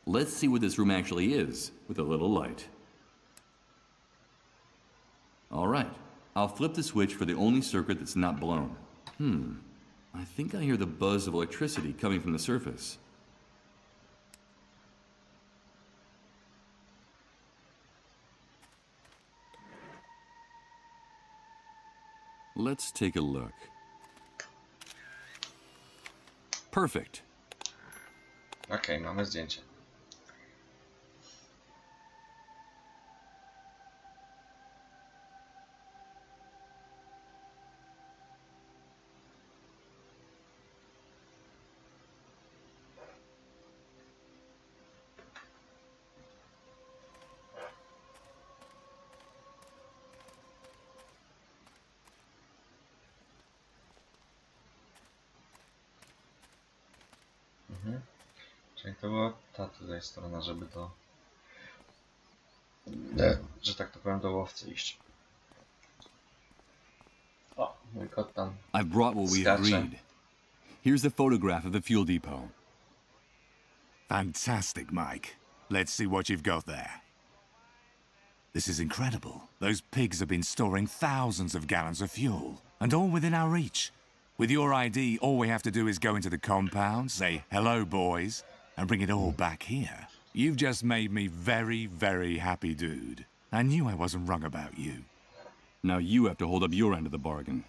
Let's see what this room actually is, with a little light. Alright, I'll flip the switch for the only circuit that's not blown. I think I hear the buzz of electricity coming from the surface. Let's take a look. Perfect. Okej, mamy zdjęcie. Czyli to była ta tutaj strona, żeby to... że tak to powiem, do łowcy iść. O, mój kot tam I've brought what we skacze. agreed. Here's the photograph of the fuel depot. Fantastic, Mike. Let's see what you've got there. This is incredible. Those pigs have been storing thousands of gallons of fuel, and all within our reach. With your ID, all we have to do is go into the compound, say, "Hello, boys," and bring it all back here. You've just made me very, very happy, dude. I knew I wasn't wrong about you. Now you have to hold up your end of the bargain.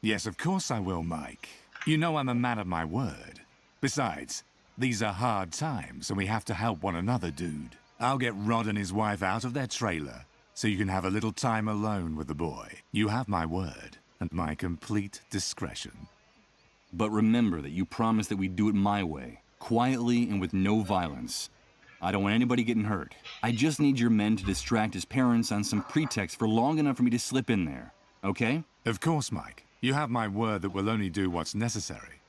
Yes, of course I will, Mike. You know I'm a man of my word. Besides, these are hard times, and we have to help one another, dude. I'll get Rod and his wife out of their trailer, so you can have a little time alone with the boy. You have my word, and my complete discretion. But remember that you promised that we'd do it my way, quietly and with no violence. I don't want anybody getting hurt. I just need your men to distract his parents on some pretext for long enough for me to slip in there, okay? Of course, Mike. You have my word that we'll only do what's necessary.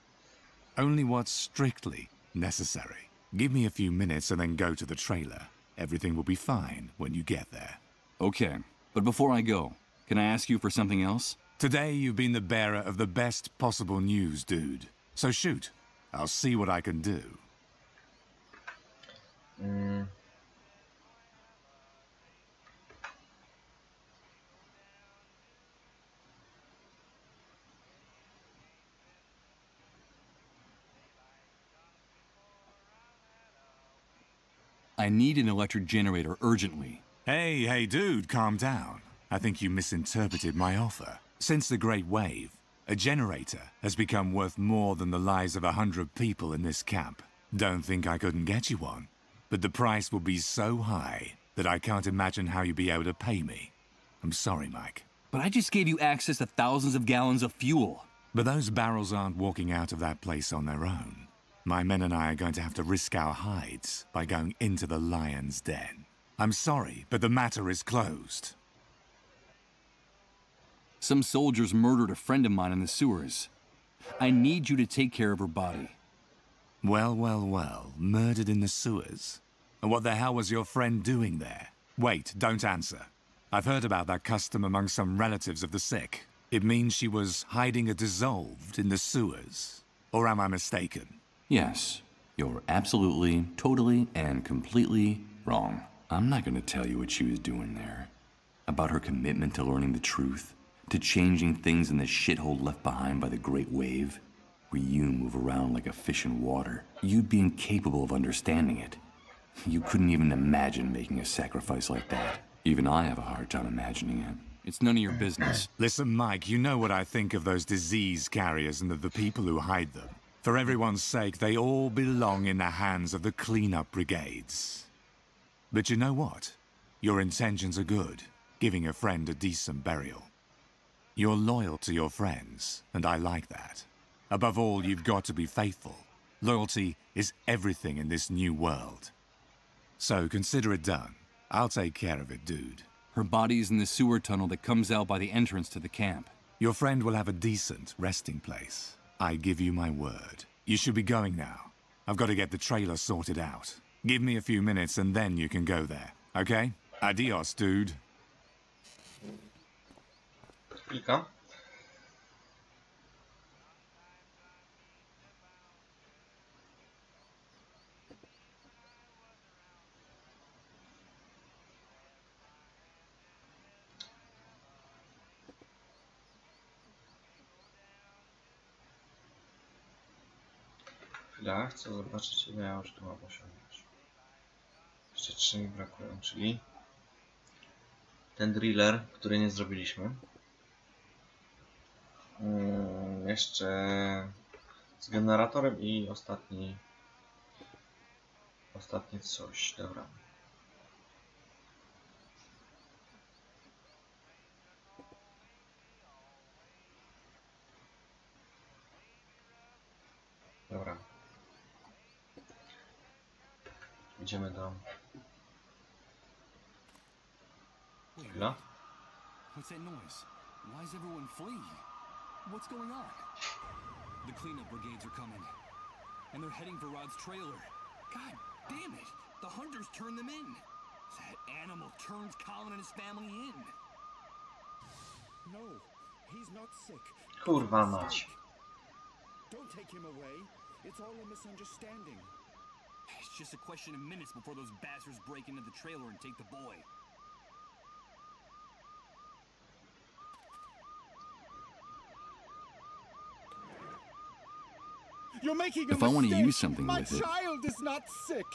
Only what's strictly necessary. Give me a few minutes and then go to the trailer. Everything will be fine when you get there. Okay, but before I go, can I ask you for something else? Today you've been the bearer of the best possible news, dude. So shoot. I'll see what I can do. I need an electric generator urgently. Hey, dude, calm down. I think you misinterpreted my offer. Since the Great Wave, a generator has become worth more than the lives of 100 people in this camp. Don't think I couldn't get you one, but the price will be so high that I can't imagine how you'll be able to pay me. I'm sorry, Mike. But I just gave you access to thousands of gallons of fuel. But those barrels aren't walking out of that place on their own. My men and I are going to have to risk our hides by going into the lion's den. I'm sorry, but the matter is closed. Some soldiers murdered a friend of mine in the sewers. I need you to take care of her body. Well, murdered in the sewers. And what the hell was your friend doing there? Wait, don't answer. I've heard about that custom among some relatives of the sick. It means she was hiding a dissolved in the sewers. Or am I mistaken? Yes, you're absolutely, totally, and completely wrong. I'm not going to tell you what she was doing there. About her commitment to learning the truth, to changing things in the shithole left behind by the Great Wave, where you move around like a fish in water. You'd be incapable of understanding it. You couldn't even imagine making a sacrifice like that. Even I have a hard time imagining it. It's none of your business. Listen, Mike, you know what I think of those disease carriers and of the people who hide them. For everyone's sake, they all belong in the hands of the cleanup brigades. But you know what? Your intentions are good, giving a friend a decent burial. You're loyal to your friends, and I like that. Above all, you've got to be faithful. Loyalty is everything in this new world. So consider it done. I'll take care of it, dude. Her body's in the sewer tunnel that comes out by the entrance to the camp. Your friend will have a decent resting place. I give you my word. You should be going now. I've got to get the trailer sorted out. Give me a few minutes and then you can go there, okay? Adios, dude. Chwilka. Chwila, chcę zobaczyć, ile ja już tu mam osiągnąć. Jeszcze 3 mi brakują, czyli ten driller, który nie zrobiliśmy. Jeszcze z generatorem i ostatni coś, dobra. Dobra. Idziemy do... Chwila. What's that noise? Why is everyone fleeing? What's going on? The cleanup brigades are coming. and they're heading for Rod's trailer. God damn it! The hunters turned them in. That animal turns Colin and his family in. No, he's not sick. Kurwa mać. Don't take him away. It's all a misunderstanding. It's just a question of minutes before those bastards break into the trailer and take the boy. You're making a If I want to mistake. use something My with it... child is not sick.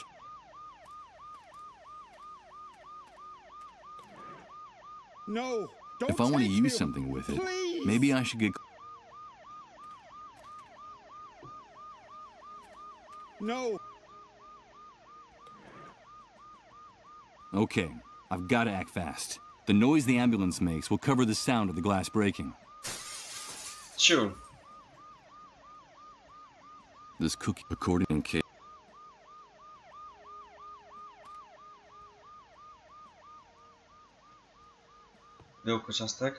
No, don't If I want to take use him. something with it, Please. maybe I should get... No. Okay, I've got to act fast. The noise the ambulance makes will cover the sound of the glass breaking. Sure. This cookie, according to Kate... Białko ciastek.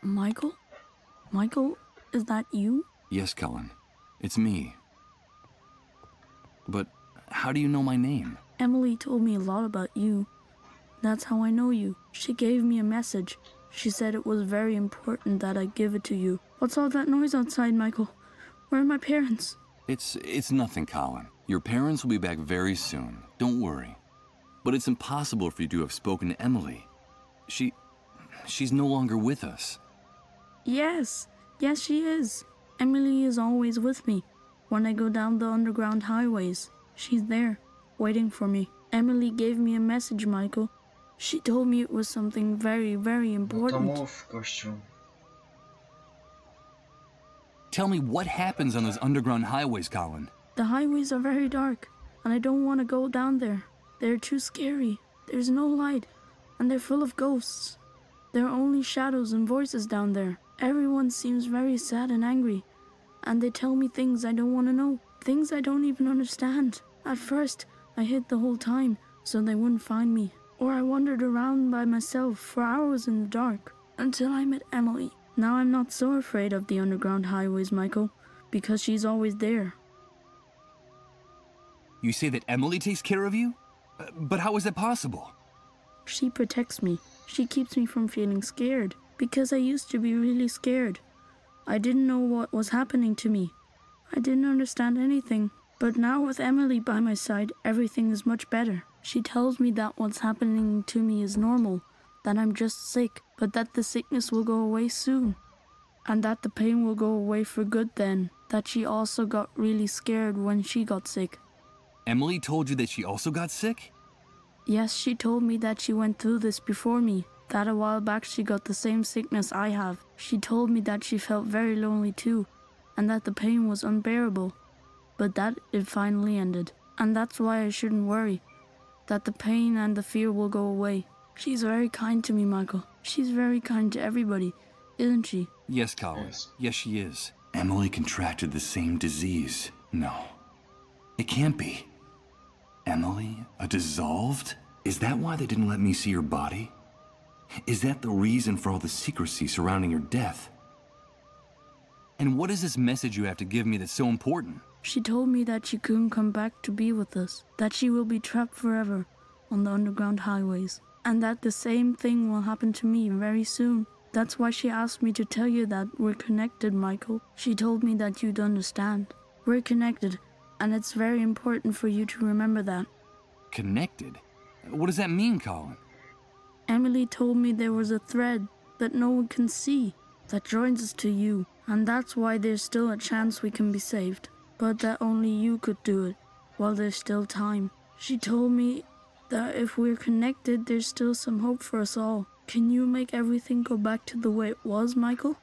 Michael? Michael, is that you? Yes, Colin. It's me. But how do you know my name? Emily told me a lot about you. That's how I know you. She gave me a message. She said it was very important that I give it to you. What's all that noise outside, Michael? Where are my parents? It's nothing, Colin. Your parents will be back very soon. Don't worry. But it's impossible for you to have spoken to Emily. She's no longer with us. Yes, she is. Emily is always with me. When I go down the underground highways, she's there, waiting for me. Emily gave me a message, Michael. She told me it was something very, very important. No to mów, gościu. Tell me what happens on those underground highways, Colin. The highways are very dark, and I don't want to go down there. They're too scary. There's no light, and they're full of ghosts. There are only shadows and voices down there. Everyone seems very sad and angry, and they tell me things I don't want to know, things I don't even understand. At first, I hid the whole time so they wouldn't find me, or I wandered around by myself for hours in the dark until I met Emily. Now I'm not so afraid of the underground highways, Michael, because she's always there. You say that Emily takes care of you? But how is that possible? She protects me. She keeps me from feeling scared, because I used to be really scared. I didn't know what was happening to me. I didn't understand anything. But now with Emily by my side, everything is much better. She tells me that what's happening to me is normal, that I'm just sick, but that the sickness will go away soon. And that the pain will go away for good then. That she also got really scared when she got sick. Emily told you that she also got sick? Yes, she told me that she went through this before me. That a while back she got the same sickness I have. She told me that she felt very lonely too, and that the pain was unbearable. But that it finally ended. And that's why I shouldn't worry. That the pain and the fear will go away. She's very kind to me, Michael. She's very kind to everybody, isn't she? Yes, Colin. Yes, she is. Emily contracted the same disease. No. It can't be. Emily, a dissolved? Is that why they didn't let me see her body? Is that the reason for all the secrecy surrounding her death? And what is this message you have to give me that's so important? She told me that she couldn't come back to be with us, that she will be trapped forever on the underground highways, and that the same thing will happen to me very soon. That's why she asked me to tell you that we're connected, Michael. She told me that you'd understand. We're connected, and it's very important for you to remember that. Connected? What does that mean, Colin? Emily told me there was a thread that no one can see that joins us to you, and that's why there's still a chance we can be saved. But that only you could do it, while there's still time. She told me that if we're connected, there's still some hope for us all. Can you make everything go back to the way it was, Michael?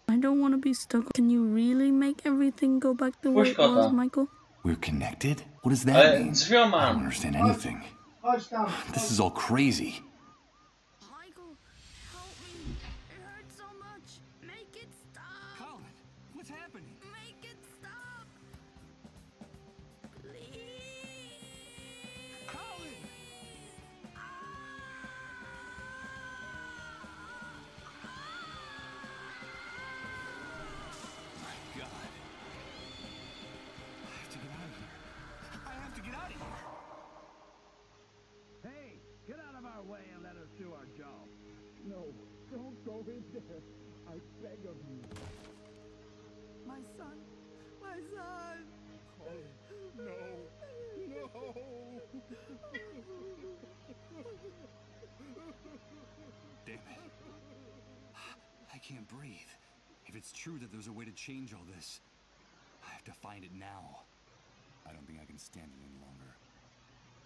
I don't want to be stuck. Can you really make everything go back the way it was, Michael? We're connected? What does that mean? I don't understand anything. Touchdown. This is all crazy. Michael, help me. It hurts so much. Make it stop. Colin, what's happening? Make it stop. Please. Colin! in there. I beg of you. My son! My son! Colin, no. No! Damn it. I can't breathe. If it's true that there's a way to change all this, I have to find it now. I don't think I can stand it any longer.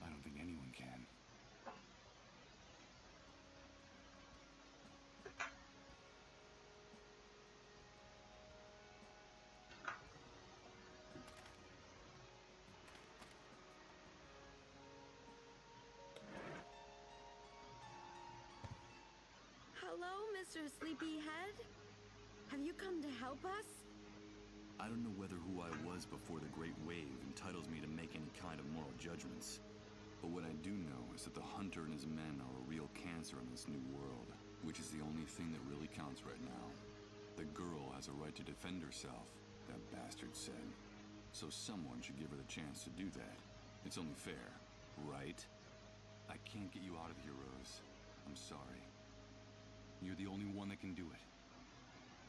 I don't think anyone can. Hello, Mr. Sleepyhead. Have you come to help us? I don't know whether who I was before the Great Wave entitles me to make any kind of moral judgments. But what I do know is that the hunter and his men are a real cancer in this new world, which is the only thing that really counts right now. The girl has a right to defend herself, that bastard said. So someone should give her the chance to do that. It's only fair, right? I can't get you out of here, Rose. I'm sorry. You're the only one that can do it.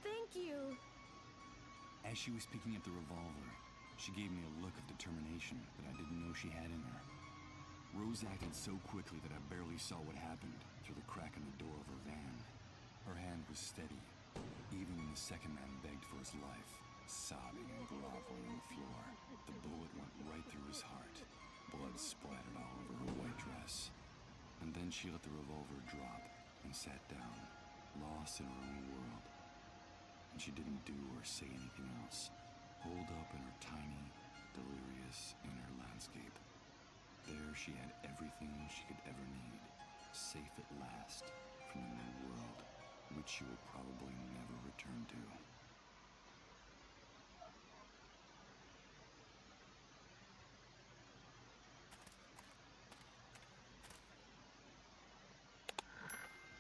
Thank you. As she was picking up the revolver, she gave me a look of determination that I didn't know she had in her. Rose acted so quickly that I barely saw what happened through the crack in the door of her van. Her hand was steady, even when the second man begged for his life, sobbing and groveling on the floor. The bullet went right through his heart. Blood splattered all over her white dress. And then she let the revolver drop and sat down, lost in her own world. And she didn't do or say anything else, holed up in her tiny, delirious inner landscape. There she had everything she could ever need, safe at last from the new world, which she will probably never return to.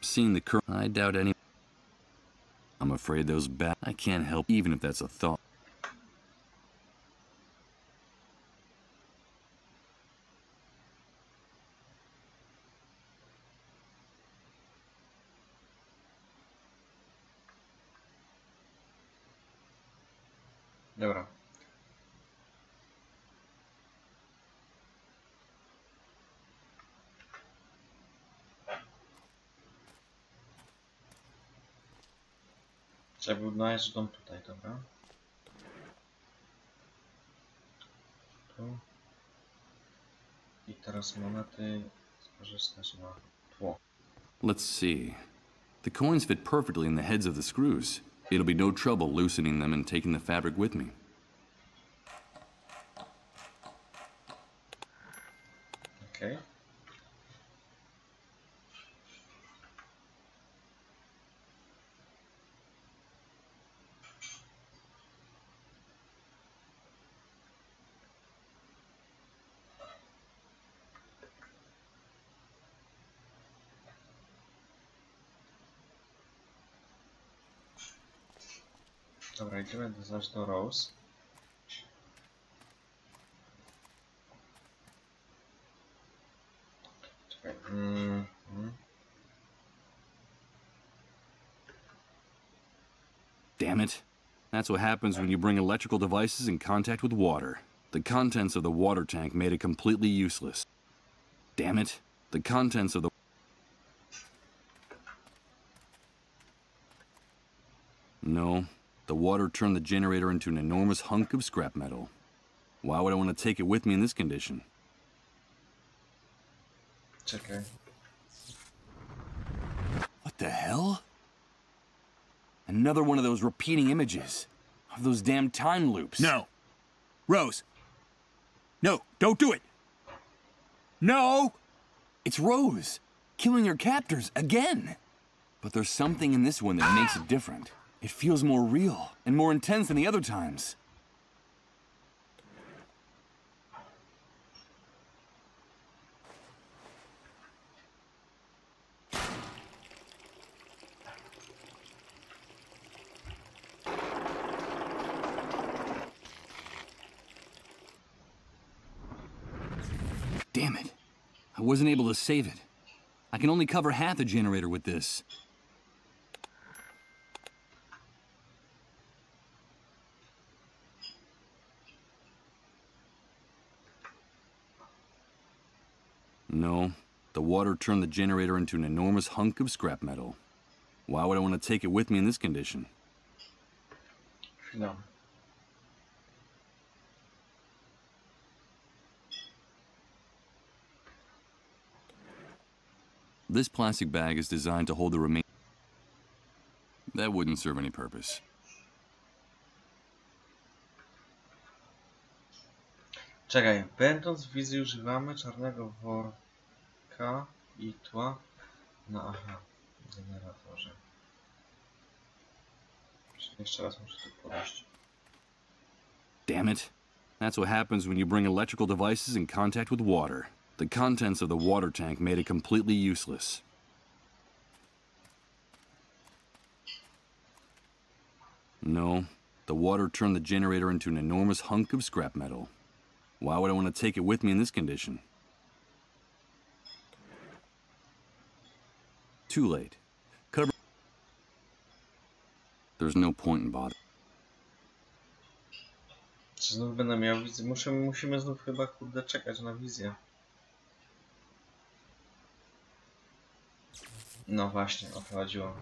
Seeing the current, I doubt any. I'm afraid those I can't help, even if that's a thought. Dobra. Trzeba był znaleźć dom tutaj, dobra? Tu. I teraz monety skorzystać na tło. Let's see. The coins fit perfectly in the heads of the screws. It'll be no trouble loosening them and taking the fabric with me. Okay. Dobra, idziemy zaś do Rose. Czekaj. Damn it. That's what happens when you bring electrical devices in contact with water. The contents of the water tank made it completely useless. Damn it. The contents of the... No. The water turned the generator into an enormous hunk of scrap metal. Why would I want to take it with me in this condition? Czekaj. What the hell? Another one of those repeating images. Of those damn time loops. No. Rose. No, don't do it. No! It's Rose, killing her captors again. But there's something in this one that makes it different. It feels more real and more intense than the other times. Damn it. I wasn't able to save it. I can only cover half the generator with this. No, the water turned the generator into an enormous hunk of scrap metal. Why would I want to take it with me in this condition? No. This plastic bag is designed to hold the remaining. That wouldn't serve any purpose. Czekaj, będąc w wizji używamy czarnego worka i tła na generatorze. Jeszcze raz muszę tu podejść. Damn it. That's what happens when you bring electrical devices in contact with water. The contents of the water tank made it completely useless. No, the water turned the generator into an enormous hunk of scrap metal. Why would I want to take it with me in this condition? Too late. Cover. There's no point in bothering. Czy znów będę miał wizję? Musimy znów chyba, kurde, czekać na wizję. No właśnie, o to chodziło.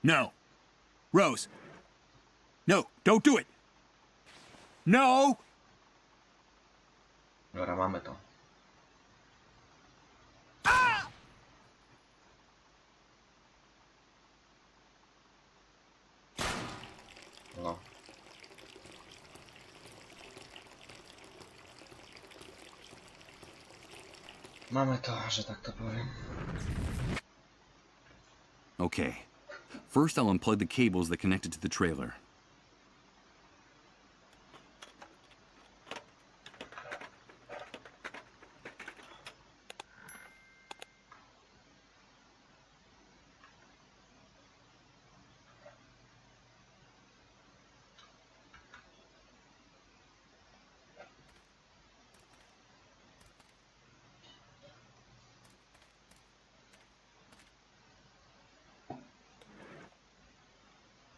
No. Rose. No, don't do it. No! Dobra, mamy to. No. Mamy to, że tak to powiem. Okay. First, I'll unplug the cables that connected to the trailer.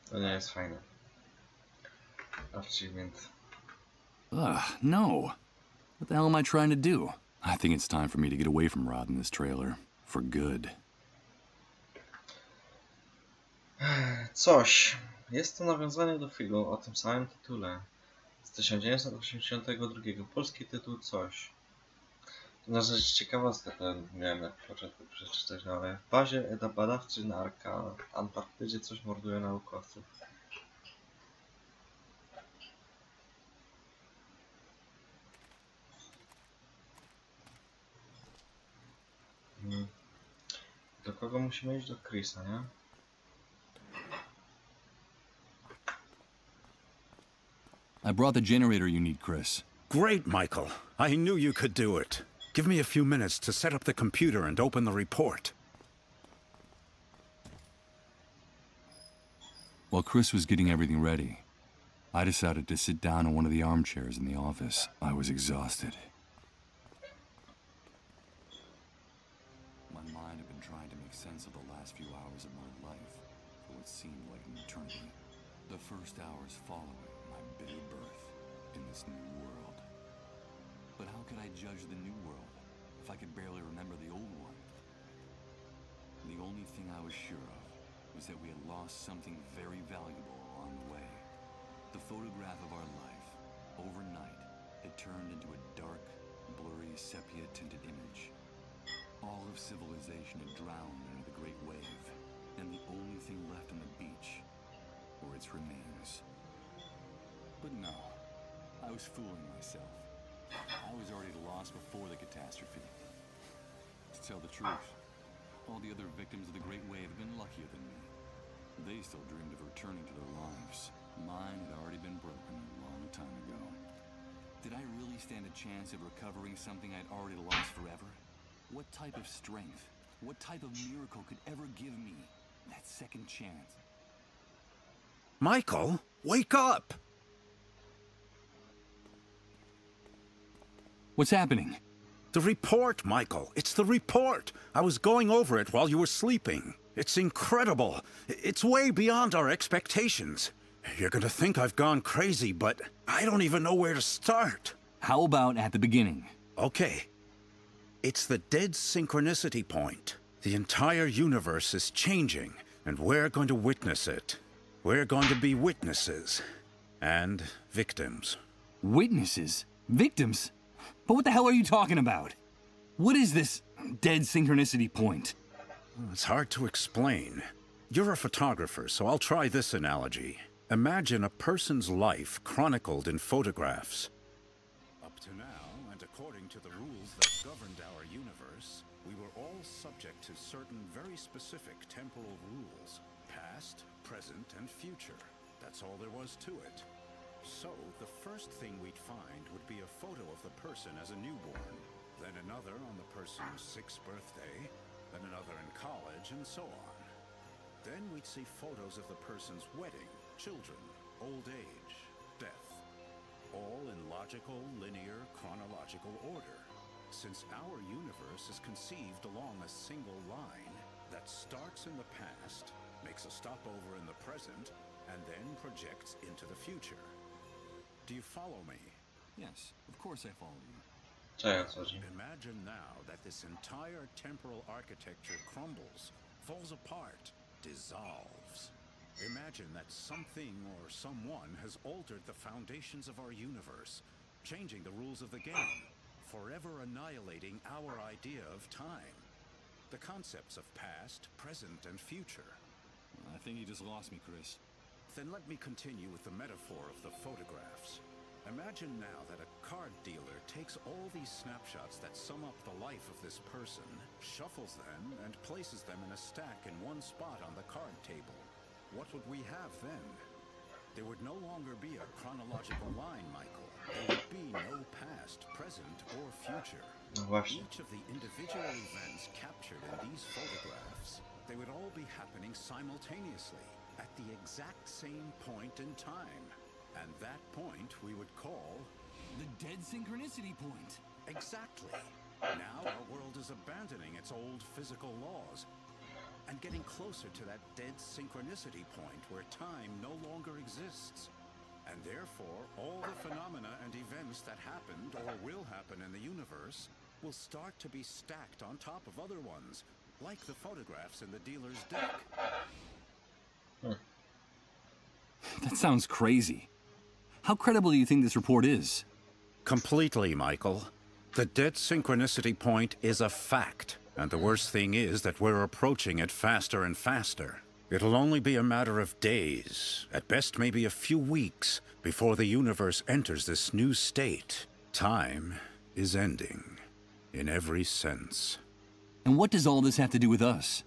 To nie jest fajne. Achievement. Ugh, no. What the hell am I trying to do? I think it's time for me to get away from Rod in this trailer. For good. Coś. Jest to nawiązanie do filmu o tym samym tytule. Z 1982. Polski tytuł Coś. To rzecz ciekawostka, to miałem na początku przeczytać, no ale w bazie badawczej na Antarktydzie coś morduje naukowców. Do kogo musimy iść? Do Chrisa, nie? I brought the generator you need, Chris. Great, Michael. I knew you could do it. Give me a few minutes to set up the computer and open the report. While Chris was getting everything ready, I decided to sit down in one of the armchairs in the office. I was exhausted. My mind had been trying to make sense of the last few hours of my life for what seemed like an eternity. The first hours following my bitter birth in this new world. But how could I judge the new world if I could barely remember the old one? The only thing I was sure of was that we had lost something very valuable along the way. The photograph of our life, overnight, had turned into a dark, blurry, sepia-tinted image. All of civilization had drowned under the great wave, and the only thing left on the beach were its remains. But no, I was fooling myself. I was already lost before the catastrophe. To tell the truth, all the other victims of the Great Wave had been luckier than me. They still dreamed of returning to their lives. Mine had already been broken a long time ago. Did I really stand a chance of recovering something I'd already lost forever? What type of strength, what type of miracle could ever give me that second chance? Michael, wake up! What's happening? The report, Michael. It's the report. I was going over it while you were sleeping. It's incredible. It's way beyond our expectations. You're gonna think I've gone crazy, but I don't even know where to start. How about at the beginning? Okay. It's the dead synchronicity point. The entire universe is changing, and we're going to witness it. We're going to be witnesses. And victims. Witnesses? Victims? But what the hell are you talking about? What is this dead synchronicity point? It's hard to explain. You're a photographer, so I'll try this analogy. Imagine a person's life chronicled in photographs. Up to now, and according to the rules that governed our universe, we were all subject to certain very specific temporal rules. Past, present, and future. That's all there was to it. So, the first thing we'd find would be a photo of the person as a newborn, then another on the person's 6th birthday, then another in college, and so on. Then we'd see photos of the person's wedding, children, old age, death. All in logical, linear, chronological order. Since our universe is conceived along a single line that starts in the past, makes a stopover in the present, and then projects into the future. Do you follow me? Yes, of course I follow you. Imagine now that this entire temporal architecture crumbles, falls apart, dissolves. Imagine that something or someone has altered the foundations of our universe, changing the rules of the game, forever annihilating our idea of time. The concepts of past, present, and future. I think you just lost me, Chris. Then let me continue with the metaphor of the photographs. Imagine now that a card dealer takes all these snapshots that sum up the life of this person, shuffles them, and places them in a stack in one spot on the card table. What would we have then? There would no longer be a chronological line, Michael. There would be no past, present, or future. Each of the individual events captured in these photographs, they would all be happening simultaneously, at the exact same point in time. And that point we would call... the dead synchronicity point. Exactly. Now our world is abandoning its old physical laws and getting closer to that dead synchronicity point where time no longer exists. And therefore, all the phenomena and events that happened or will happen in the universe will start to be stacked on top of other ones, like the photographs in the dealer's deck. That sounds crazy. How credible do you think this report is? Completely, Michael. The dead synchronicity point is a fact, and the worst thing is that we're approaching it faster and faster. It'll only be a matter of days, at best maybe a few weeks, before the universe enters this new state. Time is ending, in every sense. And what does all this have to do with us?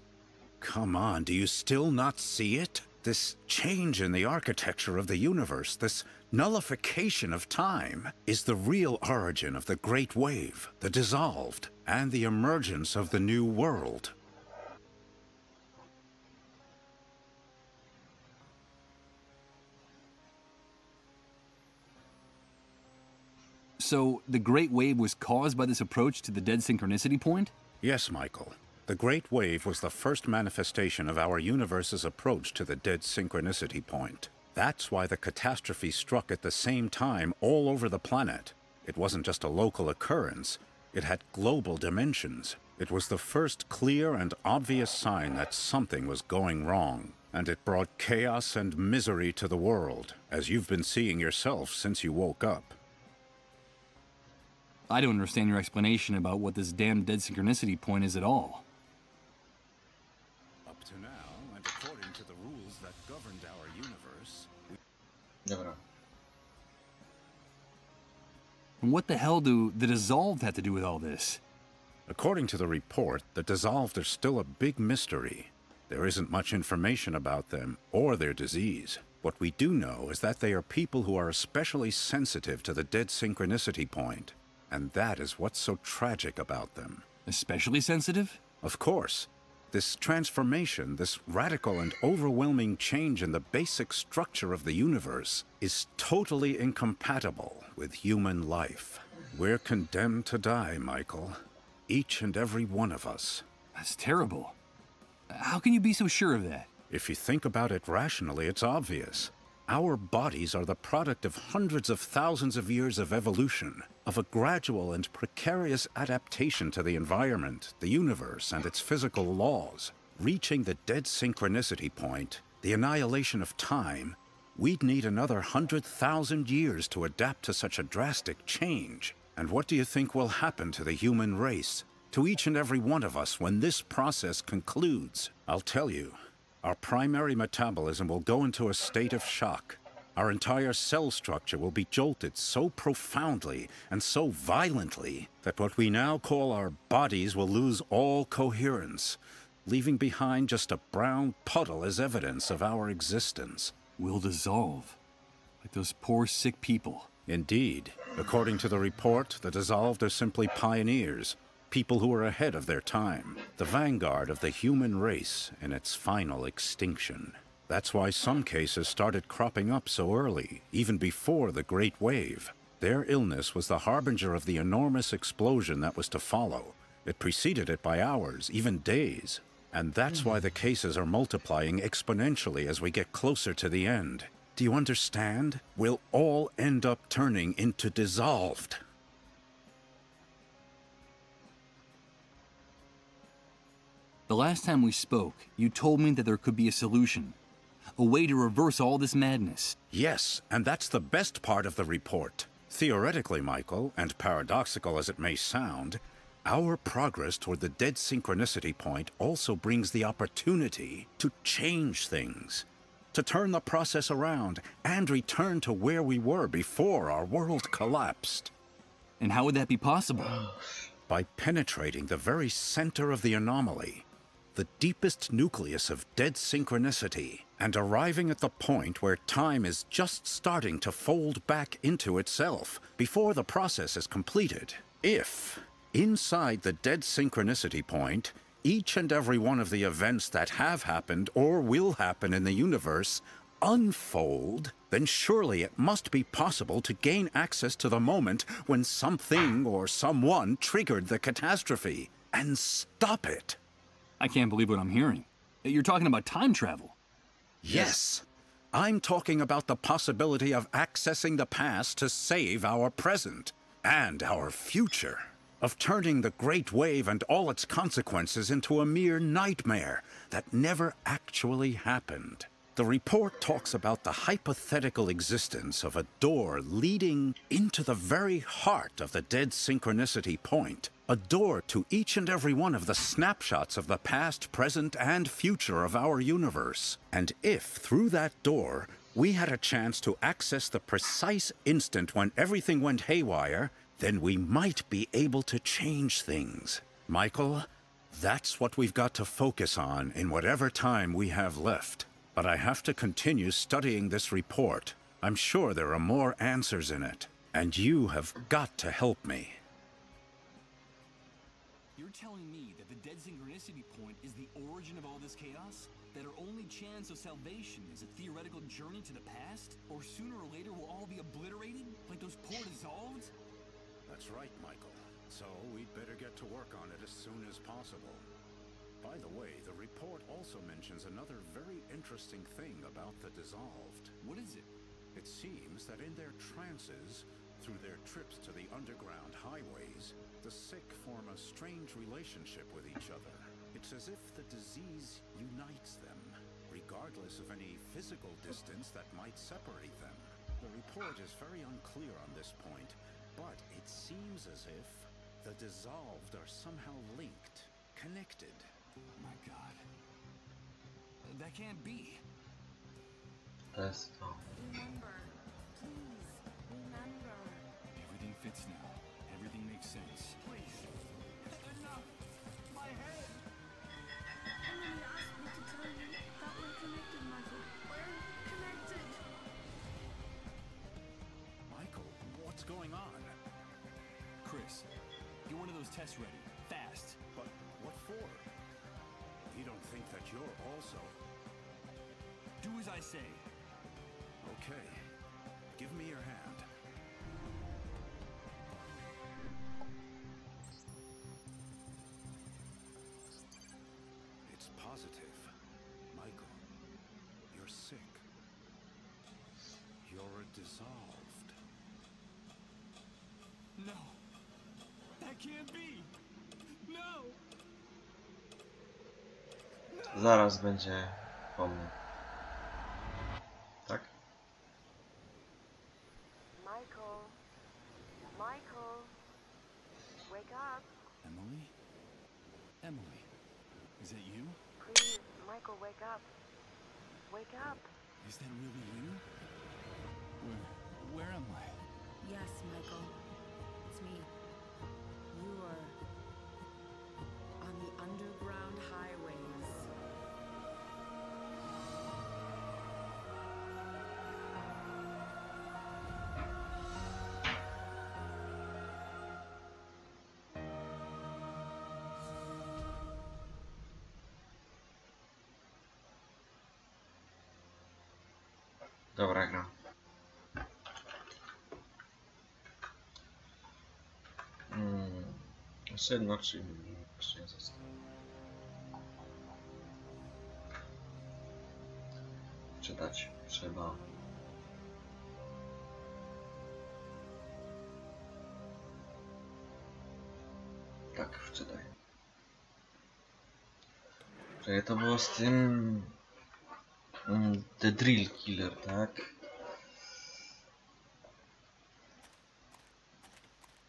Come on, do you still not see it? This change in the architecture of the universe, this nullification of time, is the real origin of the Great Wave, the dissolved, and the emergence of the New World. So, the Great Wave was caused by this approach to the dead synchronicity point? Yes, Michael. The Great Wave was the first manifestation of our universe's approach to the dead synchronicity point. That's why the catastrophe struck at the same time all over the planet. It wasn't just a local occurrence. It had global dimensions. It was the first clear and obvious sign that something was going wrong. And it brought chaos and misery to the world, as you've been seeing yourself since you woke up. I don't understand your explanation about what this damn dead synchronicity point is at all. Up to now, and according to the rules that governed our universe, And what the hell do the dissolved have to do with all this? According to the report, the dissolved are still a big mystery. There isn't much information about them or their disease. What we do know is that they are people who are especially sensitive to the dead synchronicity point. And that is what's so tragic about them. Especially sensitive? Of course. This transformation, this radical and overwhelming change in the basic structure of the universe, is totally incompatible with human life. We're condemned to die, Michael. Each and every one of us. That's terrible. How can you be so sure of that? If you think about it rationally, it's obvious. Our bodies are the product of hundreds of thousands of years of evolution, of a gradual and precarious adaptation to the environment, the universe, and its physical laws. Reaching the dead synchronicity point, the annihilation of time, we'd need another 100,000 years to adapt to such a drastic change. And what do you think will happen to the human race, to each and every one of us when this process concludes? I'll tell you. Our primary metabolism will go into a state of shock. Our entire cell structure will be jolted so profoundly and so violently that what we now call our bodies will lose all coherence, leaving behind just a brown puddle as evidence of our existence. We'll dissolve, like those poor sick people. Indeed. According to the report, the dissolved are simply pioneers. People who were ahead of their time, the vanguard of the human race in its final extinction. That's why some cases started cropping up so early, even before the Great Wave. Their illness was the harbinger of the enormous explosion that was to follow. It preceded it by hours, even days. And that's why the cases are multiplying exponentially as we get closer to the end. Do you understand? We'll all end up turning into dissolved. The last time we spoke, you told me that there could be a solution. A way to reverse all this madness. Yes, and that's the best part of the report. Theoretically, Michael, and paradoxical as it may sound, our progress toward the dead synchronicity point also brings the opportunity to change things. To turn the process around and return to where we were before our world collapsed. And how would that be possible? By penetrating the very center of the anomaly, the deepest nucleus of dead synchronicity, and arriving at the point where time is just starting to fold back into itself before the process is completed. If, inside the dead synchronicity point, each and every one of the events that have happened or will happen in the universe unfold, then surely it must be possible to gain access to the moment when something or someone triggered the catastrophe and stop it. I can't believe what I'm hearing. You're talking about time travel. Yes. I'm talking about the possibility of accessing the past to save our present and our future. Of turning the Great Wave and all its consequences into a mere nightmare that never actually happened. The report talks about the hypothetical existence of a door leading into the very heart of the dead synchronicity point. A door to each and every one of the snapshots of the past, present, and future of our universe. And if, through that door, we had a chance to access the precise instant when everything went haywire, then we might be able to change things. Michael, that's what we've got to focus on in whatever time we have left. But I have to continue studying this report. I'm sure there are more answers in it. And you have got to help me. You're telling me that the dead synchronicity point is the origin of all this chaos? That our only chance of salvation is a theoretical journey to the past? Or sooner or later we'll all be obliterated? Like those poor dissolved? That's right, Michael. So we'd better get to work on it as soon as possible. By the way, the report also mentions another very interesting thing about the dissolved. What is it? It seems that in their trances, through their trips to the underground highways, the sick form a strange relationship with each other. It's as if the disease unites them, regardless of any physical distance that might separate them. The report is very unclear on this point, but it seems as if the dissolved are somehow linked, connected. Oh my god. That can't be. That's all. Remember. Please. Remember. Everything fits now. Everything makes sense. Please. Enough. My head. Emily asked me to tell you that we're connected, Michael. We're connected. Michael, what's going on? Chris, get one of those tests ready. Fast. But what for? You don't think that you're also... Do as I say. Okay. Give me your hand. It's positive. Michael, you're sick. dissolved. No. That can't be. No. Zaraz będzie po mnie. Tak? Michael. Michael. Wake up. Emily? Emily, is that you? Please, Michael, wake up. Wake up. Is that really you? Where am I? Yes, Michael. It's me. You are on the underground highways. Dobra gra. Jeszcze jedno, czy nie zostało. Czytać trzeba. Tak, wczytaj. Czyli to było z tym... The Drill Killer, tak?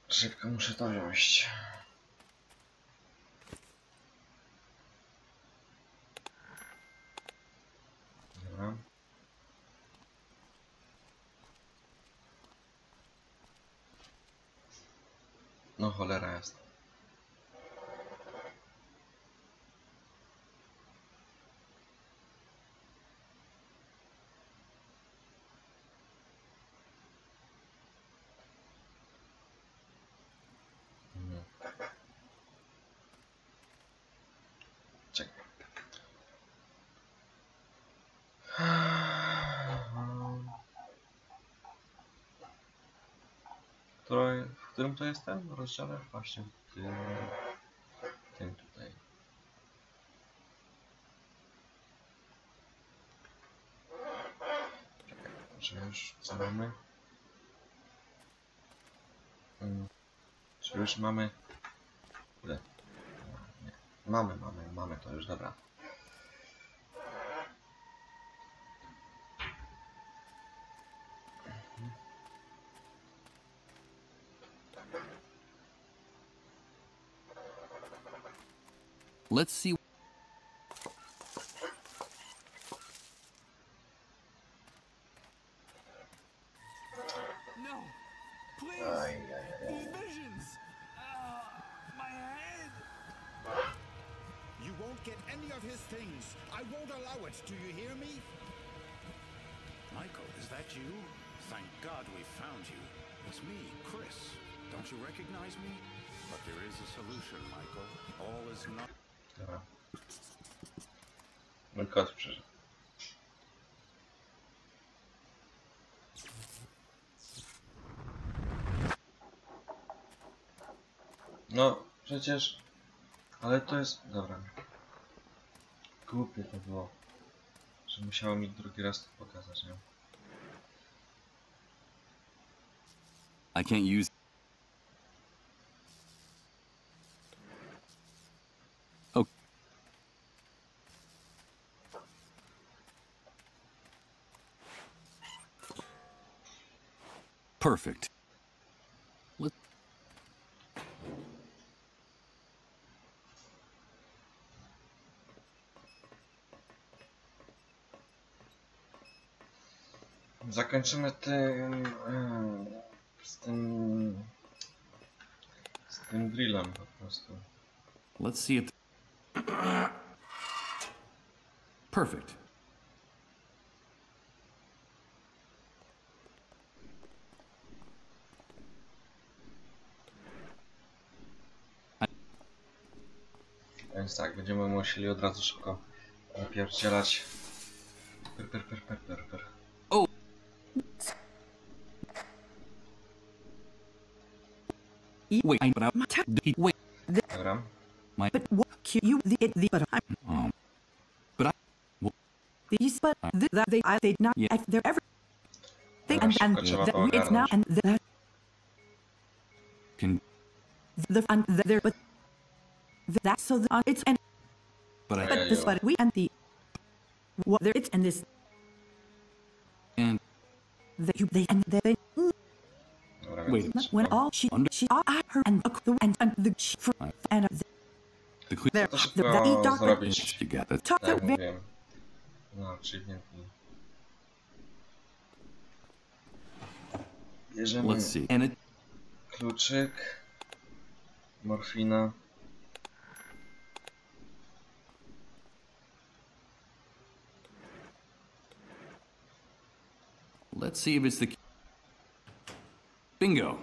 Szybko muszę to wziąć. Dobra. No cholera jest. Czekaj. W którym to jestem? Rozdziale? Właśnie w tym tutaj. Czekaj, czy już co mamy? Czy już mamy? Kurde. Nie. Mamy to już, dobra. Let's see. No. Please. These visions. My head. You won't get any of his things. I won't allow it. Do you hear me? Michael, is that you? Thank God we found you. It's me, Chris. Don't you recognize me? But there is a solution, Michael. All is not... Dobra. Mój kot przyszedł. No, przecież... Ale to jest... Dobra. Głupie to było. Że musiało mi drugi raz to pokazać, nie? I can't use. Oh. Perfect. Let. Zakończymy tym... z tym drillem po prostu. Let's see it. Perfect. Więc tak, będziemy musieli od razu szybko napierdzielać. Per. Oh. Wait, wait. Dobra. But what you the but I'm but I these but that they did not yeah. they're ever Dobra, szybko trzeba to ogarnąć. Dobra, Wait. When all she I her and the and no to szybko zrobić, tak jak mówiłem. No, achievementki. Bierzemy kluczyk, morfina. Let's see if it's the bingo.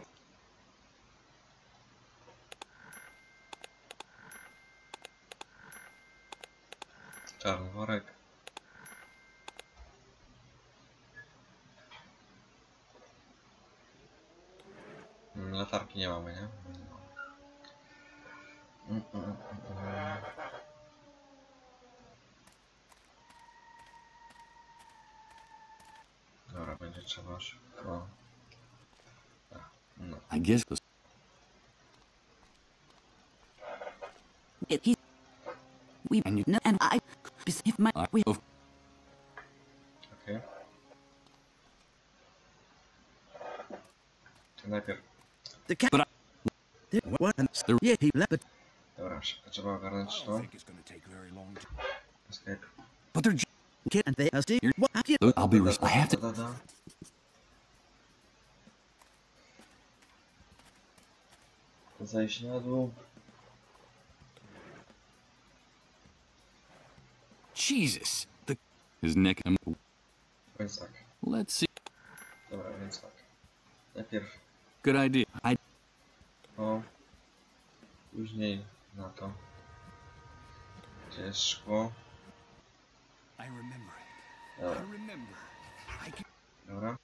Czarny worek. Latarki nie mamy, nie? Dobra, będzie trzeba szybko. No. I guess this. We and you know, and I if my we. Okay. To najpierw. Dobra, szybko trzeba ogarnąć to. Escape. But they're. I'll be. I have to. Zejść na dół. Jesus. His neck. Więc tak. Let's see. Dobra, więc tak. Najpierw. Good idea. O. Później na to. Gdzie jest szkło? Dobra. Dobra.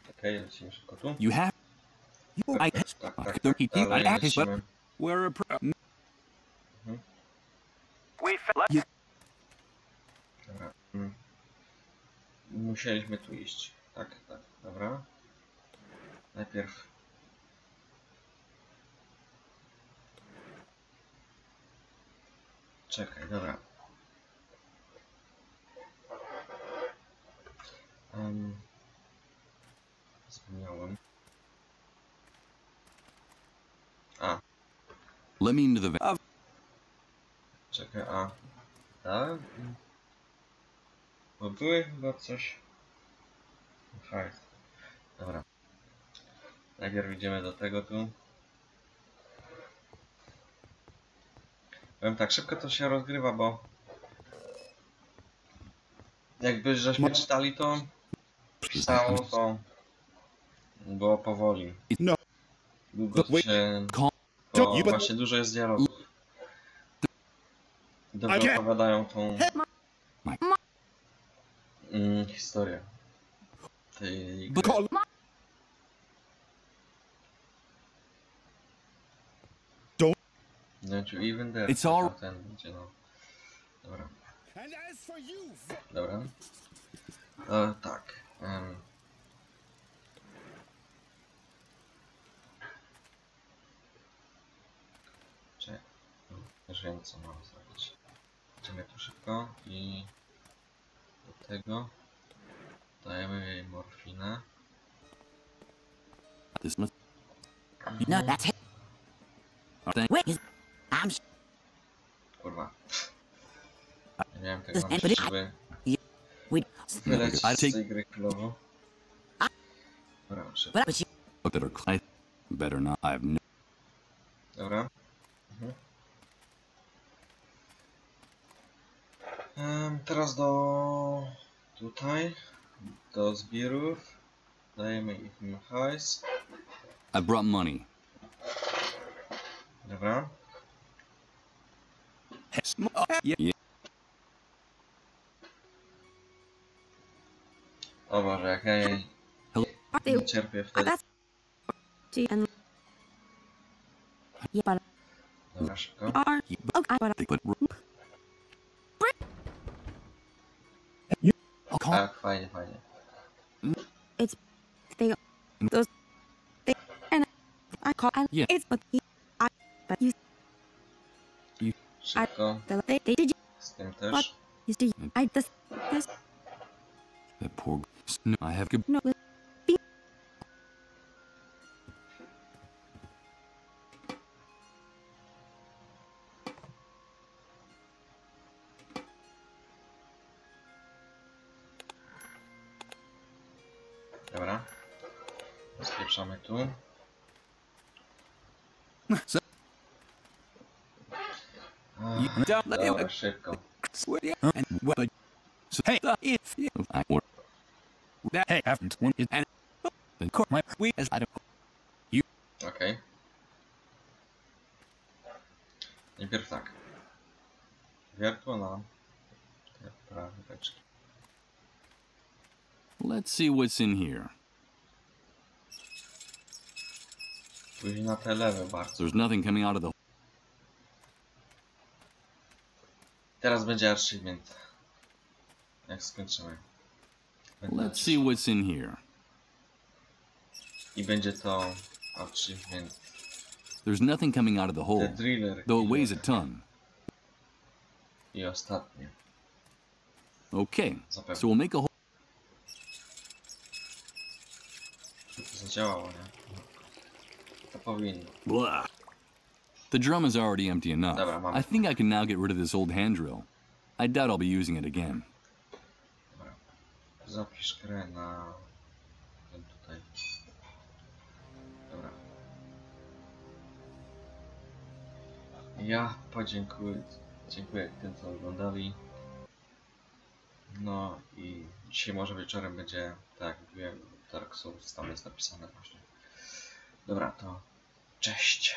Okej, lecimy szybko tu. You have. Tak, dalej lecimy. We're a pro. Dobra. Musieliśmy tu iść. Tak, tak, dobra. Najpierw. Czekaj, dobra. Zmieniałem. A. Let me into the. Czekaj, a. Tak? Bo były chyba coś. Fajnie. Dobra. Najpierw idziemy do tego tu. Powiem tak, szybko to się rozgrywa, bo jakby żeśmy czytali to pisało, to było powoli. Długo się... Bo właśnie dużo jest dialogów. Dobrze opowiadają tą historię tej gry. Don't you even dare. It's all. Ten będzie, no. Dobra. Dobra. Tak. Czekaj. Już wiem, co mam zrobić. Idziemy tu szybko i do tego dajemy jej morfinę. No, that's it. Kurwa. Nie miałem tego na żeby wyleć z tej gry chwilowo. Dobra, szybko. Better not. I have no. Dobra. Teraz do tutaj, do zbiorów. Dajemy im hajs. I brought money. Dobra. O Boże, jak ja jej nie cierpię wtedy. Dobra, szybko. Tak, fajnie, fajnie. It's they those they and I call Yeah. it's but but you Szybko. they did you Z tym też. you see I this That poor. No, I have good. no Dobra. Spieprzamy tu. Dobra, szybko. Hey, if that happened when it and my we as I don't you Okej. Najpierw tak. Wiertło nam te prawe beczki. Let's see what's in here. Później na te lewe bardzo. There's nothing coming out of the. Teraz będzie achievement. Jak skończymy. Let's see what's in here. I będzie to achievement. There's nothing coming out of the hole, The driller. though it weighs a ton. I ostatnie. Okay, Zapewne. so we'll make a hole. To zadziałało, nie? To powinno. Blah. The drum is already empty enough. Dobra, mamy. I think I can now get rid of this old hand drill. I doubt I'll be using it again. Dobra. Zapisz grę na ten tutaj. Dobra. Ja dziękuję tym, co oglądali. No i dzisiaj może wieczorem będzie, tak jak mówiłem, Dark Souls, tam jest napisane właśnie. Dobra, to cześć.